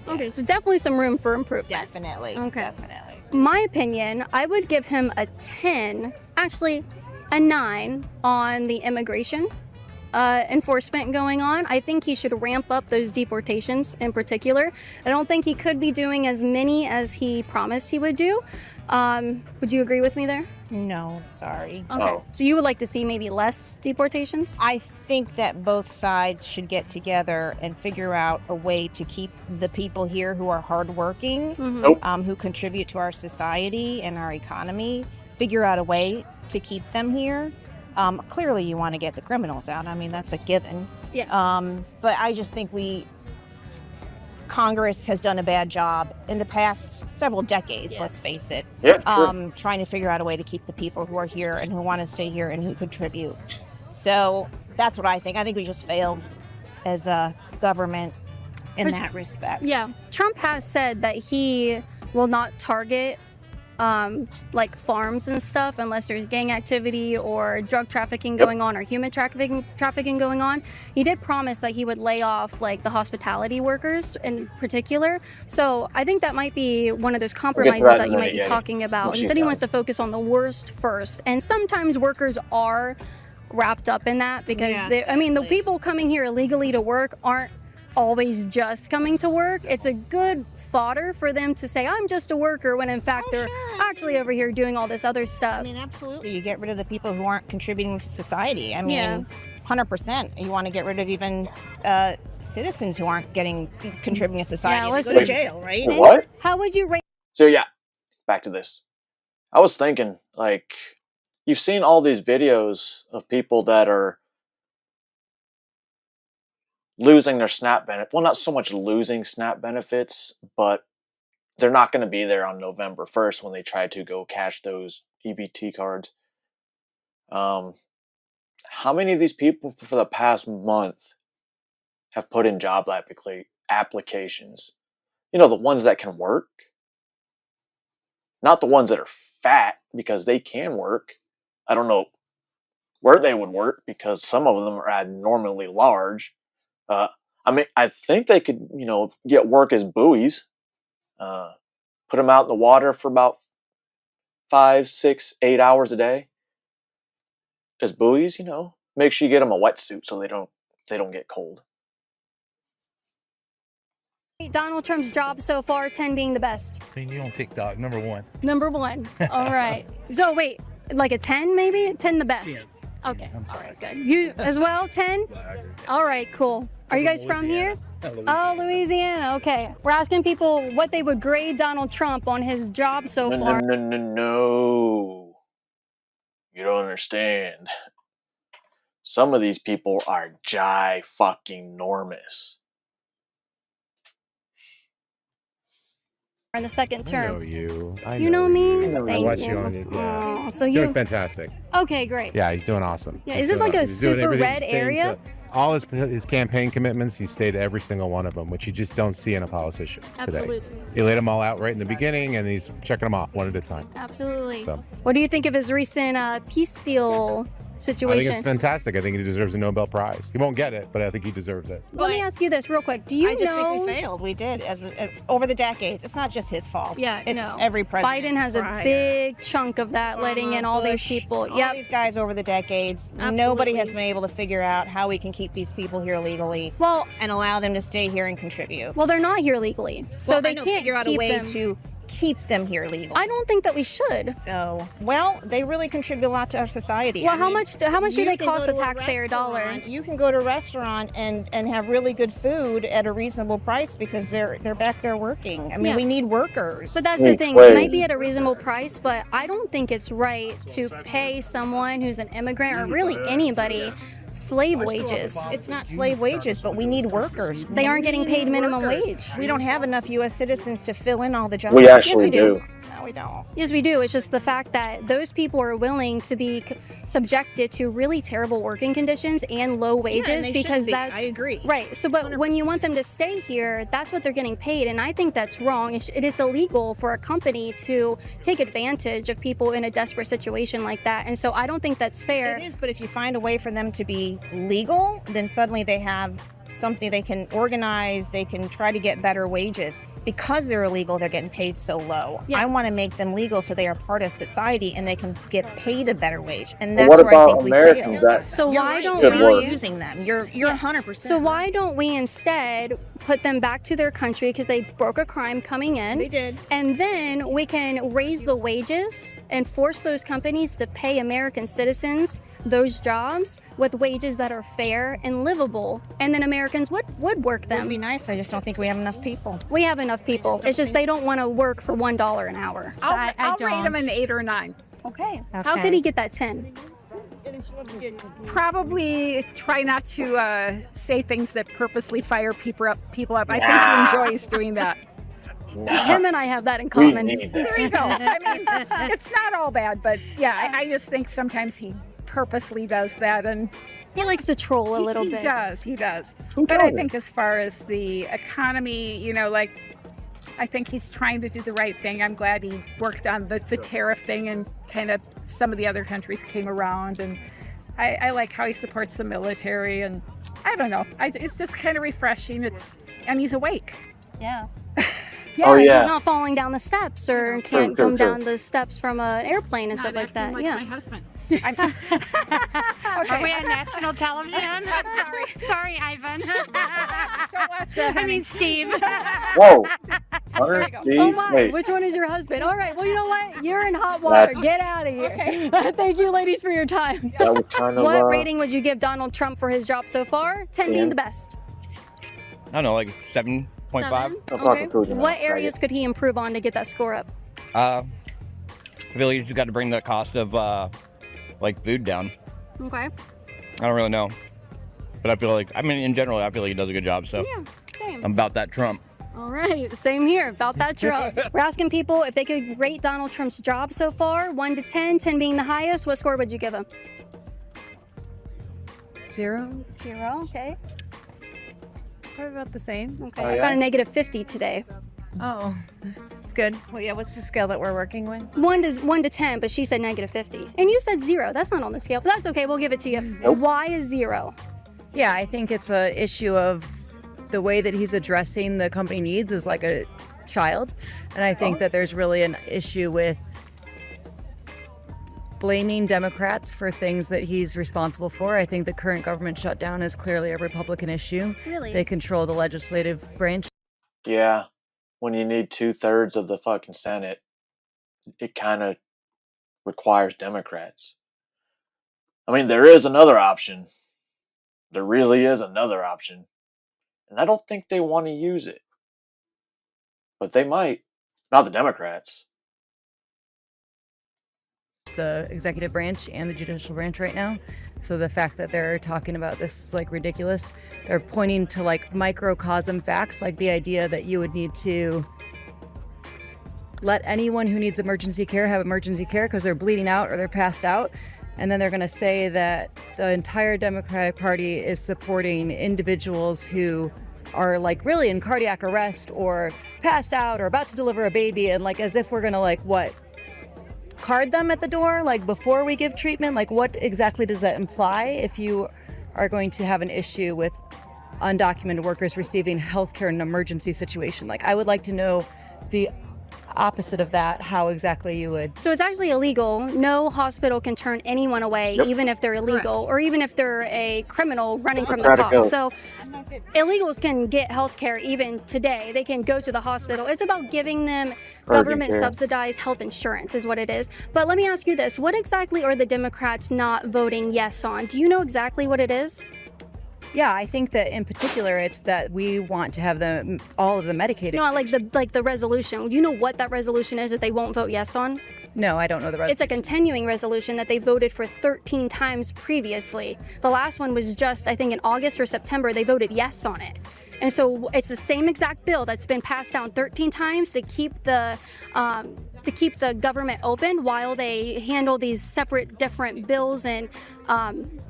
Okay, so definitely some room for improvement. Definitely. Okay. Definitely. My opinion, I would give him a 10, actually a 9 on the immigration enforcement going on. I think he should ramp up those deportations in particular. I don't think he could be doing as many as he promised he would do. Would you agree with me there? No, sorry. Okay. So you would like to see maybe less deportations? I think that both sides should get together and figure out a way to keep the people here who are hardworking, who contribute to our society and our economy, figure out a way to keep them here. Clearly, you want to get the criminals out. I mean, that's a given. Yeah. But I just think Congress has done a bad job in the past several decades, let's face it. Yeah, sure. Trying to figure out a way to keep the people who are here and who want to stay here and who contribute. So that's what I think. I think we just failed as a government in that respect. Yeah. Trump has said that he will not target like farms and stuff unless there's gang activity or drug trafficking going on or human trafficking going on. He did promise that he would lay off like the hospitality workers in particular. So I think that might be one of those compromises that you might be talking about. He said he wants to focus on the worst first. And sometimes workers are wrapped up in that because the people coming here illegally to work aren't always just coming to work. It's a good fodder for them to say, I'm just a worker, when in fact they're actually over here doing all this other stuff. I mean, absolutely. You get rid of the people who aren't contributing to society. I mean, 100%. You want to get rid of even citizens who aren't contributing to society. Yeah, They go to jail, right? What? How would you rate? So yeah, back to this. I was thinking, like, you've seen all these videos of people that are losing their SNAP benefit. Well, not so much losing SNAP benefits, but they're not going to be there on November 1st when they try to go cash those EBT cards. How many of these people for the past month have put in job applications? You know, the ones that can work. Not the ones that are fat because they can work. I don't know where they would work because some of them are abnormally large. I think they could, get work as buoys. Put them out in the water for about 5, 6, 8 hours a day as buoys. Make sure you get them a wetsuit so they don't get cold. Donald Trump's job so far, 10 being the best. Seen you on TikTok, number 1. Number 1. All right. So wait, like a 10 maybe? 10 the best. Okay. I'm sorry. All right, good. You as well, 10? All right, cool. Are you guys from here? Oh, Louisiana. Okay. We're asking people what they would grade Donald Trump on his job so far. No. You don't understand. Some of these people are fucking-normous. In the second term. I know you. You know me? I Thank watch you. you on it. Yeah. So He's you're doing fantastic. Okay, great. Yeah, he's doing awesome. Yeah, He's is this doing like a awesome. He's doing super everything. red He's staying area? to all his campaign commitments, he stayed to every single one of them, which you just don't see in a politician Absolutely. today. He laid them all out right in the beginning, and he's checking them off one at a time. Absolutely. So. What do you think of his recent peace deal situation? I think it's fantastic. I think he deserves a Nobel Prize. He won't get it, but I think he deserves it. Let me ask you this real quick. Do you I just know? think we failed. We did over the decades. It's not just his fault. Yeah, it's no. every president. Biden has a big chunk of that, letting in all these people. All these guys over the decades. Absolutely. Nobody has been able to figure out how we can keep these people here legally. Well, and allow them to stay here and contribute. Well, they're not here legally, so Well, they I know, can't figure out keep a way them. to keep them here legal. I don't think that we should. So, well, they really contribute a lot to our society. Well, I how mean, much do you they can cost go a to taxpayer dollar? restaurant- You can go to a restaurant and have really good food at a reasonable price because they're back there working. I mean, Yeah. we need workers. But that's the thing. It might be at a reasonable price, but I don't think it's right to pay someone who's an immigrant or really anybody slave wages. It's not slave wages, but we need workers. They aren't getting paid minimum wage. We don't have enough U.S. citizens to fill in all the jobs. We actually Yes, we do. No, we don't. Yes, we do. It's just the fact that those people are willing to be subjected to really terrible working conditions and low wages they because should be. that's I agree. Right. So, but when you want them to stay here, that's what they're getting paid, and I think that's wrong. It is illegal for a company to take advantage of people in a desperate situation like that, and so I don't think that's fair. It is, but if you find a way for them to be legal, then suddenly they have something they can organize, they can try to get better wages. Because they're illegal, they're getting paid so low. Yeah. I want to make them legal so they are part of society and they can get paid a better wage. And But that's what where I about think we Americans fail. that So You're why right. don't Good we work. Using them. You're 100%. So why don't we instead put them back to their country because they broke a crime coming in? They did. And then we can raise the wages and force those companies to pay American citizens those jobs with wages that are fair and livable. And then Americans would work It them. would be nice. I just don't think we have enough people. We have enough people. It's just they don't want to work for $1 an hour. I'll rate him an 8 or a 9. Okay. How could he get that 10? Probably try not to say things that purposely fire people up. I think he enjoys doing that. Him and I have that in common. There you go. I mean, it's not all bad, but yeah, I just think sometimes he purposely does that, and he likes to troll a little bit. He does. But I think as far as the economy, you know, like, I think he's trying to do the right thing. I'm glad he worked on the tariff thing, and kind of some of the other countries came around, and I like how he supports the military, and I don't know. It's just kind of refreshing. And he's awake. Yeah. Yeah, oh, yeah. He's not falling down the steps or can't come down the steps from an airplane and stuff like that. Yeah. My husband. Are we on national television? I'm sorry. Sorry, Ivan. Don't watch that. I mean, Steve. Whoa. Hunter, Oh my, wait. which one is your husband? All right, well, you know what? You're in hot water. Get out of here. Okay. Thank you, ladies, for your time. That was kind of, What rating would you give Donald Trump for his job so far? 10 being the best. I don't know, like 7.5. Okay. What areas could he improve on to get that score up? I feel like you just got to bring the cost of like food down. Okay. I don't really know, but I feel like, I mean, in general, I feel like he does a good job. So Yeah, same. I'm about that Trump. All right, same here. About that Trump. We're asking people if they could rate Donald Trump's job so far, 1 to 10, 10 being the highest. What score would you give him? 0. 0, okay. Probably about the same. Okay, I got a negative 50 today. Oh, it's good. Well, yeah, what's the scale that we're working with? 1 to 10, but she said negative 50. And you said 0. That's not on the scale, but that's okay. We'll give it to you. Nope. Why is 0? Yeah, I think it's a issue of the way that he's addressing the company needs is like a child. And I think that there's really an issue with blaming Democrats for things that he's responsible for. I think the current government shutdown is clearly a Republican issue. Really? They control the legislative branch. Yeah. When you need 2/3 of the fucking Senate, it kind of requires Democrats. I mean, there is another option. There really is another option. And I don't think they want to use it. But they might. Not the Democrats. The executive branch and the judicial branch right now. So the fact that they're talking about this is like ridiculous. They're pointing to like microcosm facts, like the idea that you would need to let anyone who needs emergency care have emergency care because they're bleeding out or they're passed out. And then they're going to say that the entire Democratic Party is supporting individuals who are like really in cardiac arrest or passed out or about to deliver a baby, and like as if we're going to like what? Card them at the door like before we give treatment. Like what exactly does that imply if you are going to have an issue with undocumented workers receiving health care in an emergency situation? Like I would like to know opposite of that, how exactly you would. So it's actually illegal. No hospital can turn anyone away, even if they're illegal, or even if they're a criminal running from the cops. So illegals can get health care even today. They can go to the hospital. It's about giving them government subsidized health insurance is what it is. But let me ask you this. What exactly are the Democrats not voting yes on? Do you know exactly what it is? Yeah, I think that in particular, it's that we want to have all of the Medicaid. No, like the resolution. Do you know what that resolution is that they won't vote yes on? No, I don't know the resolution. It's a continuing resolution that they voted for 13 times previously. The last one was just, I think, in August or September, they voted yes on it. And so it's the same exact bill that's been passed down 13 times to keep the government open while they handle these separate different bills and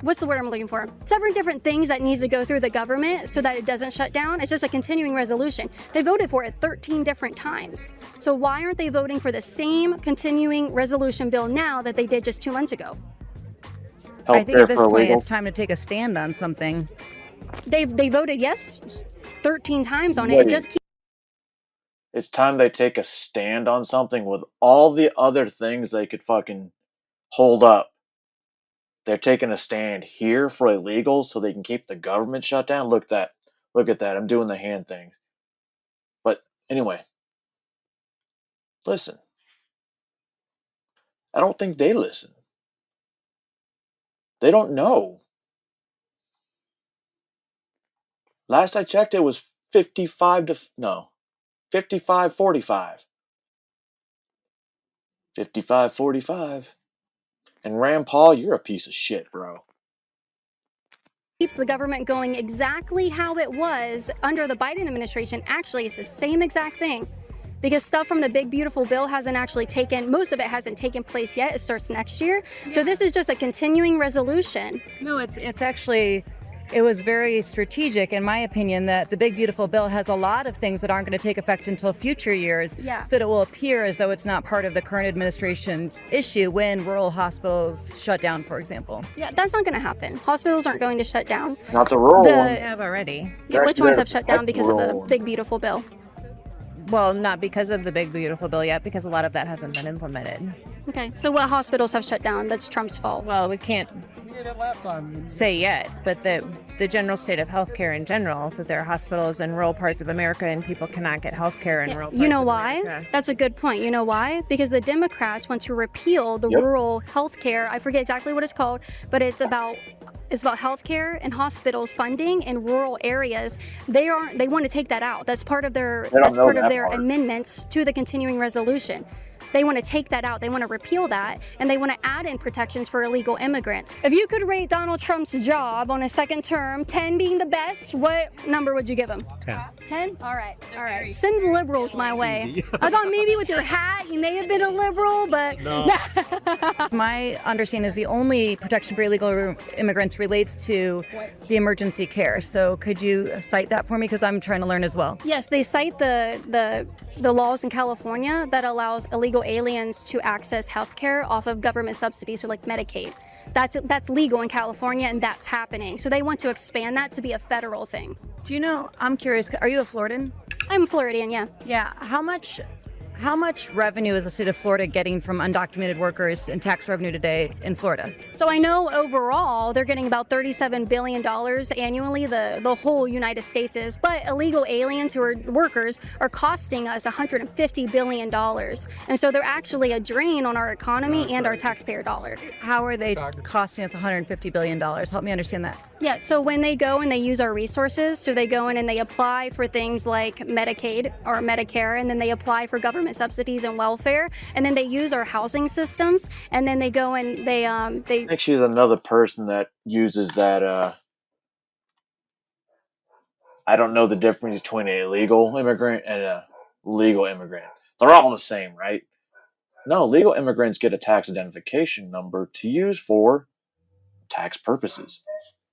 what's the word I'm looking for? Several different things that needs to go through the government so that it doesn't shut down. It's just a continuing resolution. They voted for it 13 different times. So why aren't they voting for the same continuing resolution bill now that they did just 2 months ago? I think at this point it's time to take a stand on something. They voted yes 13 times on it. It just keeps. It's time they take a stand on something with all the other things they could fucking hold up. They're taking a stand here for illegals so they can keep the government shut down. Look at that. I'm doing the hand things. But anyway, listen. I don't think they listen. They don't know. Last I checked, it was 55-45. 55-45. And Rand Paul, you're a piece of shit, bro. Keeps the government going exactly how it was under the Biden administration. Actually, it's the same exact thing. Because stuff from the Big Beautiful Bill hasn't actually most of it hasn't taken place yet. It starts next year. So this is just a continuing resolution. No, it's actually, it was very strategic, in my opinion, that the Big Beautiful Bill has a lot of things that aren't going to take effect until future years, so that it will appear as though it's not part of the current administration's issue when rural hospitals shut down, for example. Yeah, that's not going to happen. Hospitals aren't going to shut down. Not the rural ones. They have already. Yeah, which ones have shut down because of the Big Beautiful Bill? Well, not because of the Big Beautiful Bill yet, because a lot of that hasn't been implemented. Okay, so what hospitals have shut down? That's Trump's fault. Well, we can't say yet, but the general state of healthcare in general, that there are hospitals in rural parts of America and people cannot get healthcare in rural parts You know of why? America. That's a good point. You know why? Because the Democrats want to repeal the rural healthcare. I forget exactly what it's called, but it's about healthcare and hospitals funding in rural areas. They want to take that out. That's part of their amendments to the continuing resolution. They want to take that out. They want to repeal that, and they want to add in protections for illegal immigrants. If you could rate Donald Trump's job on a second term, 10 being the best, what number would you give him? 10. 10? All right. Send the liberals my way. I thought maybe with your hat, you may have been a liberal, but no. My understanding is the only protection for illegal immigrants relates to the emergency care. So could you cite that for me? Because I'm trying to learn as well. Yes, they cite the laws in California that allows illegal aliens to access health care off of government subsidies, so like Medicaid. That's legal in California, and that's happening. So they want to expand that to be a federal thing. Do you know, I'm curious, are you a Floridian? I'm a Floridian, yeah. Yeah, how much revenue is the state of Florida getting from undocumented workers and tax revenue today in Florida? So I know overall they're getting about $37 billion annually, the whole United States is, but illegal aliens who are workers are costing us $150 billion. And so they're actually a drain on our economy and our taxpayer dollar. How are they costing us $150 billion? Help me understand that. Yeah, so when they go and they use our resources, so they go in and they apply for things like Medicaid or Medicare, and then they apply for government subsidies and welfare, and then they use our housing systems, and then they go and they I think she's another person that uses that. I don't know the difference between an illegal immigrant and a legal immigrant. They're all the same, right? No, legal immigrants get a tax identification number to use for tax purposes.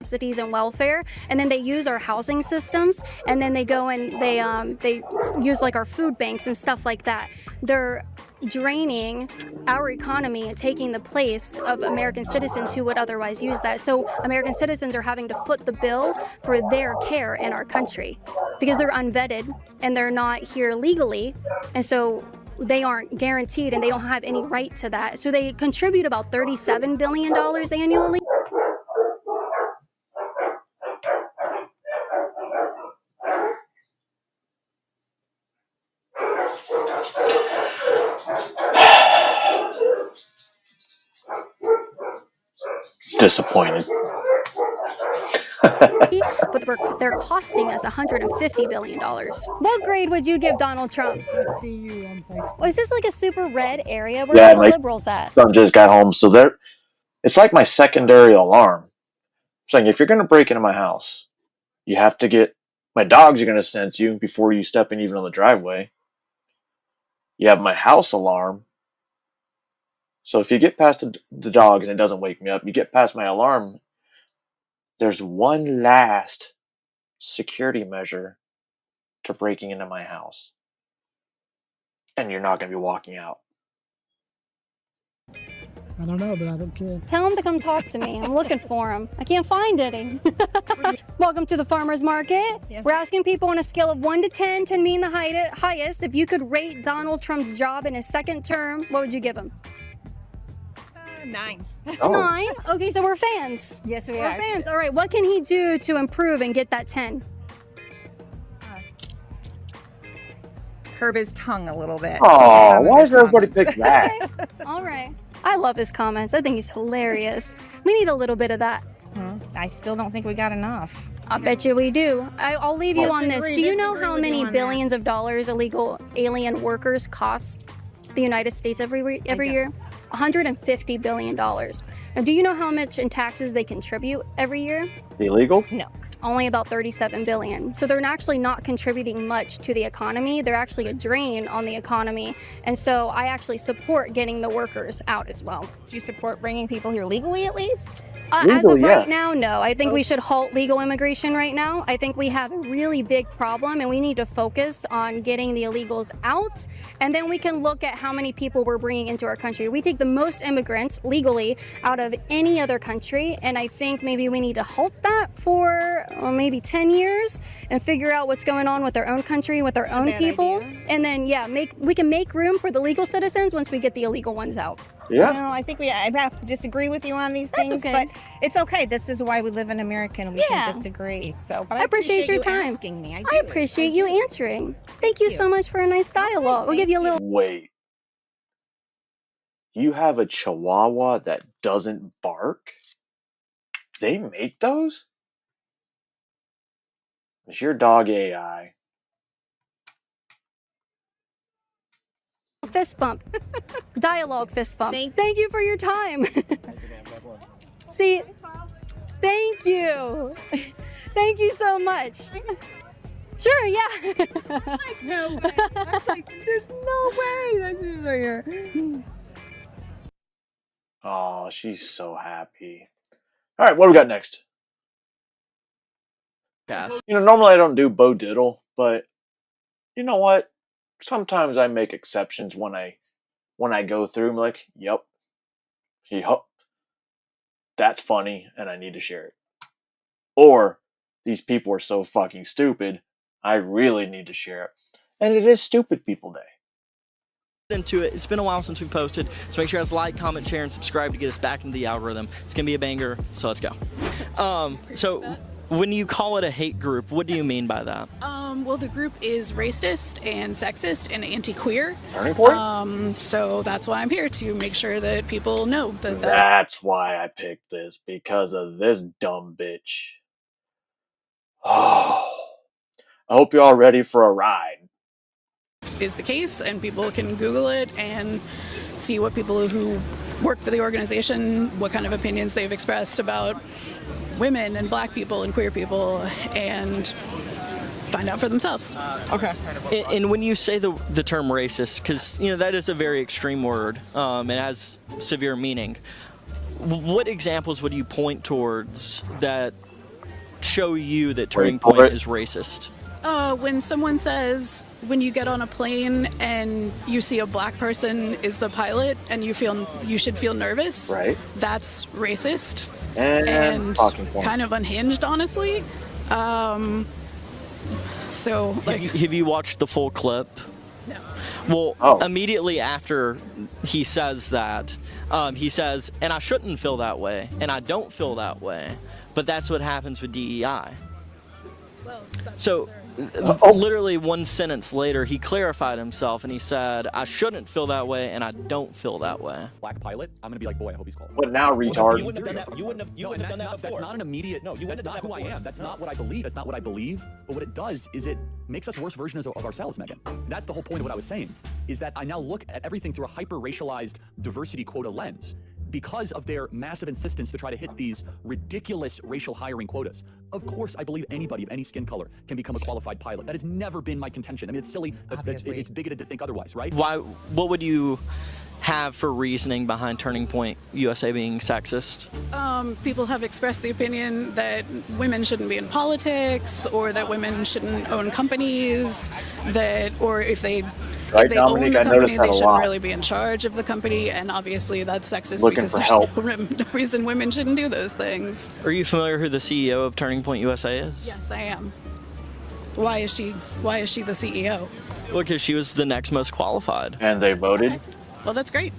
Subsidies and welfare, and then they use our housing systems, and then they go and they use like our food banks and stuff like that. They're draining our economy and taking the place of American citizens who would otherwise use that. So American citizens are having to foot the bill for their care in our country because they're unvetted and they're not here legally, and so they aren't guaranteed and they don't have any right to that. So they contribute about $37 billion annually. Disappointed. But they're costing us $150 billion. What grade would you give Donald Trump? I see you on Facebook. Oh, is this like a super red area? Where Yeah, are the my liberals at? son just got home, so it's like my secondary alarm. I'm saying if you're going to break into my house, you have to get my dogs are going to sense you before you step in even on the driveway. You have my house alarm. So if you get past the dogs and it doesn't wake me up, you get past my alarm, there's one last security measure to breaking into my house. And you're not going to be walking out. I don't know, but I don't care. Tell him to come talk to me. I'm looking for him. I can't find any. Welcome to the farmer's market. Yeah. We're asking people on a scale of 1 to 10, 10 being the highest. If you could rate Donald Trump's job in his second term, what would you give him? 9. Oh. 9? Okay, so we're fans. Yes, we We're are. fans. All right, what can he do to improve and get that 10? Curb his tongue a little bit. Oh, why does everybody pick that? All right. I love his comments. I think he's hilarious. We need a little bit of that. I still don't think we got enough. I bet you we do. I'll leave you on this. Do you know how many billions of dollars illegal alien workers cost the United States every year? $150 billion. Now, do you know how much in taxes they contribute every year? Illegal? No. Only about $37 billion. So they're actually not contributing much to the economy. They're actually a drain on the economy. And so I actually support getting the workers out as well. Do you support bringing people here legally at least? As of right now, no. I think we should halt legal immigration right now. I think we have a really big problem and we need to focus on getting the illegals out. And then we can look at how many people we're bringing into our country. We take the most immigrants legally out of any other country. And I think maybe we need to halt that for maybe 10 years and figure out what's going on with our own country, with our own people. And then, yeah, we can make room for the legal citizens once we get the illegal ones out. Yeah. No, I think I have to disagree with you on these things, okay. but it's okay. This is why we live in America and we can disagree. So, but I appreciate your you time. asking me. I appreciate you answering. Thank you so much for a nice dialogue. We'll give you a little. Wait. You have a Chihuahua that doesn't bark? They make those? Is your dog AI? Fist bump. Dialogue fist bump. Thank you for your time. See, thank you. Thank you so much. Sure, yeah. No way. I was like, there's no way that she's right here. Oh, she's so happy. All right, what do we got next? You know, normally I don't do Bo Diddle, but you know what? Sometimes I make exceptions when I go through. I'm like, yep, that's funny, and I need to share it. Or these people are so fucking stupid, I really need to share it. And it is Stupid People Day. Into it. It's been a while since we posted, so make sure you guys like, comment, share, and subscribe to get us back into the algorithm. It's gonna be a banger, so let's go. So when you call it a hate group, what do you mean by that? Well, the group is racist and sexist and anti-queer. Turning point? So that's why I'm here, to make sure that people know that. That's why I picked this, because of this dumb bitch. Oh, I hope you're all ready for a ride. Is the case, and people can Google it and see what people who work for the organization, what kind of opinions they've expressed about women and black people and queer people, and find out for themselves. Okay. And when you say the term racist, because that is a very extreme word, it has severe meaning. What examples would you point towards that show you that Turning Point is racist? When someone says, when you get on a plane and you see a black person is the pilot and you should feel nervous, right? That's racist and kind of unhinged, honestly. So, like, have you watched the full clip? Well, Oh. immediately after he says that, he says, and I shouldn't feel that way, and I don't feel that way, but that's what happens with DEI. So, literally one sentence later, he clarified himself and he said, I shouldn't feel that way, and I don't feel that way. Black pilot, I'm gonna be like, boy, I hope he's qualified. But now, retard. You wouldn't have done that. You wouldn't have done that before. That's not an immediate. No, that's not who I am. That's not what I believe. That's not what I believe. But what it does is it makes us worse versions of ourselves, Megan. That's the whole point of what I was saying. Is that I now look at everything through a hyper-racialized diversity quota lens because of their massive insistence to try to hit these ridiculous racial hiring quotas. Of course, I believe anybody of any skin color can become a qualified pilot. That has never been my contention. I mean, it's silly. It's bigoted to think otherwise, right? Why? What would you have for reasoning behind Turning Point USA being sexist? People have expressed the opinion that women shouldn't be in politics, or that women shouldn't own companies, or if they Right, if they own Dominique? the I noticed company, that they a shouldn't lot. really be in charge of the company, and obviously that's sexist Looking because for there's help. no reason women shouldn't do those things. Are you familiar who the CEO of Turning Point USA is? Yes, I am. Why is she the CEO? Well, because she was the next most qualified. And they voted? Well, that's great.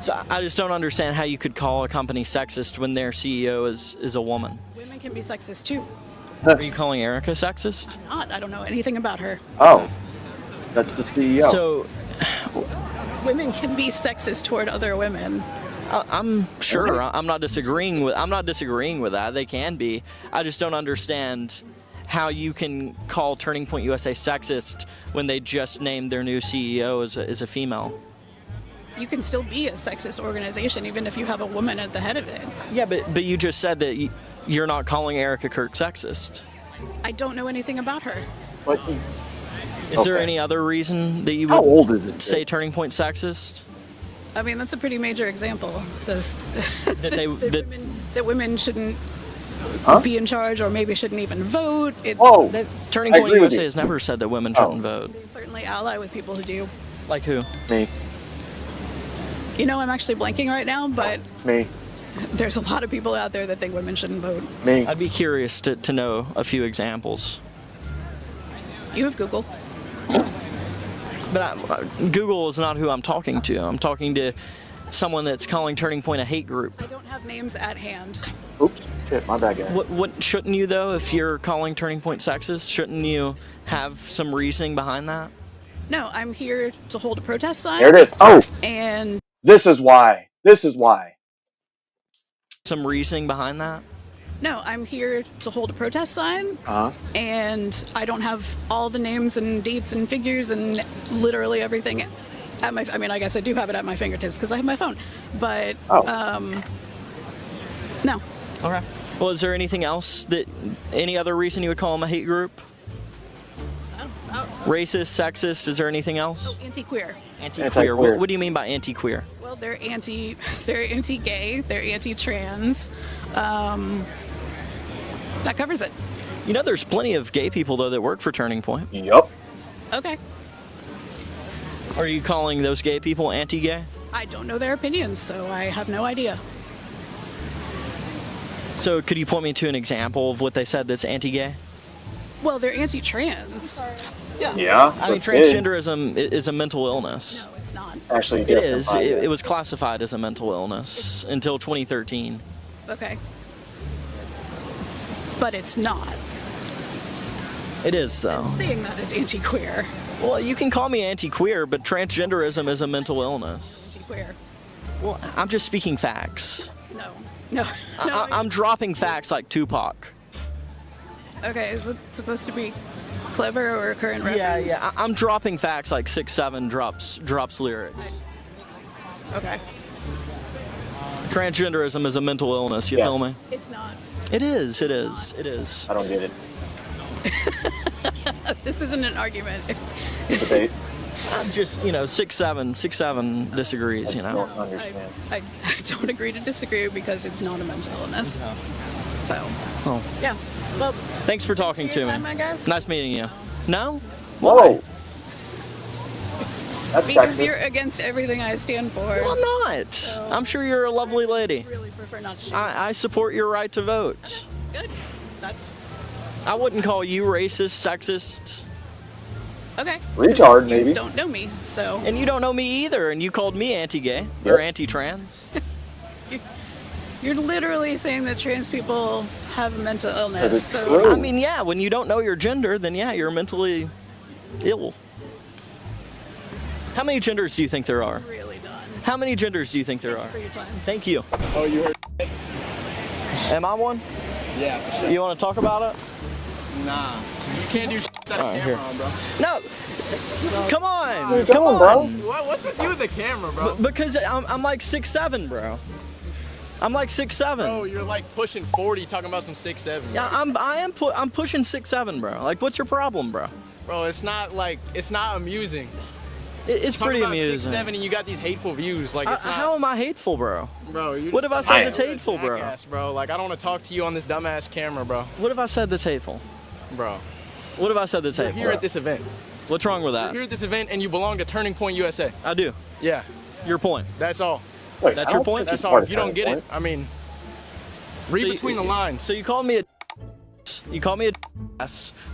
So I just don't understand how you could call a company sexist when their CEO is a woman. Women can be sexist too. Are you calling Erica sexist? I don't know anything about her. Oh, that's the CEO. So, Women can be sexist toward other women. I'm sure. I'm not disagreeing with that. They can be. I just don't understand how you can call Turning Point USA sexist when they just named their new CEO as a female. You can still be a sexist organization even if you have a woman at the head of it. Yeah, but you just said that you're not calling Erica Kirk sexist. I don't know anything about her. But Is there any other reason that you How would old is it? say Turning Point sexist? I mean, that's a pretty major example. That women shouldn't be in charge, or maybe shouldn't even vote. Turning Point USA has never said that women shouldn't vote. They certainly ally with people who do. Like who? Me. You know, I'm actually blanking right now, but Me. there's a lot of people out there that think women shouldn't vote. Me. I'd be curious to know a few examples. You have Google. But Google is not who I'm talking to. I'm talking to someone that's calling Turning Point a hate group. I don't have names at hand. Oops. Shit, my bad, guy. What shouldn't you though? If you're calling Turning Point sexist, shouldn't you have some reasoning behind that? No, I'm here to hold a protest sign. There it is. Oh. And This is why. This is why. Some reasoning behind that? no, I'm here to hold a protest sign. Uh-huh. And I don't have all the names and dates and figures and literally everything at my. I mean, I guess I do have it at my fingertips because I have my phone. But no. Okay. Well, is there anything else any other reason you would call them a hate group? Racist, sexist, is there anything else? Oh, anti-queer. Anti-queer. What do you mean by anti-queer? Well, they're anti-gay, they're anti-trans. That covers it. You know, there's plenty of gay people though that work for Turning Point. Yup. Okay. Are you calling those gay people anti-gay? I don't know their opinions, so I have no idea. So could you point me to an example of what they said that's anti-gay? Well, they're anti-trans. Yeah. I mean, transgenderism is a mental illness. No, it's not. Actually, it is. It was classified as a mental illness until 2013. Okay. But it's not. It is, though. Saying that is anti-queer. Well, you can call me anti-queer, but transgenderism is a mental illness. Anti-queer. Well, I'm just speaking facts. No. I'm dropping facts like Tupac. Okay, is it supposed to be clever or a current reference? Yeah. I'm dropping facts like 6'7" drops lyrics. Okay. Transgenderism is a mental illness. You feel me? It's not. It is. It is. It is. I don't get it. This isn't an argument. Debate. I'm just, 6'7" disagrees, I don't understand. I don't agree to disagree because it's not a mental illness. So, Oh. yeah. Well, Thanks for talking to me. time, I guess. Nice meeting you. No? Whoa. That's because sexist. you're against everything I stand for. Well, I'm not. I'm sure you're a lovely lady. I really prefer not to shoot. I support your right to vote. Good. That's I wouldn't call you racist, sexist. Okay. Retard, You maybe. don't know me, so. And you don't know me either, and you called me anti-gay or anti-trans. You're literally saying that trans people have a mental illness. So I mean, yeah, when you don't know your gender, then yeah, you're mentally ill. How many genders do you think there are? Really done. How many genders do you think there are? For your time. Thank you. Oh, you heard? Am I one? Yeah, for sure. You want to talk about it? Nah, you can't do shit without a camera on, bro. No. Come on. Come Come on, on. What's with you with the camera, bro? Because I'm like 6'7", bro. I'm like 6'7". Bro, you're like pushing 40, talking about some 6'7". Yeah, I'm pushing 6'7", bro. Like, what's your problem, bro? Bro, it's not amusing. It's pretty amusing. 6'7" and you got these hateful views. Like, it's not. How am I hateful, bro? Bro, you. What have I said that's hateful, bro? Bro, like I don't want to talk to you on this dumbass camera, bro. What have I said that's hateful? Bro. What have I said that's You're hateful? here at this event. What's wrong with You're that? here at this event and you belong to Turning Point USA. I do. Yeah. Your point. That's all. Wait, That's your point? That's all. If you don't get it, I mean, read between the lines. So you called me a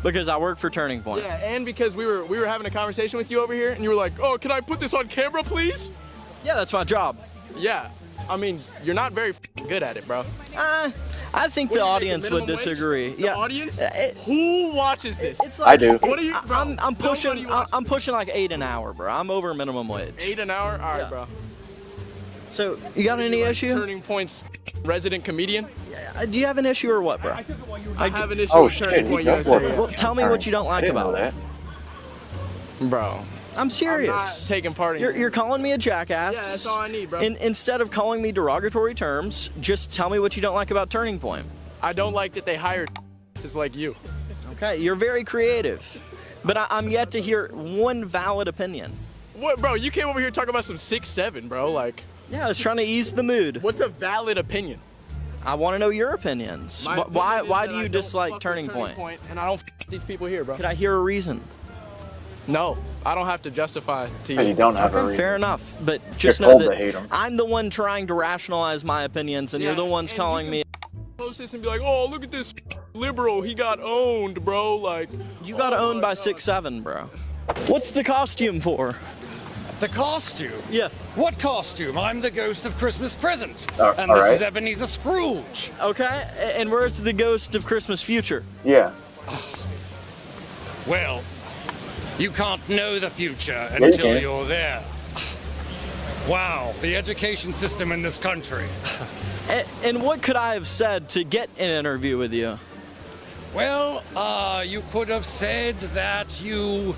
because I work for Turning Point. Yeah, and because we were having a conversation with you over here, and you were like, "Oh, can I put this on camera, please?" Yeah, that's my job. Yeah, I mean, you're not very good at it, bro. I think the audience would disagree. The Yeah. audience? Who watches this? It's like, I do. What are you? Bro, I'm pushing like 8 an hour, bro. I'm over minimum wage. 8 an hour? All right, bro. So you got any issue? Turning Point's resident comedian? Do you have an issue or what, bro? I have an issue Oh, with shit, Turning you Point don't USA. work yeah. Well, tell me what you don't like about it. Bro. I'm serious. I'm not taking part in You're calling me a jackass. Yeah, that's all I need, bro. Instead of calling me derogatory terms, just tell me what you don't like about Turning Point. I don't like that they hired like you. Okay, you're very creative, but I'm yet to hear one valid opinion. What, bro? You came over here talking about some 6'7", bro. Like. Yeah, I was trying to ease the mood. What's a valid opinion? I want to know your opinions. My Why opinion is do that you I don't dislike fuck with Turning Point? And I don't these people here, bro. Could I hear a reason? No, I don't have to justify to you. You don't have a reason. Fair enough, but just You're know told to hate that 'em. I'm the one trying to rationalize my opinions, and you're the ones calling me. Post this and be like, oh, look at this liberal. He got owned, bro. Like. You got owned by 6'7", bro. What's the costume for? The costume? Yeah. What costume? I'm the ghost of Christmas Present. And all this right. is Ebenezer Scrooge. Okay, and where's the ghost of Christmas Future? Yeah. Well, you can't know the future you until can. you're there. Wow, the education system in this country. And what could I have said to get an interview with you? Well, you could have said that you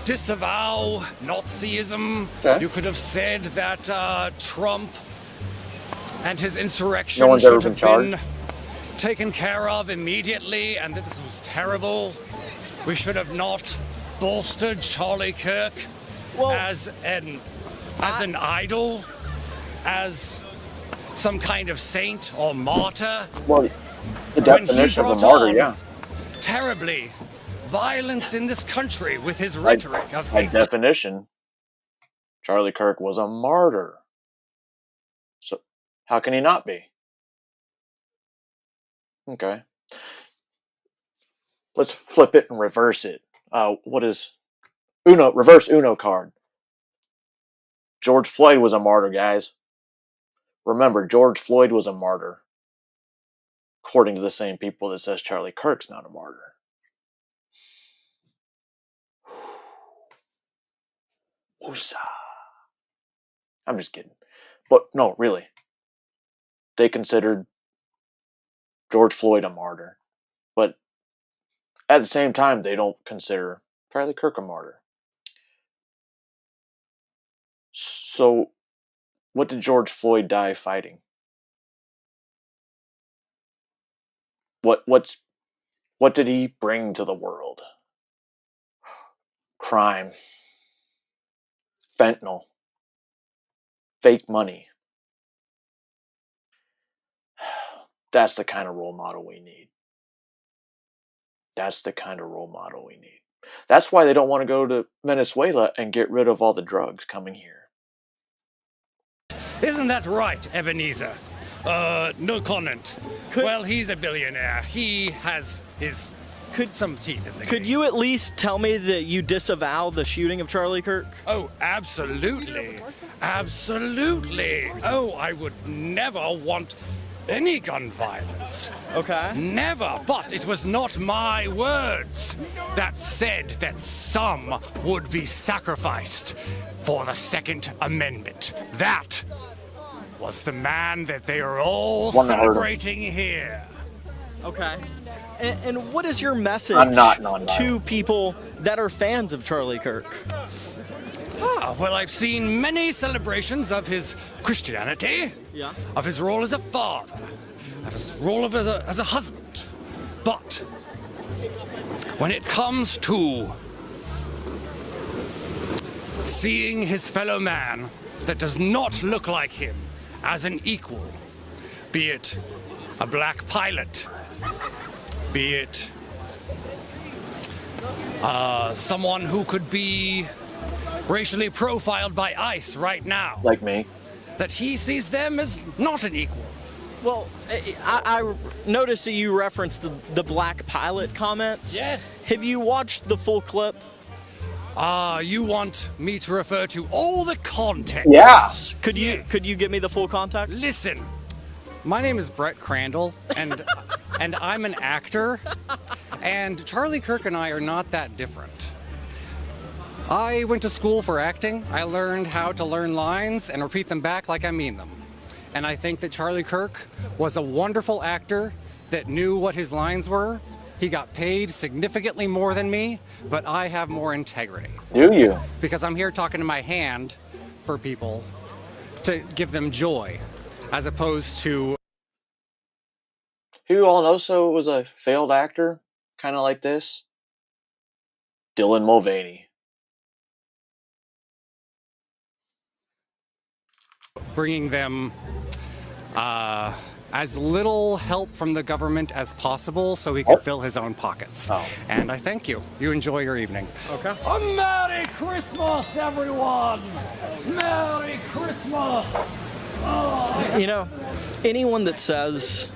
disavow Nazism. Okay. You could have said that Trump and his insurrection No one's ever should been have been taken care of immediately, and that this was terrible. We should have not bolstered Charlie Kirk as an idol, as some kind of saint or martyr. Well, the When he definition of a brought martyr, on yeah. terribly violence in this country with his rhetoric of By hate. definition, Charlie Kirk was a martyr. So, how can he not be? Okay. Let's flip it and reverse it. What is reverse Uno card. George Floyd was a martyr, guys. Remember, George Floyd was a martyr. According to the same people that says Charlie Kirk's not a martyr. Woosah. I'm just kidding. But no, really. They considered George Floyd a martyr. But at the same time, they don't consider Charlie Kirk a martyr. So, what did George Floyd die fighting? What did he bring to the world? Crime. Fentanyl. Fake money. That's the kind of role model we need. That's the kind of role model we need. That's why they don't want to go to Venezuela and get rid of all the drugs coming here. Isn't that right, Ebenezer? No comment. Well, he's a billionaire. He has his some teeth in the Could you at least tell me that you disavow the shooting of Charlie Kirk? Oh, absolutely. Absolutely. Oh, I would never want any gun violence. Okay. Never. But it was not my words that said that some would be sacrificed for the Second Amendment. That was the man that they are all celebrating here. Okay. And what is your message I'm not nonviolent. to people that are fans of Charlie Kirk? Well, I've seen many celebrations of his Christianity, of his role as a father, of his role as a husband. But when it comes to seeing his fellow man that does not look like him as an equal, be it a black pilot, be it someone who could be racially profiled by ICE right now. Like me. That he sees them as not an equal. Well, I noticed that you referenced the black pilot comments. Yes. Have you watched the full clip? You want me to refer to all the context? Yeah. Could you give me the full context? Listen, my name is Brett Crandall, and I'm an actor, and Charlie Kirk and I are not that different. I went to school for acting. I learned how to learn lines and repeat them back like I mean them. And I think that Charlie Kirk was a wonderful actor that knew what his lines were. He got paid significantly more than me, but I have more integrity. Do you? Because I'm here talking to my hand for people to give them joy, as opposed to... Who also was a failed actor, kind of like this? Dylan Mulvaney. Bringing them as little help from the government as possible so he could fill his own pockets. And I thank you. You enjoy your evening. Okay. A Merry Christmas, everyone! Merry Christmas! You know, anyone that says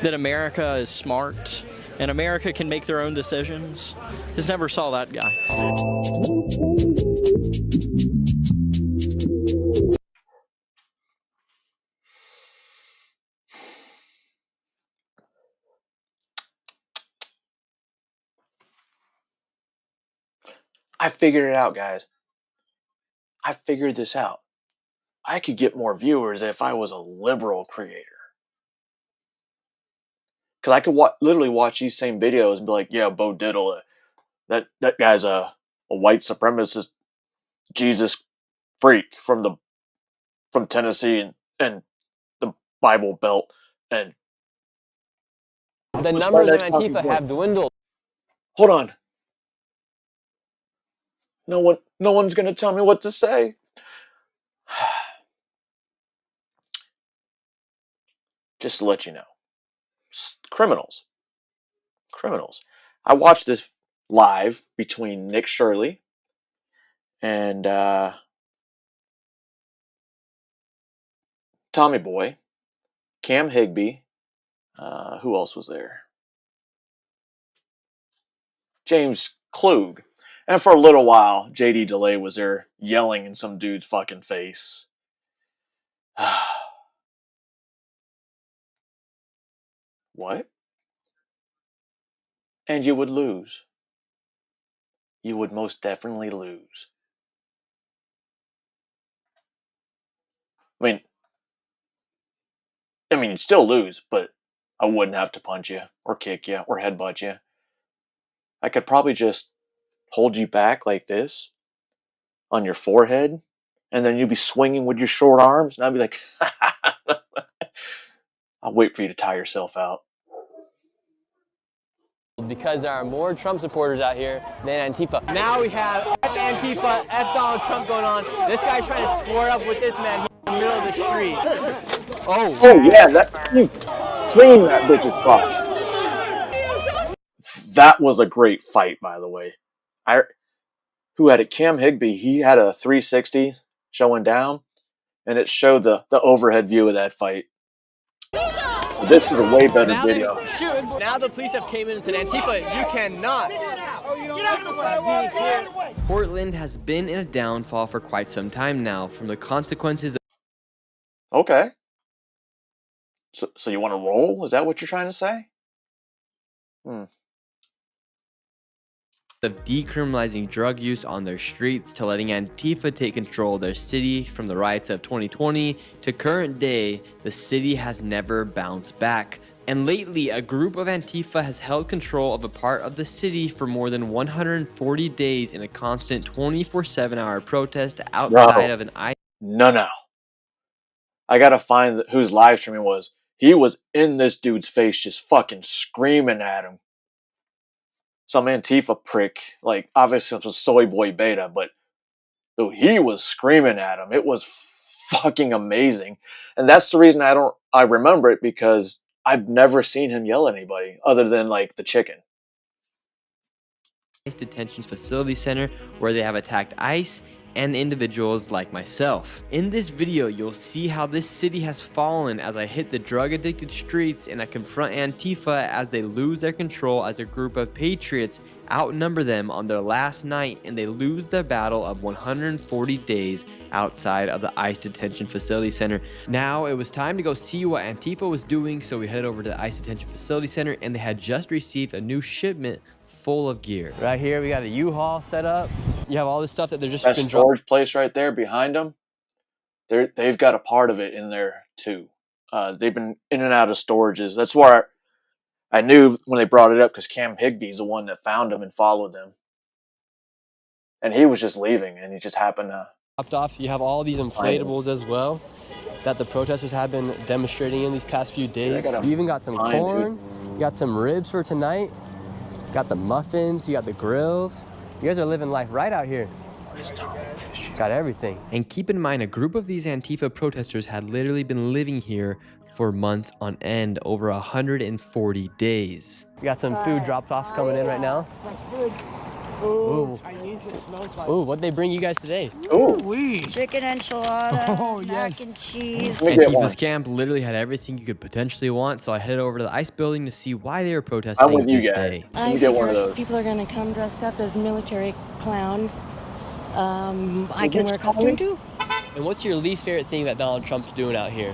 that America is smart and America can make their own decisions has never saw that guy. I figured it out, guys. I figured this out. I could get more viewers if I was a liberal creator. Because I could literally watch these same videos and be like, yeah, Bo Diddle, that guy's a white supremacist Jesus freak from Tennessee and the Bible Belt. And the numbers of Antifa have dwindled. Hold on. No one's gonna tell me what to say. Just to let you know. Criminals. I watched this live between Nick Shirley and Tommy Boy, Cam Higbee, who else was there? James Klug. And for a little while, JD DeLay was there yelling in some dude's fucking face. What? And you would lose. You would most definitely lose. I mean, you'd still lose, but I wouldn't have to punch you, or kick you, or headbutt you. I could probably just hold you back like this on your forehead, and then you'd be swinging with your short arms, and I'd be like, I'll wait for you to tire yourself out. Because there are more Trump supporters out here than Antifa. Now we have F Antifa, F Donald Trump going on. This guy's trying to square up with this man here in the middle of the street. Oh yeah, you clean that bitch's butt. That was a great fight, by the way. Who had it? Cam Higbee. He had a 360 showing down, and it showed the overhead view of that fight. This is a way better Now video. Now the police have came in and said, Antifa, you cannot. Portland has been in a downfall for quite some time now from the consequences Okay. So you want to roll? Is that what you're trying to say? of decriminalizing drug use on their streets to letting Antifa take control of their city. From the riots of 2020 to current day, the city has never bounced back. And lately, a group of Antifa has held control of a part of the city for more than 140 days in a constant 24/7 hour protest outside of an No. I gotta find whose live streaming was. He was in this dude's face just fucking screaming at him. Some Antifa prick. Like, obviously it was Soy Boy Beta, but dude, he was screaming at him. It was fucking amazing. And that's the reason I remember it, because I've never seen him yell at anybody other than like the chicken. ICE detention facility center where they have attacked ICE and individuals like myself. In this video, you'll see how this city has fallen as I hit the drug-addicted streets and I confront Antifa as they lose their control as a group of patriots outnumber them on their last night, and they lose their battle of 140 days outside of the ICE detention facility center. Now it was time to go see what Antifa was doing, so we headed over to the ICE detention facility center, and they had just received a new shipment full of gear. Right here, we got a U-Haul set up. You have all this stuff that they're just That been storage place right there behind them, they've got a part of it in there too. They've been in and out of storages. That's where I knew when they brought it up, because Cam Higby's the one that found them and followed them. And he was just leaving, and he just happened to... dropped off. You have all these inflatables as well that the protesters have been demonstrating in these past few days. You even got some corn. You got some ribs for tonight. Got the muffins, you got the grills. You guys are living life right out here. Got everything. And keep in mind, a group of these Antifa protesters had literally been living here for months on end, over 140 days. We got some food dropped off coming in right now. Ooh, Chinese, it smells like. Ooh, what'd they bring you guys today? Chicken enchilada, Oh, yes. mac and cheese. Antifa's camp literally had everything you could potentially want, so I headed over to the ICE building to see why they were protesting I'm with you this guys. day. Let me get one of those. People are going to come dressed up as military clowns. I can wear a costume too. And what's your least favorite thing that Donald Trump's doing out here?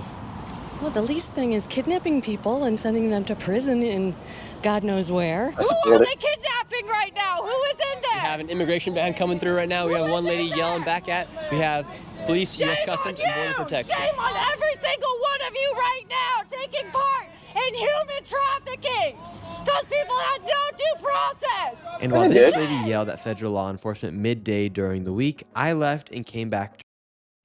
Well, the least thing is kidnapping people and sending them to prison in God knows where. Who are they kidnapping right now? Who is in there? We have an immigration ban coming through right now. We have one lady yelling back at. We have police, U.S. Customs, and Border Protection. Shame on every single one of you right now taking part in human trafficking. Those people had no due process. And while this lady yelled at federal law enforcement midday during the week, I left and came back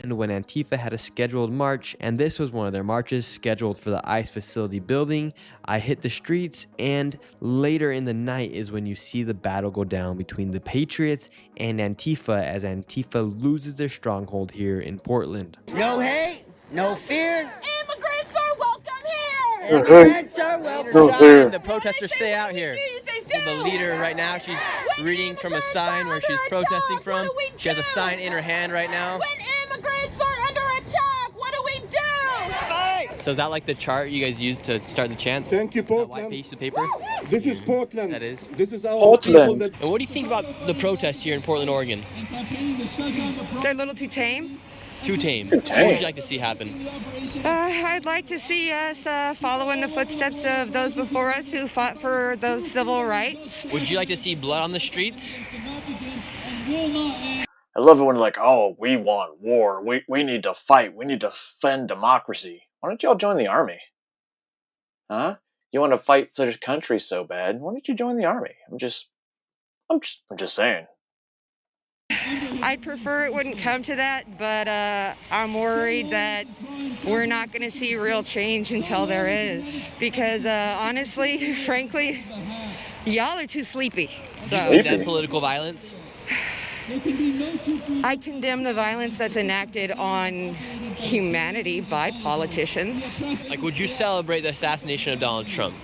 and when Antifa had a scheduled march, and this was one of their marches scheduled for the ICE facility building. I hit the streets, and later in the night is when you see the battle go down between the Patriots and Antifa as Antifa loses their stronghold here in Portland. No hate, no fear. Immigrants are welcome here. Immigrants are welcome. No fear. The protesters stay out here. So the leader right now, she's reading from a sign where she's protesting from. She has a sign in her hand right now. Immigrants are under attack. What do we do? So is that like the chart you guys used to start the chant? Thank you, Portland. White piece of paper? This is Portland. That is. This is our people that... And what do you think about the protest here in Portland, Oregon? They're a little too tame. Too tame. What would you like to see happen? I'd like to see us follow in the footsteps of those before us who fought for those civil rights. Would you like to see blood on the streets? I love it when they're like, oh, we want war. We need to fight. We need to defend democracy. Why don't y'all join the army? Huh? You want to fight for the country so bad? Why don't you join the army? I'm just saying. I'd prefer it wouldn't come to that, but I'm worried that we're not going to see real change until there is. Because honestly, frankly, y'all are too sleepy. So Condemn political violence? I condemn the violence that's enacted on humanity by politicians. Like, would you celebrate the assassination of Donald Trump?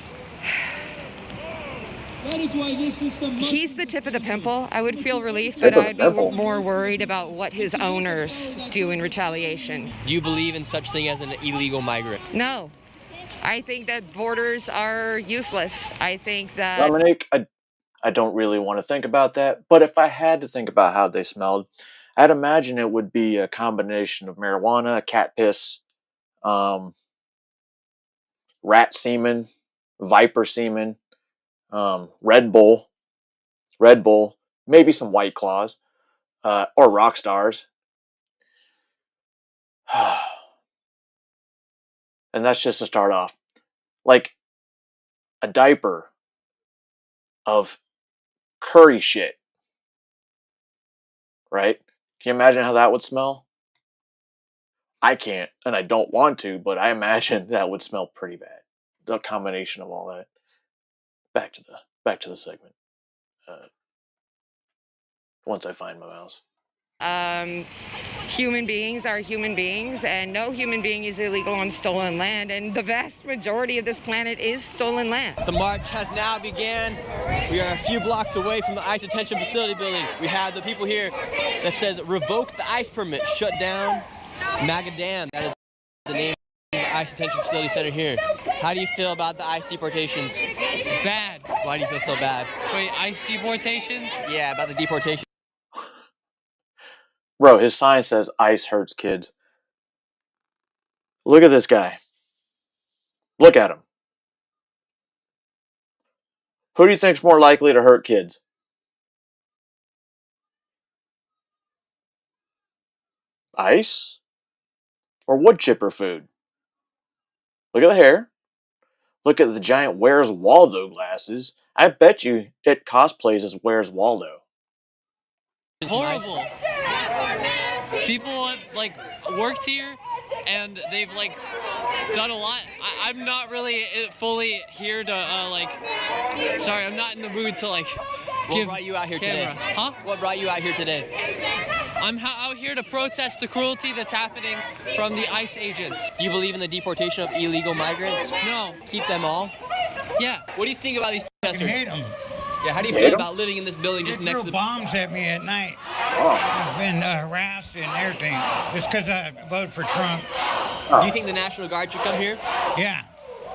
He's the tip of the pimple. I would feel relief, but I'd be more worried about what his owners do in retaliation. Do you believe in such thing as an illegal migrant? No. I think that borders are useless. I think that Dominique, I don't really want to think about that, but if I had to think about how they smelled, I'd imagine it would be a combination of marijuana, cat piss, rat semen, viper semen, Red Bull, maybe some White Claws, or Rock Stars. And that's just to start off. Like a diaper of curry shit. Right? Can you imagine how that would smell? I can't, and I don't want to, but I imagine that would smell pretty bad. The combination of all that. Back to the segment. Once I find my mouse. human beings are human beings, and no human being is illegal on stolen land, and the vast majority of this planet is stolen land. The march has now began. We are a few blocks away from the ICE detention facility building. We have the people here that says revoke the ICE permit, shut down Magadan. That is the name of the ICE detention facility center here. How do you feel about the ICE deportations? Bad. Why do you feel so bad? Wait, ICE deportations? Yeah, about the deportation. Bro, his sign says ICE hurts kids. Look at this guy. Look at him. Who do you think's more likely to hurt kids? ICE? Or wood chipper food? Look at the hair. Look at the giant Where's Waldo glasses. I bet you it cosplays as Where's Waldo. Horrible. People have, like, worked here, and they've, like, done a lot. I'm not really fully here to, sorry, I'm not in the mood to, What brought you out here today? Huh? What brought you out here today? I'm out here to protest the cruelty that's happening from the ICE agents. Do you believe in the deportation of illegal migrants? No. Keep them all? Yeah. What do you think about these protesters? I hate them. Yeah, how do you feel about living in this building just next to They the... threw bombs at me at night. I've been harassed and everything just because I voted for Trump. Do you think the National Guard should come here? Yeah.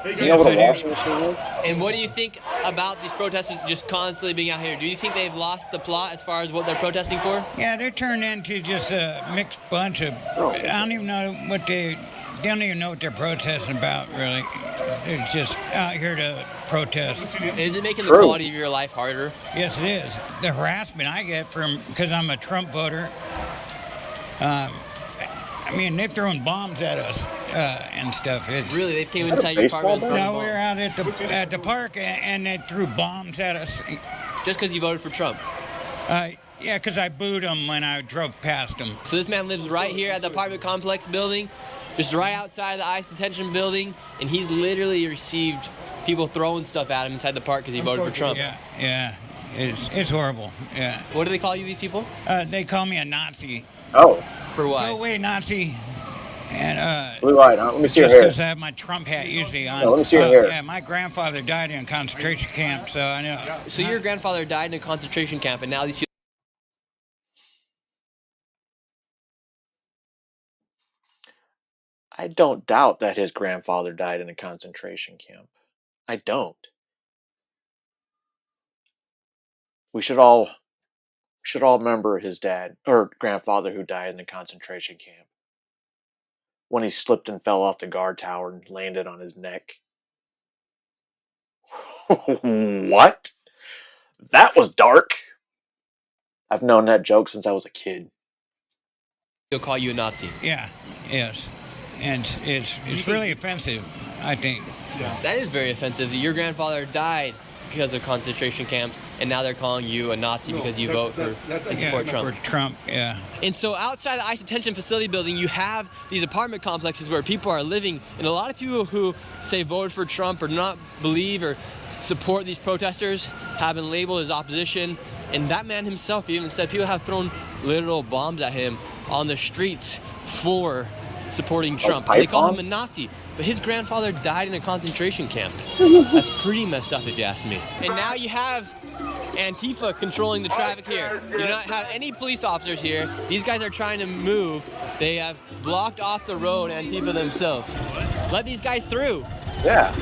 You know what a washing machine is? And what do you think about these protesters just constantly being out here? Do you think they've lost the plot as far as what they're protesting for? Yeah, they're turned into just a mixed bunch of... I don't even know what they don't even know what they're protesting about, really. They're just out here to protest. Is it making the quality of your life harder? Yes, it is. The harassment I get from, because I'm a Trump voter, I mean, they're throwing bombs at us and stuff. It's Really? They came inside your apartment? No, we were out at the park and they threw bombs at us. Just because you voted for Trump? Yeah, because I booed them when I drove past them. So this man lives right here at the apartment complex building, just right outside the ICE detention building, and he's literally received people throwing stuff at him inside the park because he voted for Trump. Yeah, it's horrible. Yeah. What do they call you, these people? They call me a Nazi. Oh. For why? Go away, Nazi. And Blue-eyed, huh? Let me see your just hair. because I have my Trump hat usually on. No, let me see your hair. Yeah, my grandfather died in a concentration camp, so I know. So your grandfather died in a concentration camp, and now these people... I don't doubt that his grandfather died in a concentration camp. I don't. We should all remember his dad or grandfather who died in the concentration camp. When he slipped and fell off the guard tower and landed on his neck. What? That was dark. I've known that joke since I was a kid. He'll call you a Nazi. Yeah, yes. And it's really offensive, I think. That is very offensive. Your grandfather died because of concentration camps, and now they're calling you a Nazi because you vote for and support Trump. For Trump, yeah. And so outside the ICE detention facility building, you have these apartment complexes where people are living, and a lot of people who say vote for Trump or not believe or support these protesters have been labeled as opposition. And that man himself even said people have thrown literal bombs at him on the streets for supporting Trump. They call him a Nazi. But his grandfather died in a concentration camp. That's pretty messed up if you ask me. And now you have Antifa controlling the traffic here. You do not have any police officers here. These guys are trying to move. They have blocked off the road, Antifa themselves. Let these guys through. Yeah.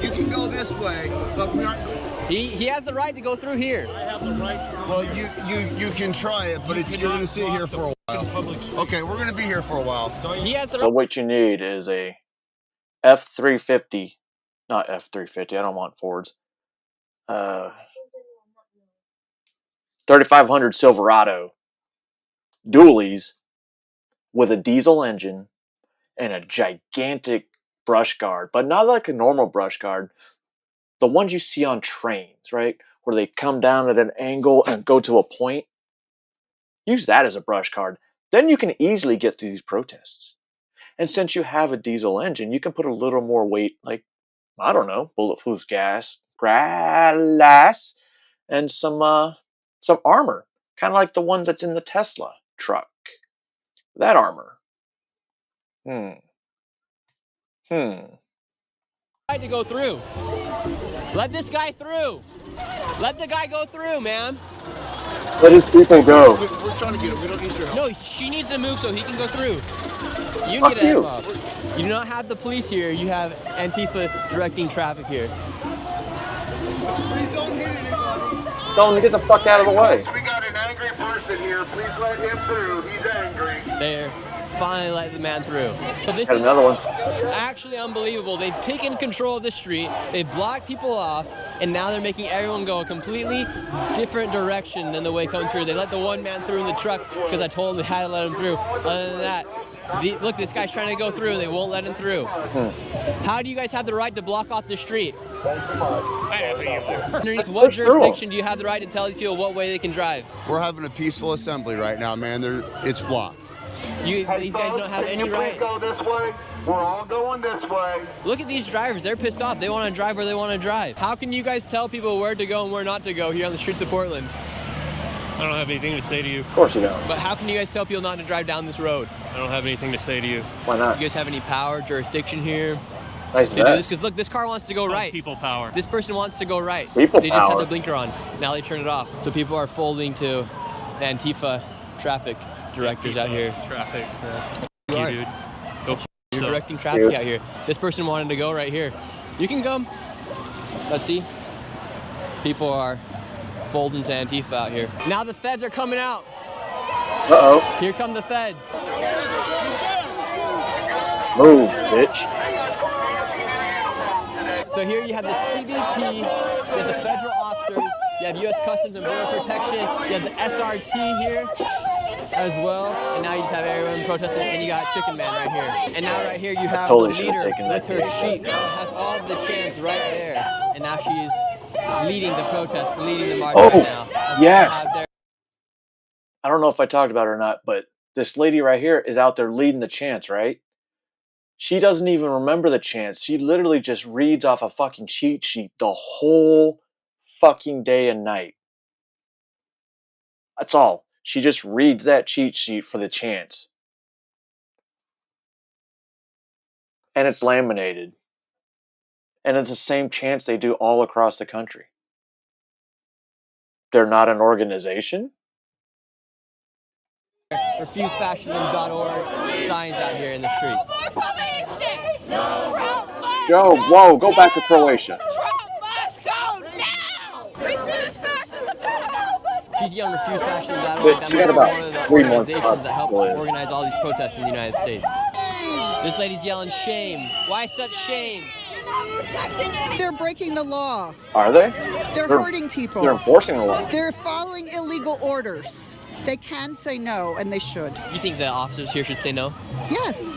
You can go this way, but we aren't. He has the right to go through here. I have the right. Well, you can try it, but you're going to sit here for a while. Okay, we're going to be here for a while. He has the So what you need is a F350, not F350. I don't want Fords. 3500 Silverado dualies with a diesel engine and a gigantic brush guard, but not like a normal brush guard. The ones you see on trains, right? Where they come down at an angle and go to a point. Use that as a brush guard. Then you can easily get through these protests. And since you have a diesel engine, you can put a little more weight, like, I don't know, bulletproof glass, and some armor. Kind of like the ones that's in the Tesla truck. That armor. right to go through. Let this guy through. Let the guy go through, man. Let his people go. We're trying to get him. We don't need your help. No, she needs to move so he can go through. You Fuck need to you. F off. You do not have the police here. You have Antifa directing traffic here. Please don't hit anybody. Tell him to get the fuck out of the way. We got an angry person here. Please let him through. He's angry. There. Finally let the man through. So this Got is another one. actually unbelievable. They've taken control of the street, they've blocked people off, and now they're making everyone go a completely different direction than the way coming through. They let the one man through in the truck because I told them they had to let him through. Other than that, look, this guy's trying to go through. They won't let him through. How do you guys have the right to block off the street? Underneath what jurisdiction do you have the right to tell these people what way they can drive? We're having a peaceful assembly right now, man. It's blocked. These guys don't have any right. Go this way. We're all going this way. Look at these drivers. They're pissed off. They want to drive where they want to drive. How can you guys tell people where to go and where not to go here on the streets of Portland? I don't have anything to say to you. Of course you don't. But how can you guys tell people not to drive down this road? I don't have anything to say to you. Why not? You guys have any power, jurisdiction here Nice to do this? vest. Because look, this car wants to go right. People power. This person wants to go right. People They just had power. the blinker on. Now they turn it off. So people are folding to the Antifa traffic directors out here. Traffic. You are. Dude. Go f You're yourself. directing traffic out here. This person wanted to go right here. You can come. Let's see. People are folding to Antifa out here. Now the feds are coming out. Uh-oh. Here come the feds. Move, bitch. So here you have the CBP, you have the federal officers, you have U.S. Customs and Border Protection, you have the SRT here as well, and now you just have everyone protesting, and you got Chicken Man right here. And now right here you have Totally the should've leader taken that with her video. sheep. Has all the chants right there, and now she is leading the protest, leading the march Oh, right now. yes. Out there. I don't know if I talked about it or not, but this lady right here is out there leading the chants, right? She doesn't even remember the chants. She literally just reads off a fucking cheat sheet the whole fucking day and night. That's all. She just reads that cheat sheet for the chants. And it's laminated. And it's the same chants they do all across the country. They're not an organization? RefuseFascism.org signs out here in the streets. Joe, whoa, go back to Croatia. She's yelling RefuseFascism.org. But That she must got be about one of the 3 months organizations that help left. organize all these protests in the United States. This lady's yelling shame. Why such shame? They're breaking the law. Are they? They're hurting people. They're enforcing the law. They're following illegal orders. They can say no, and they should. You think the officers here should say no? Yes.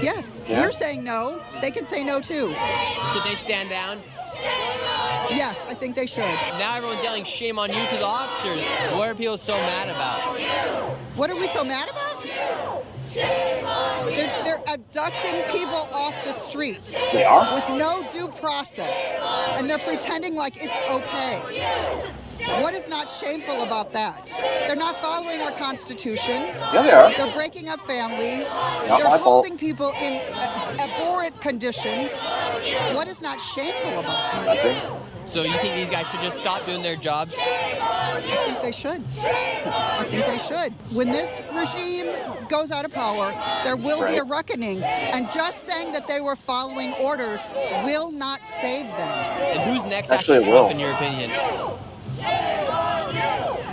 Yes. Yeah. You're saying no. They can say no too. Should they stand down? Yes, I think they should. Now everyone's yelling shame on you to the officers. What are people so mad about? What are we so mad about? They're abducting people off the streets. They are? With no due process. And they're pretending like it's okay. What is not shameful about that? They're not following our Constitution. Yeah, they are. They're breaking up families. Not They're my fault. holding people in abhorrent conditions. What is not shameful about that? Nothing. So you think these guys should just stop doing their jobs? I think they should. I think they should. When this regime goes out of power, there will be a reckoning. And just saying that they were following orders will not save them. And who's next after Trump, in your opinion?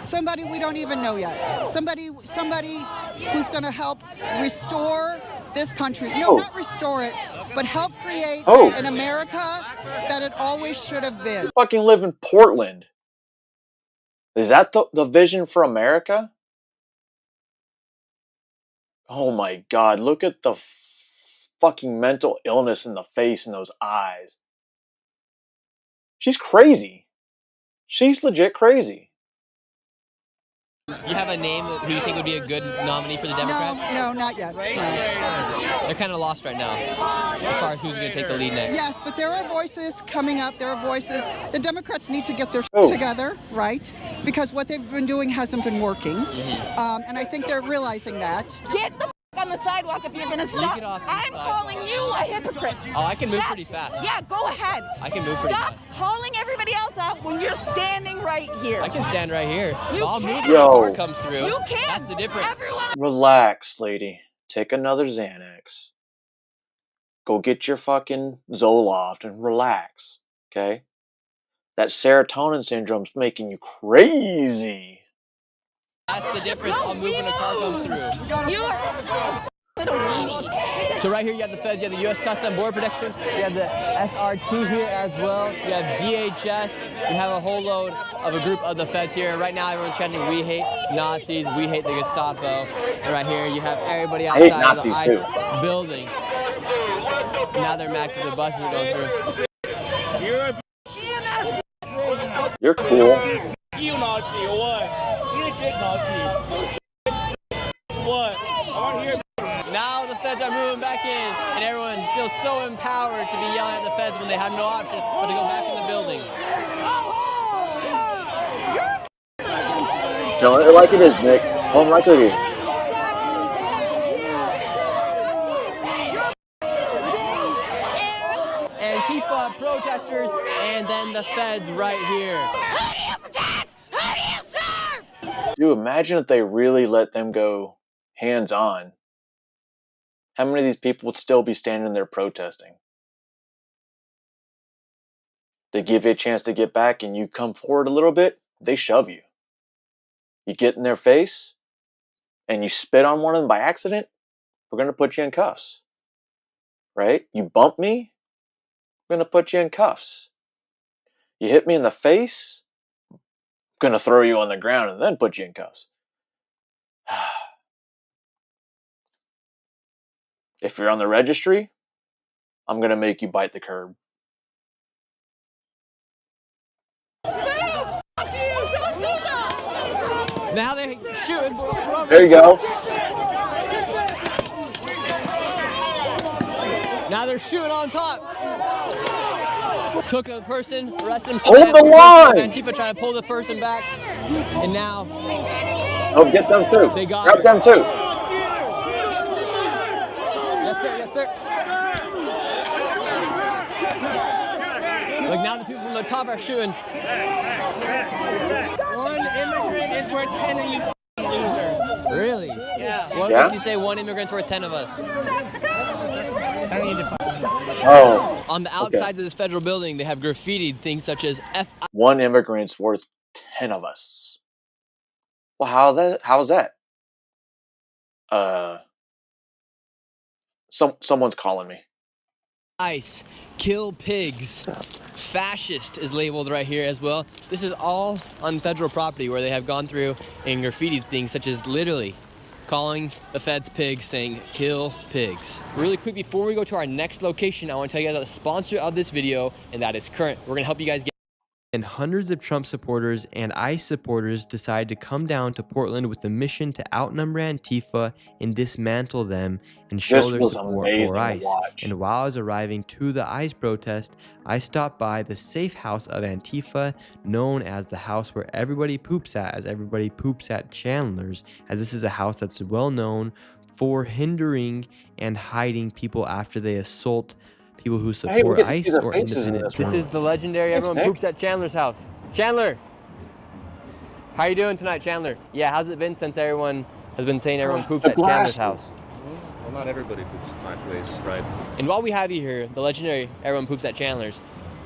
Somebody we don't even know yet. Somebody who's going to help restore this country. No, not restore it, but help create an America that it always should have been. You fucking live in Portland. Is that the vision for America? Oh my God, look at the fucking mental illness in the face and those eyes. She's crazy. She's legit crazy. You have a name who you think would be a good nominee for the Democrats? No, not yet. They're kind of lost right now as far as who's going to take the lead next. Yes, but there are voices coming up. There are voices. The Democrats need to get their together, right? Because what they've been doing hasn't been working. And I think they're realizing that. Get the on the sidewalk if you're going to stop. I'm calling you a hypocrite. Oh, I can move pretty fast. Yeah, go ahead. I can move pretty fast. Stop calling everybody else out when you're standing right here. I can stand right here. I'll move when the car comes through. You can. That's the difference. Relax, lady. Take another Xanax. Go get your fucking Zoloft and relax, okay? That serotonin syndrome's making you crazy. That's the difference. I'll move when a car comes through. So right here you have the feds, you have the U.S. Customs Border Protection, you have the SRT here as well, you have DHS, you have a whole load of a group of the feds here. Right now everyone's chanting, we hate Nazis, we hate the Gestapo. And right here you have everybody outside of the ICE building. Now they're mad because the buses are going through. You're cool. You Nazi or what? You a dick Nazi. What? I want to hear. Now the feds are moving back in, and everyone feels so empowered to be yelling at the feds when they have no option but to go back in the building. Tell it like it is, Nick. Tell them like it is. Antifa protesters, and then the feds right here. Dude, imagine if they really let them go hands-on. How many of these people would still be standing there protesting? They give you a chance to get back and you come forward a little bit, they shove you. You get in their face and you spit on one of them by accident, we're going to put you in cuffs. Right? You bump me, we're going to put you in cuffs. You hit me in the face, I'm going to throw you on the ground and then put you in cuffs. If you're on the registry, I'm going to make you bite the curb. Now they shoot. There you go. Now they're shooting on top. Took a person, arrested him. Hold the line! Antifa trying to pull the person back. And now... Oh, get them too. They got Grab them too. Yes, sir. Yes, sir. Like now the people from the top are shooting. One immigrant is worth 10 of you losers. Really? Yeah. What makes you say one immigrant's worth 10 of us? I need to find Oh. On the outsides of this federal building, they have graffitied things such as F. One immigrant's worth 10 of us. Well, how's that? Someone's calling me. ICE, kill pigs. Fascist is labeled right here as well. This is all on federal property where they have gone through and graffitied things such as literally calling the feds pigs, saying kill pigs. Really quick, before we go to our next location, I want to tell you about the sponsor of this video, and that is Current. We're going to help you guys get. And hundreds of Trump supporters and ICE supporters decided to come down to Portland with the mission to outnumber Antifa and dismantle them and show their support for ICE. And while I was arriving to the ICE protest, I stopped by the safe house of Antifa, known as the house where everybody poops at, as everybody poops at Chandler's, as this is a house that's well known for hindering and hiding people after they assault people who we support get to see ICE their or faces in independent this This is the journalists. legendary Thanks, Everyone Nick. Poops at Chandler's house. Chandler! How you doing tonight, Chandler? Yeah, how's it been since everyone has been saying everyone poops The at Chandler's blast. house? Well, not everybody poops at my place, right? And while we have you here, the legendary Everyone Poops at Chandler's,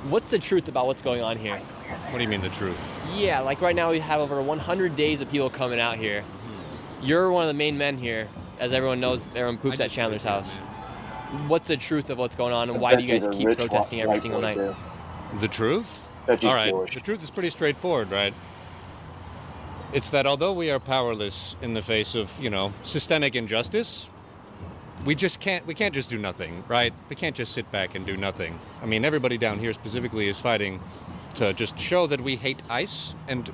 what's the truth about what's going on here? What do you mean the truth? Yeah, like right now we have over 100 days of people coming out here. You're one of the main men here, as everyone knows, Everyone Poops at Chandler's house. What's the truth of what's going on, and why do you guys keep protesting every single night? The truth? Bet All he's right, Jewish. the truth is pretty straightforward, right? It's that although we are powerless in the face of, systemic injustice, we can't just do nothing, right? We can't just sit back and do nothing. I mean, everybody down here specifically is fighting to just show that we hate ICE and,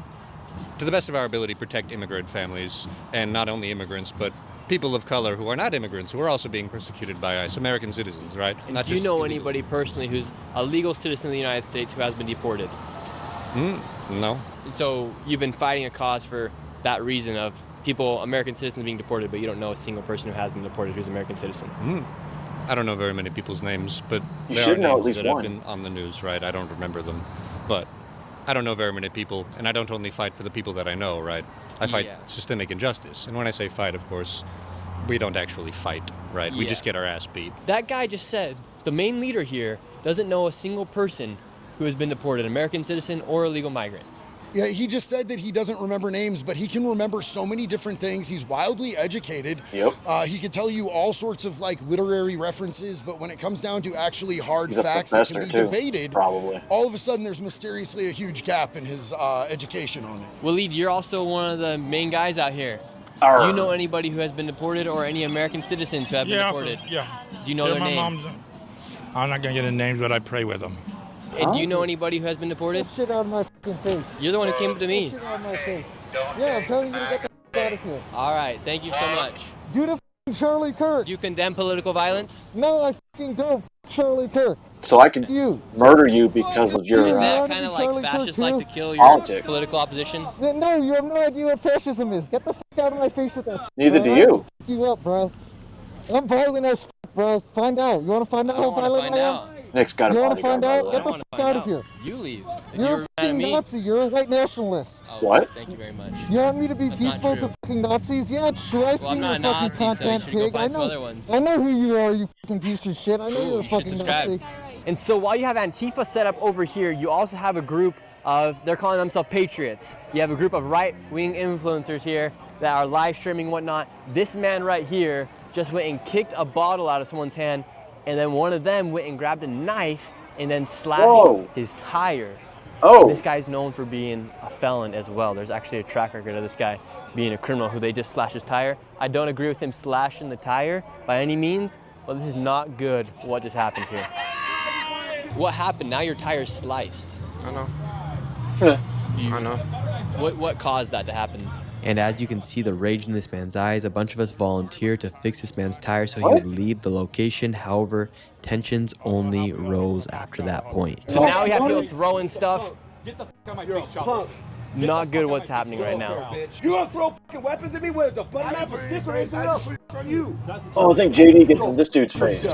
to the best of our ability, protect immigrant families, and not only immigrants, but people of color who are not immigrants, who are also being persecuted by ICE, American citizens, right? And do you know anybody personally who's a legal citizen of the United States who has been deported? No. And so you've been fighting a cause for that reason of people, American citizens being deported, but you don't know a single person who has been deported who's an American citizen. I don't know very many people's names, but You there should are know at names least that one. have been on the news, right? I don't remember them, but I don't know very many people, and I don't only fight for the people that I know, right? I fight systemic injustice, and when I say fight, of course, we don't actually fight, right? We Yeah. just get our ass beat. That guy just said the main leader here doesn't know a single person who has been deported, American citizen or illegal migrant. Yeah, he just said that he doesn't remember names, but he can remember so many different things. He's wildly educated. Yep. He could tell you all sorts of like literary references, but when it comes down to actually hard He's a facts that can be professor, too, debated, probably. all of a sudden there's mysteriously a huge gap in his education on it. Waleed, you're also one of the main guys out here. Arr. Do you know anybody who has been deported or any American citizens who have been deported? Yeah. Do you know their my name? mom's. I'm not gonna get the names, but I pray with them. And do you know anybody who has been deported? Get shit out of my fucking face. You're the one who came up to me. Get shit out of my face. Yeah, I'm telling you to get the fuck out of here. All right, thank you so much. Do the fucking Charlie Kirk. Do you condemn political violence? No, I fucking don't. Charlie Kirk. So I can You. murder you because of your Is that wanna kind be of Charlie like Kirk fascists like too? to kill your Politics. political opposition? No, you have no idea what fascism is. Get the fuck out of my face with that shit. Neither bro. do you. I'll fuck you up, bro. I'm violent as fuck, bro. Find out. You want to find out how violent I am? Nick's got a You want to bodyguard, find by out? the Get way. the fuck out of here. You leave. If You're you're a mad at fucking me. Nazi. You're a white nationalist. Oh, What? Thank you very much. You want me to be That's not peaceful true. to fucking Nazis? Yeah, it's true. I Well, see I'm your not a fucking Nazi, so you content should go pig. I find some other know. ones. I know who you are, you fucking piece of shit. I know Cool, you're a you should fucking subscribe. Nazi. And so while you have Antifa set up over here, you also have a group of, they're calling themselves Patriots. You have a group of right-wing influencers here that are live streaming and whatnot. This man right here just went and kicked a bottle out of someone's hand, and then one of them went and grabbed a knife and then slashed Whoa. his tire. Oh. This guy's known for being a felon as well. There's actually a track record of this guy being a criminal who they just slashed his tire. I don't agree with him slashing the tire by any means, but this is not good what just happened here. What happened? Now your tire's sliced. I know. I know. What caused that to happen? And as you can see the rage in this man's eyes, a bunch of us volunteered to fix this man's tire so he What? would leave the location. However, tensions only rose after that point. So now we have people throwing stuff. Not good what's happening right now. You gonna throw fucking weapons at me? Where's a button knife, a stick, or anything else? On you. Oh, I think JD gets in this dude's face.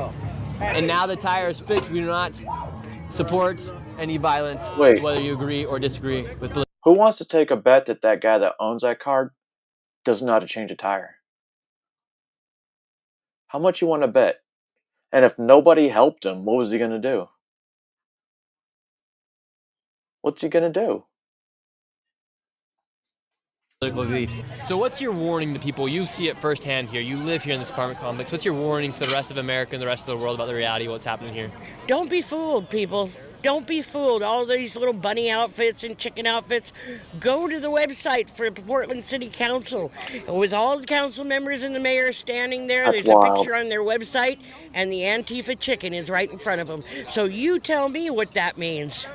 And now the tire is fixed. We do not support any violence, Wait. whether you agree or disagree with political. Who wants to take a bet that that guy that owns that card doesn't know how to change a tire? How much you want to bet? And if nobody helped him, what was he going to do? What's he going to do? Political beliefs. So what's your warning to people? You see it firsthand here. You live here in this apartment complex. What's your warning to the rest of America and the rest of the world about the reality of what's happening here? Don't be fooled, people. Don't be fooled. All these little bunny outfits and chicken outfits. Go to the website for Portland City Council. And with all the council members and the mayor standing there, That's there's a wild. picture on their website, and the Antifa chicken is right in front of them. So you tell me what that means.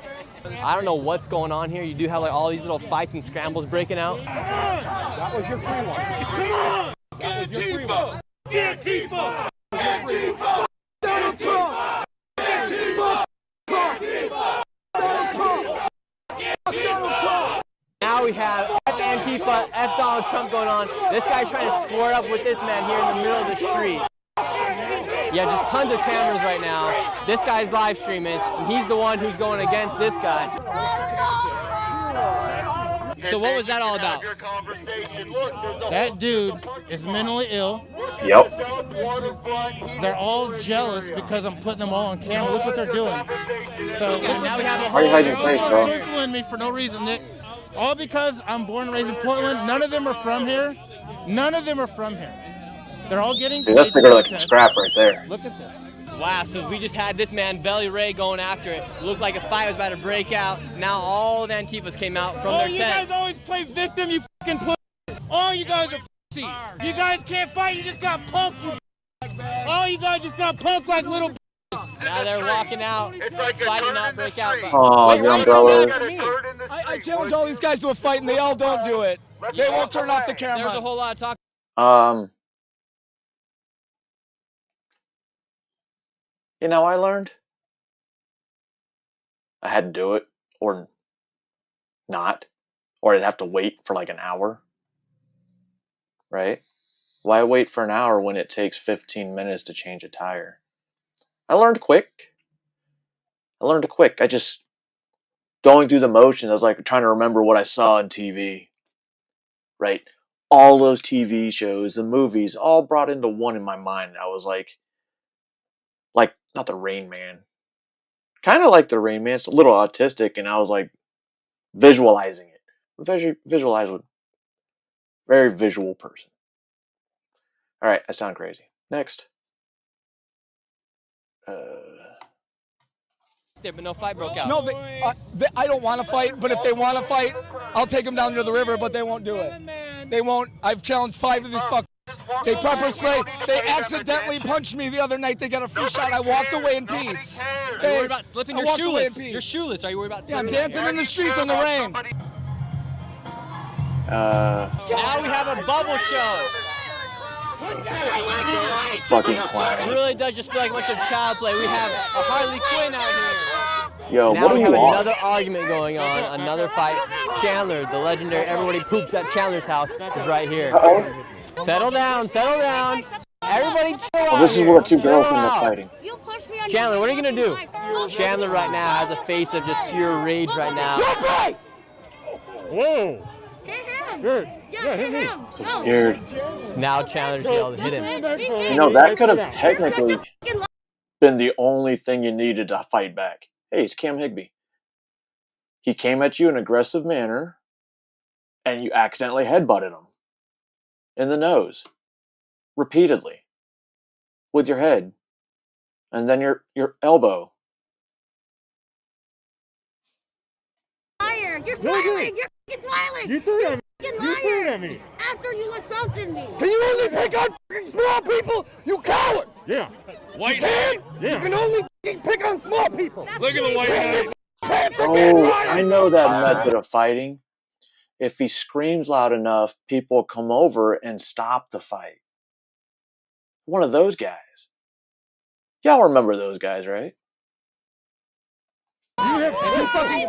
I don't know what's going on here. You do have like all these little fights and scrambles breaking out. That was your free one. Come on! Antifa! Antifa! Antifa! Donald Trump! Antifa! Antifa! Donald Trump! Donald Trump! Now we have F Antifa, F Donald Trump going on. This guy's trying to square up with this man here in the middle of the street. Yeah, just tons of cameras right now. This guy's live streaming, and he's the one who's going against this guy. So what was that all about? That dude is mentally ill. Yep. They're all jealous because I'm putting them all on camera. Look what they're doing. So look what they're Why are you hiding your face, bro? circling me for no reason, Nick. All because I'm born and raised in Portland. None of them are from here. None of them are from here. They're all getting Dude, that's paid bigger to like a protest. scrap right there. Look at this. Wow, so we just had this man, Belly Ray, going after it. Looked like a fight was about to break out. Now all the Antifas came out from their you tent. guys always play victim, you fucking pussies. All you guys are pussies. You guys can't fight, you just got punked, you all you guys just got punked like little Now they're walking out, fighting not break out. Oh, the umbrella. I challenge all these guys to a fight, and they all don't do it. They won't turn off the camera. There's a whole lot of talk. You know, I learned I had to do it or not, or I'd have to wait for like an hour, right? Why wait for an hour when it takes 15 minutes to change a tire? I learned quick. I just, going through the motions, I was like trying to remember what I saw on TV, right? All those TV shows, the movies, all brought into one in my mind. I was like, not the Rain Man. Kind of like the Rain Man. It's a little autistic, and I was like visualizing it. Visualize with very visual person. All right, I sound crazy. Next. There, but no fight broke out. No, I don't want to fight, but if they want to fight, I'll take them down to the river, but they won't do it. They won't. I've challenged 5 of these fuckers. They pepper spray. They accidentally punched me the other night. They got a free shot. I walked away in peace. Are you worried about slipping your shoeless? You're shoeless. Are you worried about Yeah, I'm slipping? dancing in the streets in the rain. Now we have a bubble show. Fucking clown. It really does just feel like a bunch of child play. We have a Harley Quinn out here. Yo, now what we do have you want? another argument going on, another fight. Chandler, the legendary, everybody poops at Chandler's house, is right here. Settle down, settle down. Everybody chill out. Well, this is where 2 girlfriends are fighting. Chandler, what are you gonna do? Chandler right now has a face of just pure rage right now. Whoa! Good. Yeah, hit me. So scared. Now Chandler's yelled, hit him. You know, that could have technically been the only thing you needed to fight back. Hey, it's Cam Higbee. He came at you in an aggressive manner, and you accidentally headbutted him in the nose repeatedly with your head, and then your elbow. Liar! You're smiling! You're f***ing smiling! You threw it at me. You're You threw it at liar! me. After you assaulted me! Can you only pick on fucking small people? You coward! Yeah. You can? Yeah. You can only fucking pick on small people. Look at the white man. Pants again, Oh, Ryan! I know that method of fighting. If he screams loud enough, people will come over and stop the fight. One of those guys. Y'all remember those guys, right? You fucking...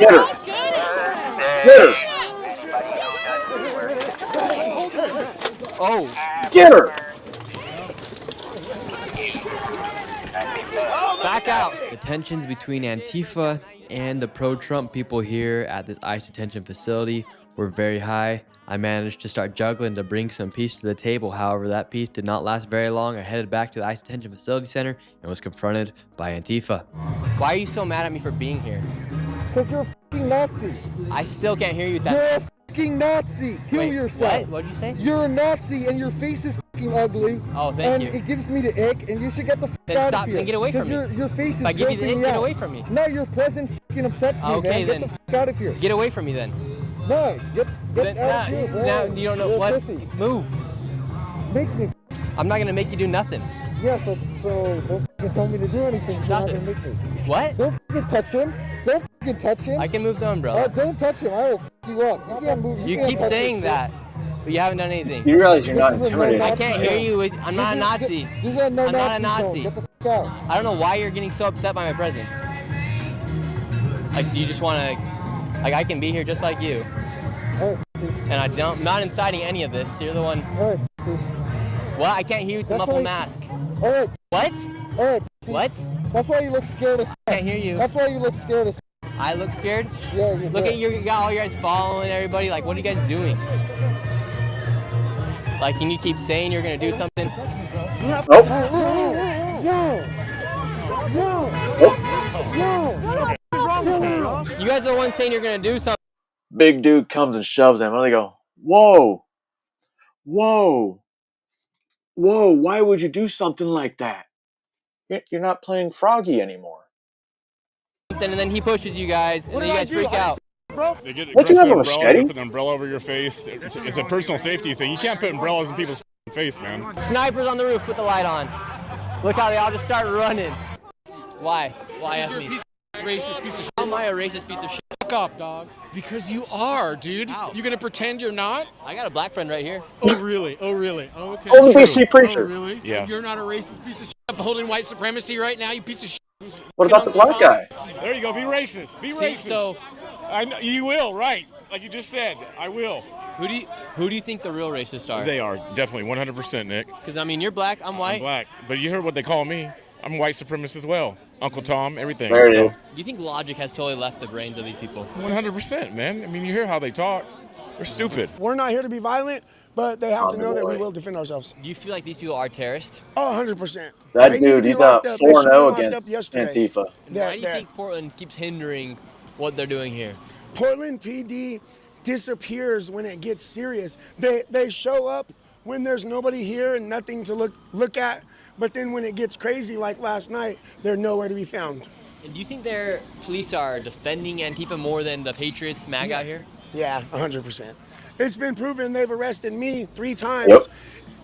Get her! Get her! Oh. Get her! Back out. The tensions between Antifa and the pro-Trump people here at this ICE detention facility were very high. I managed to start juggling to bring some peace to the table. However, that peace did not last very long. I headed back to the ICE detention facility center and was confronted by Antifa. Why are you so mad at me for being here? Because you're a fucking Nazi. I still can't hear you. You're a fucking Nazi. Kill Wait, yourself. what? What'd you say? You're a Nazi and your face is fucking ugly. Oh, thank and you. it gives me the ick and you should get the fuck Then out stop of here. and get away from me. Your face is If I give you the grossing ick, me get out. away from me. No, your presence fucking upsets me, Okay, man. then. Get the fuck out of here. Get away from me then. No, get Then, out of here, bro. now you don't know You're a what. pussy. Move. Make me. I'm not gonna make you do nothing. Yeah, so don't fucking tell me to do anything. Stop so it. Make me. What? Don't fucking touch him. Don't fucking touch him. I can move the umbrella. Don't touch him. I will fuck you up. You can't move. You can't keep touch saying this that, but you haven't done anything. You realize you're not This is a intimidated. I can't hear you. I'm not a Nazi. This is a no I'm not a Nazi zone. Nazi. Get the fuck out. I don't know why you're getting so upset by my presence. Like, do you just want to? Like, I can be here just like you. Alright, see. And I'm not inciting any of this. You're the one. Alright, see. What? I can't hear you with the muffled mask. Eric. What? Eric. What? That's why you look scared as I can't hear you. That's why you look scared as I look scared? Yeah, Look at you got all you guys following everybody. Like, what are you guys doing? Like, can you keep saying you're gonna do something? You guys are the ones saying you're gonna do something. Big dude comes and shoves him, and they go, "Whoa, whoa, whoa! Why would you do something like that? You're not playing Froggy anymore." And then he pushes you guys, and then you guys freak out. They get What, you have a umbrellas, machete? they put an umbrella over your face. It's a personal safety thing. You can't put umbrellas in people's face, man. Snipers on the roof, put the light on. Look how they all just start running. Why? Why ask me? Racist piece of shit. How am I a racist piece of shit? Fuck up, dog. Because you are, dude. You gonna pretend you're not? I got a black friend right here. Oh, really? Oh, really? Oh, okay. Oh, the BC preacher. Oh, really? Yeah. You're not a racist piece of shit. Upholding white supremacy right now, you piece of shit. What about the black guy? There you go. Be racist. Be racist. So I know you will, right? Like you just said, I will. Who do you think the real racists are? They are definitely 100%, Nick. Because I mean, you're black, I'm white. I'm black, but you heard what they call me. I'm white supremacist as well. Uncle Tom, everything. There it So, is. Do you think logic has totally left the brains of these people? 100%, man. I mean, you hear how they talk. They're stupid. We're not here to be violent, but they have to know that we boy. will defend ourselves. Do you feel like these people are terrorists? Oh, 100%. That They need to dude, be he's locked up up. They should be 4-0 locked up against yesterday. Antifa. Why do you think Portland keeps hindering what they're doing here? Portland PD disappears when it gets serious. They show up when there's nobody here and nothing to look at, but then when it gets crazy like last night, they're nowhere to be found. And do you think their police are defending Antifa more than the Patriots MAGA out here? Yeah, 100%. It's been proven. They've arrested me 3 times,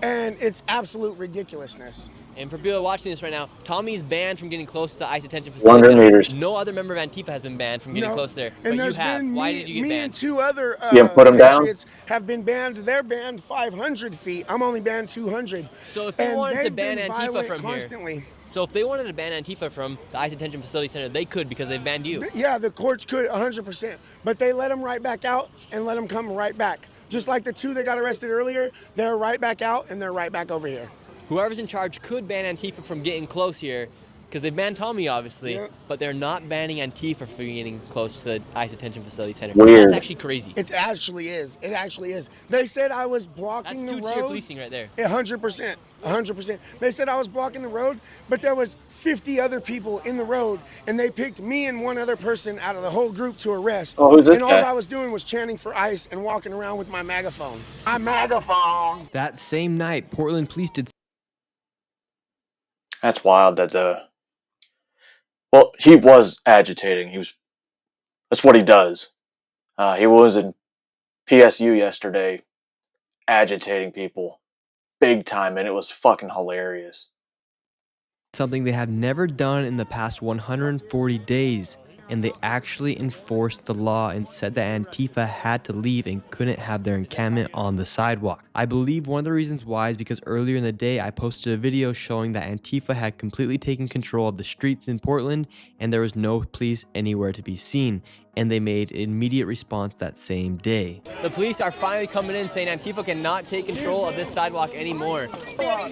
and it's absolute ridiculousness. And for people watching this right now, Tommy's banned from getting close to the ICE detention 100 facility. meters. No other member of Antifa has been banned from getting No. close there. But And you there's have. been Why me, did you get me banned? and 2 other You put 'em down? Patriots have been banned. They're banned 500 feet. I'm only banned 200. So if they And wanted to they've ban been Antifa violent from constantly. here, so if they wanted to ban Antifa from the ICE detention facility center, they could because they've banned you. Yeah, the courts could 100%, but they let them right back out and let them come right back. Just like the 2 that got arrested earlier, they're right back out and they're right back over here. Whoever's in charge could ban Antifa from getting close here, because they banned Tommy, obviously, but they're not banning Antifa from getting close to the ICE detention facility center. Weird. That's actually crazy. It actually is. It actually is. They said I was blocking That's the road. two-tier policing right there. 100%. 100%. They said I was blocking the road, but there was 50 other people in the road, and they picked me and 1 other person out of the whole group to arrest. Oh, who's this and all guy? I was doing was chanting for ICE and walking around with my megaphone. My megaphone. That same night, Portland police did. That's wild that well, he was agitating. That's what he does. He was in PSU yesterday agitating people big time, and it was fucking hilarious. Something they have never done in the past 140 days, and they actually enforced the law and said that Antifa had to leave and couldn't have their encampment on the sidewalk. I believe one of the reasons why is because earlier in the day I posted a video showing that Antifa had completely taken control of the streets in Portland and there was no police anywhere to be seen, and they made an immediate response that same day. The police are finally coming in saying Antifa cannot take control of this sidewalk anymore.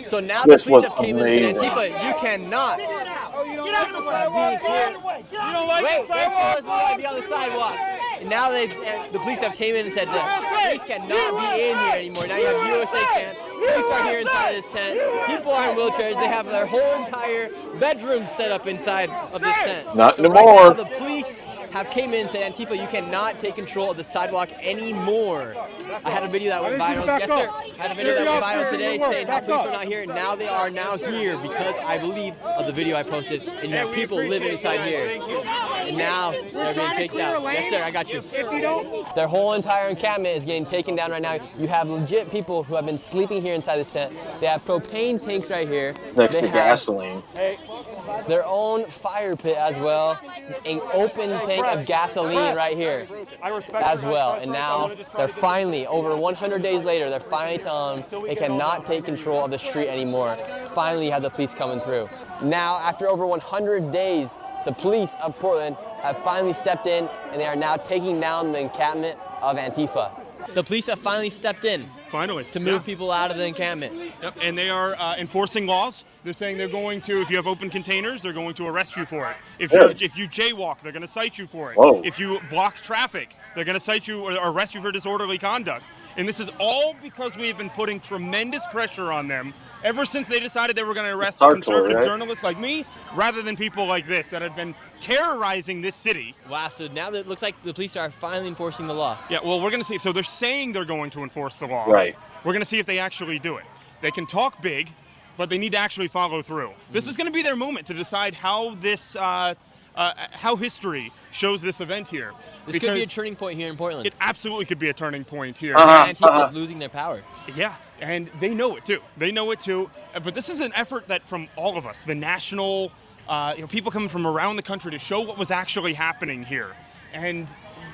So now the This police was have came in and said, amazing. Antifa, you cannot. Get out of the sidewalk right away. You don't like Wait, the sidewalk? we want to be on the sidewalk. And now the police have came in and said the police cannot be in here anymore. Now you have USA chants. Police are here inside of this tent. People are in wheelchairs. They have their whole entire bedroom set up inside of this tent. Not so anymore. Right now, the police have came in and said, Antifa, you cannot take control of the sidewalk anymore. I had a video that went viral. Yes, sir. I had a video that went viral today saying how police were not here. Now they are now here because I believe of the video I posted. And you have people living inside here. And now they're being kicked out. Yes, sir. I got you. Their whole entire encampment is getting taken down right now. You have legit people who have been sleeping here inside this tent. They have propane tanks right here. Next They to have gasoline. their own fire pit as well, an open tank of gasoline right here as well. And now they're finally, over 100 days later, they're finally telling them they cannot take control of the street anymore. Finally, you have the police coming through. Now, after over 100 days, the police of Portland have finally stepped in and they are now taking down the encampment of Antifa. The police have finally stepped in. Finally. To move people out of the encampment. Yep, and they are enforcing laws. They're saying they're going to, if you have open containers, they're going to arrest you for it. If you jaywalk, they're going to cite you for it. Whoa. If you block traffic, they're going to cite you or arrest you for disorderly conduct. And this is all because we've been putting tremendous pressure on them ever since they decided they were going to arrest a conservative journalist like me, rather than people like this that have been terrorizing this city. Wow, so now that it looks like the police are finally enforcing the law. Yeah, well, we're going to see. So they're saying they're going to enforce the law. Right. We're going to see if they actually do it. They can talk big, but they need to actually follow through. This is going to be their moment to decide how this, how history shows this event here. This could be a turning point here in Portland. It absolutely could be a turning point here. Antifa's losing their power. Yeah, and they know it too. They know it too. But this is an effort that from all of us, the national, people coming from around the country to show what was actually happening here. And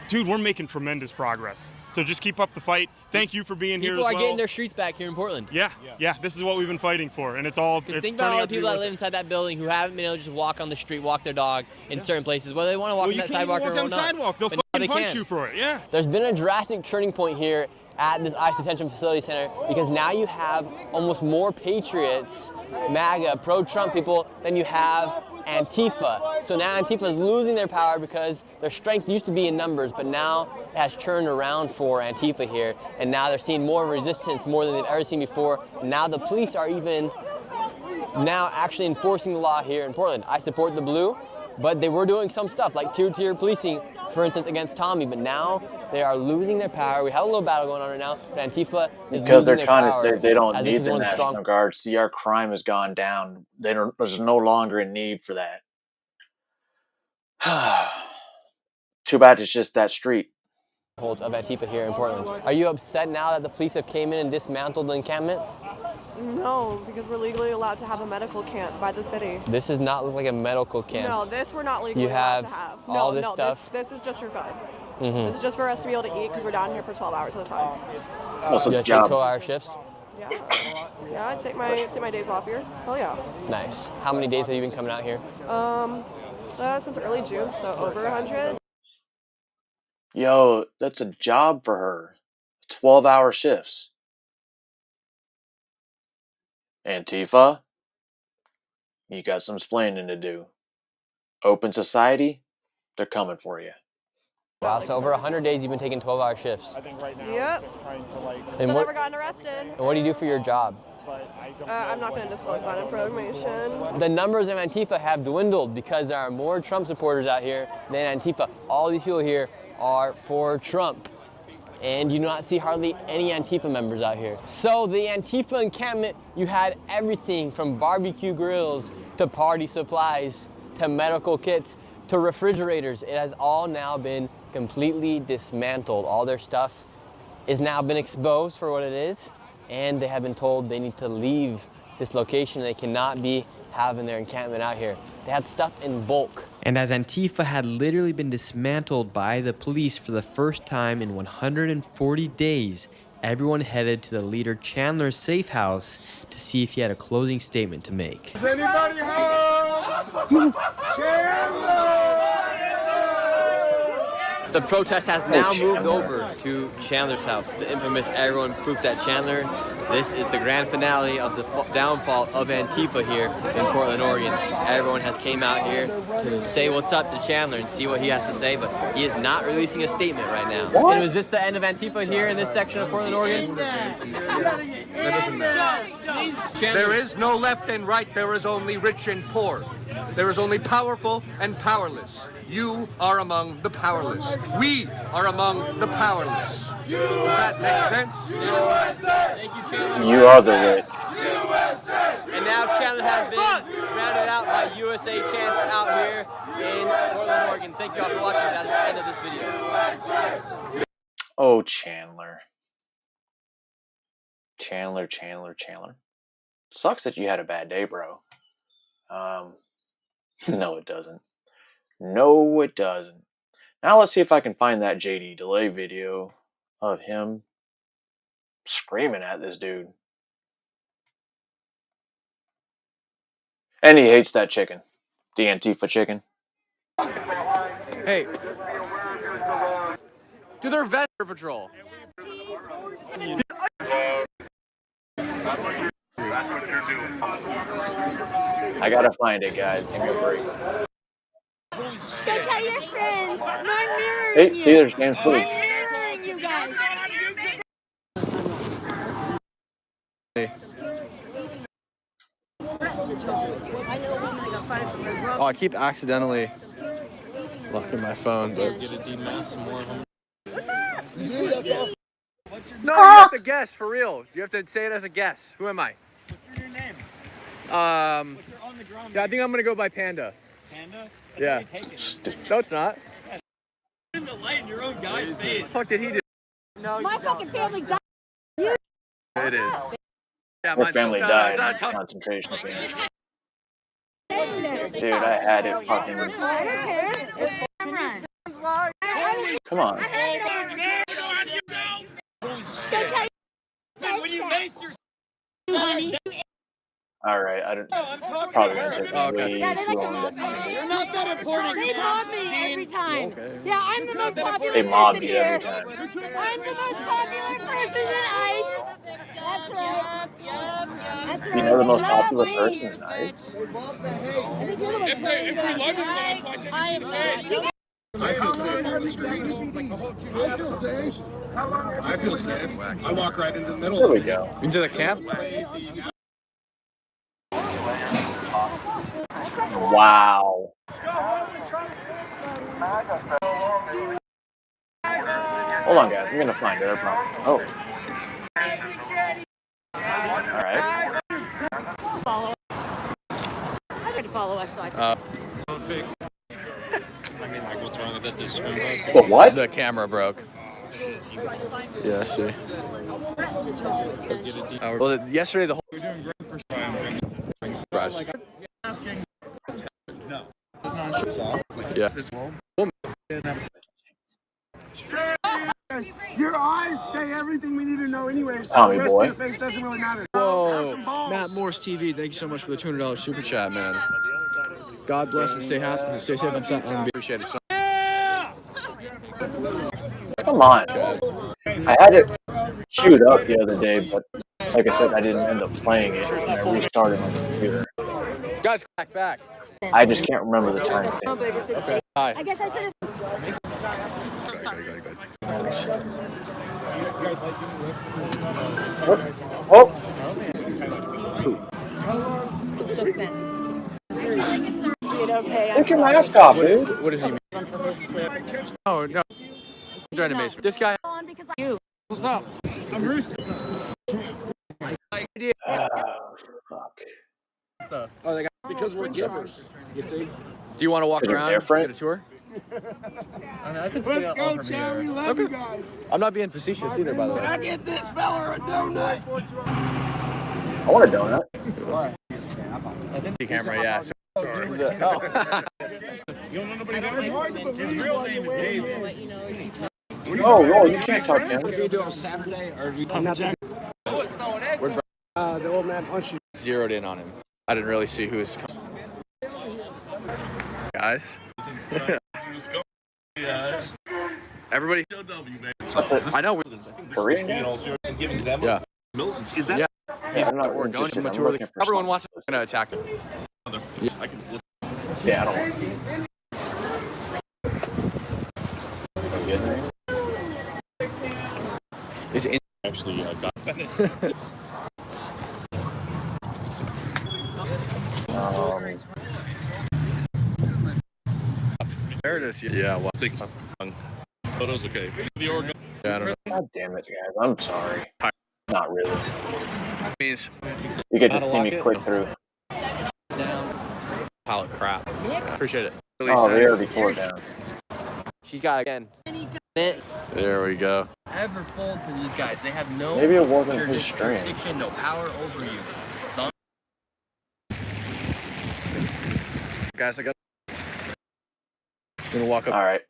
dude, we're making tremendous progress. So just keep up the fight. Thank you for being here as well. People are getting their streets back here in Portland. Yeah, this is what we've been fighting for, and it's all. Think about all the people that live inside that building who haven't been able to just walk on the street, walk their dog in certain places, whether they want to walk on that sidewalk or not. You can't walk on the sidewalk. They'll fucking punch you for it. Yeah. There's been a drastic turning point here at this ICE Detention Facility Center because now you have almost more patriots, MAGA, pro-Trump people than you have Antifa. So now Antifa is losing their power because their strength used to be in numbers, but now it has turned around for Antifa here, and now they're seeing more resistance, more than they've ever seen before. Now the police are even now actually enforcing the law here in Portland. I support the blue, but they were doing some stuff like tier policing, for instance, against Tommy, but now they are losing their power. We have a little battle going on right now, but Antifa is because they're losing trying their power, to. They don't as need this is the one of National strong- Guard. See, our crime has gone down. There's no longer a need for that. Too bad it's just that street. Of Antifa here in Portland. Are you upset now that the police have came in and dismantled the encampment? No, because we're legally allowed to have a medical camp by the city. This does not look like a medical camp. No, this we're not legally allowed to have. All this stuff. This is just for fun. Mm-hmm. This is just for us to be able to eat because we're down here for 12 hours at a time. So you guys take 12-hour shifts? Yeah, I take my days off here. Oh yeah. Nice. How many days have you been coming out here? Since early June, so over 100. Yo, that's a job for her. 12-hour shifts. Antifa, you got some splaining to do. Open society, they're coming for you. Wow, so over 100 days you've been taking 12-hour shifts. Yep. And Still never gotten arrested. And what do you do for your job? I'm not going to disclose that information. The numbers of Antifa have dwindled because there are more Trump supporters out here than Antifa. All these people here are for Trump. And you do not see hardly any Antifa members out here. So the Antifa encampment, you had everything from barbecue grills to party supplies to medical kits to refrigerators. It has all now been completely dismantled. All their stuff is now been exposed for what it is, and they have been told they need to leave this location. They cannot be having their encampment out here. They had stuff in bulk. And as Antifa had literally been dismantled by the police for the first time in 140 days, everyone headed to the leader Chandler's safe house to see if he had a closing statement to make. Is anybody home? Chandler! The protest has now moved over to Chandler's house, the infamous Everyone Poops at Chandler. This is the grand finale of the downfall of Antifa here in Portland, Oregon. Everyone has came out here to say what's up to Chandler and see what he has to say, but he is not releasing a statement right now. What? And was this the end of Antifa here in this section of Portland, Oregon? There is no left and right, there is only rich and poor. There is only powerful and powerless. You are among the powerless. We are among the powerless. Does that make sense? Thank you, Chandler. You are the rich. And now Chandler has been rounded out by USA chants out here in Portland, Oregon. Thank you all for watching. That's the end of this video. Oh, Chandler. Chandler. Sucks that you had a bad day, bro. No, it doesn't. No, it doesn't. Now let's see if I can find that JD Delay video of him screaming at this dude. And he hates that chicken. The Antifa chicken. Hey. Do their Vesper Patrol. I gotta find it, guys. Give me a break. Go tell your friends. No, I'm mirroring Hey, you. see, there's James I'm Booty. mirroring you guys. Oh, I keep accidentally locking my phone, but. No, you have to guess for real. You have to say it as a guess. Who am I? What's your name? Yeah, I think I'm gonna go by Panda. Panda? Yeah. No, it's not. In the light in your own guy's face. What the fuck did he do? My fucking family died. It is. Yeah, Her family died in a concentration camp. Dude, I had it fucking. Come on. When you waste your Alright, I don't. Probably gonna take way Yeah, they too like to long. mob me. You're not that important. They mob me every time. Yeah, I'm the most popular They mob person you here. every time. I'm the most popular person in ICE. That's right. That's right. You know the most They popular love person me. in ICE? If we love you so much, why can't I am I feel safe on the streets. I feel safe. I feel safe. I walk right into the middle. There we go. Into the camp? Wow. Hold on, guys. I'm gonna find it. I promise. Oh. Alright. follow. I could follow us, so I What's wrong with that? This screen broke? But what? The camera broke. Yeah, I see. Well, yesterday the whole. Yeah. Your eyes say everything we need to know anyway, so Tommy the rest boy. of your face doesn't really matter. Whoa. Matt Morse TV, thank you so much for the $200 super chat, man. God bless and stay happy and stay safe. I'm appreciate it. Come on. I had it queued up the other day, but like I said, I didn't end up playing it, and I restarted my computer. Guys, back. I just can't remember the time thing. Okay. Hi. I guess I should have. Oh! Just sent. See it okay. Take your mask off, dude. What does he mean? Oh, no. I'm trying to mace. This guy. You. What's up? I'm Rooster. Fuck. Oh, they got because we're givers. You see? Do you want to walk You're around? different? Get a tour? Let's go, Chad. We love you guys. I'm not being facetious either, by the way. Can I get this fella a donut? I want a donut. Camera, yeah. Sorry. You don't know nobody else? His real name is Dave. Oh, you can't talk to him. What do you do on Saturday? Or you I'm Jack. the old man punched you. Zeroed in on him. I didn't really see who was coming. Guys. Everybody. I know. For real? Yeah. Is that? Yeah. Yeah, I'm not We're going interested. to I'm mature. looking for Everyone something. wants to attack him. Yeah, I don't want to. It's in. Actually, I got There it is. Yeah. Well, photos. Okay. The organ. yeah, I don't know. God damn it, guys. I'm sorry. Not really. Means You get to Gotta see lock me it. click through. pallet crap. Appreciate it. Oh, they already tore it down. She's got it again. There we go. Ever fold for these guys. They have no Maybe it wasn't his stream. jurisdiction, no power over you. Guys, I got. I'm gonna walk up. All right.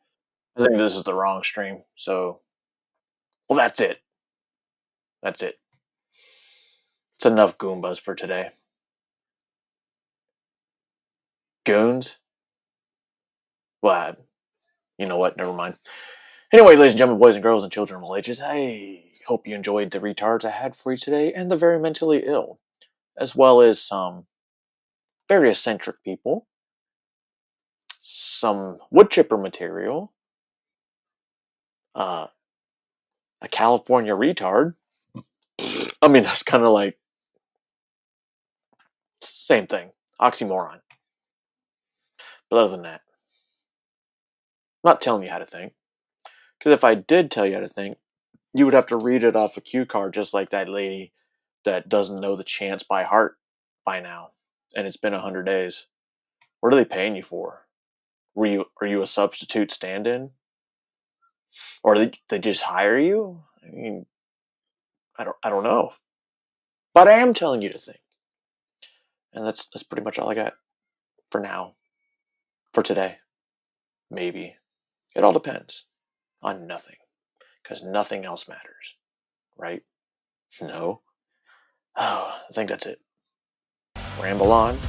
I think this is the wrong stream. So, well, that's it. That's it. It's enough Goombas for today. Goons? Well, you know what? Never mind. Anyway, ladies and gentlemen, boys and girls, and children of all ages, hey, hope you enjoyed the retards I had for you today and the very mentally ill, as well as some very eccentric people, some wood chipper material, a California retard. I mean, that's kind of like same thing, oxymoron. But other than that, I'm not telling you how to think, because if I did tell you how to think, you would have to read it off a cue card, just like that lady that doesn't know the chants by heart by now, and it's been 100 days. What are they paying you for? Are you a substitute stand-in? Or they just hire you? I mean, I don't know. But I am telling you to think. And that's pretty much all I got for now. For today. Maybe. It all depends on nothing. Because nothing else matters. Right? No? Oh, I think that's it. Ramble on.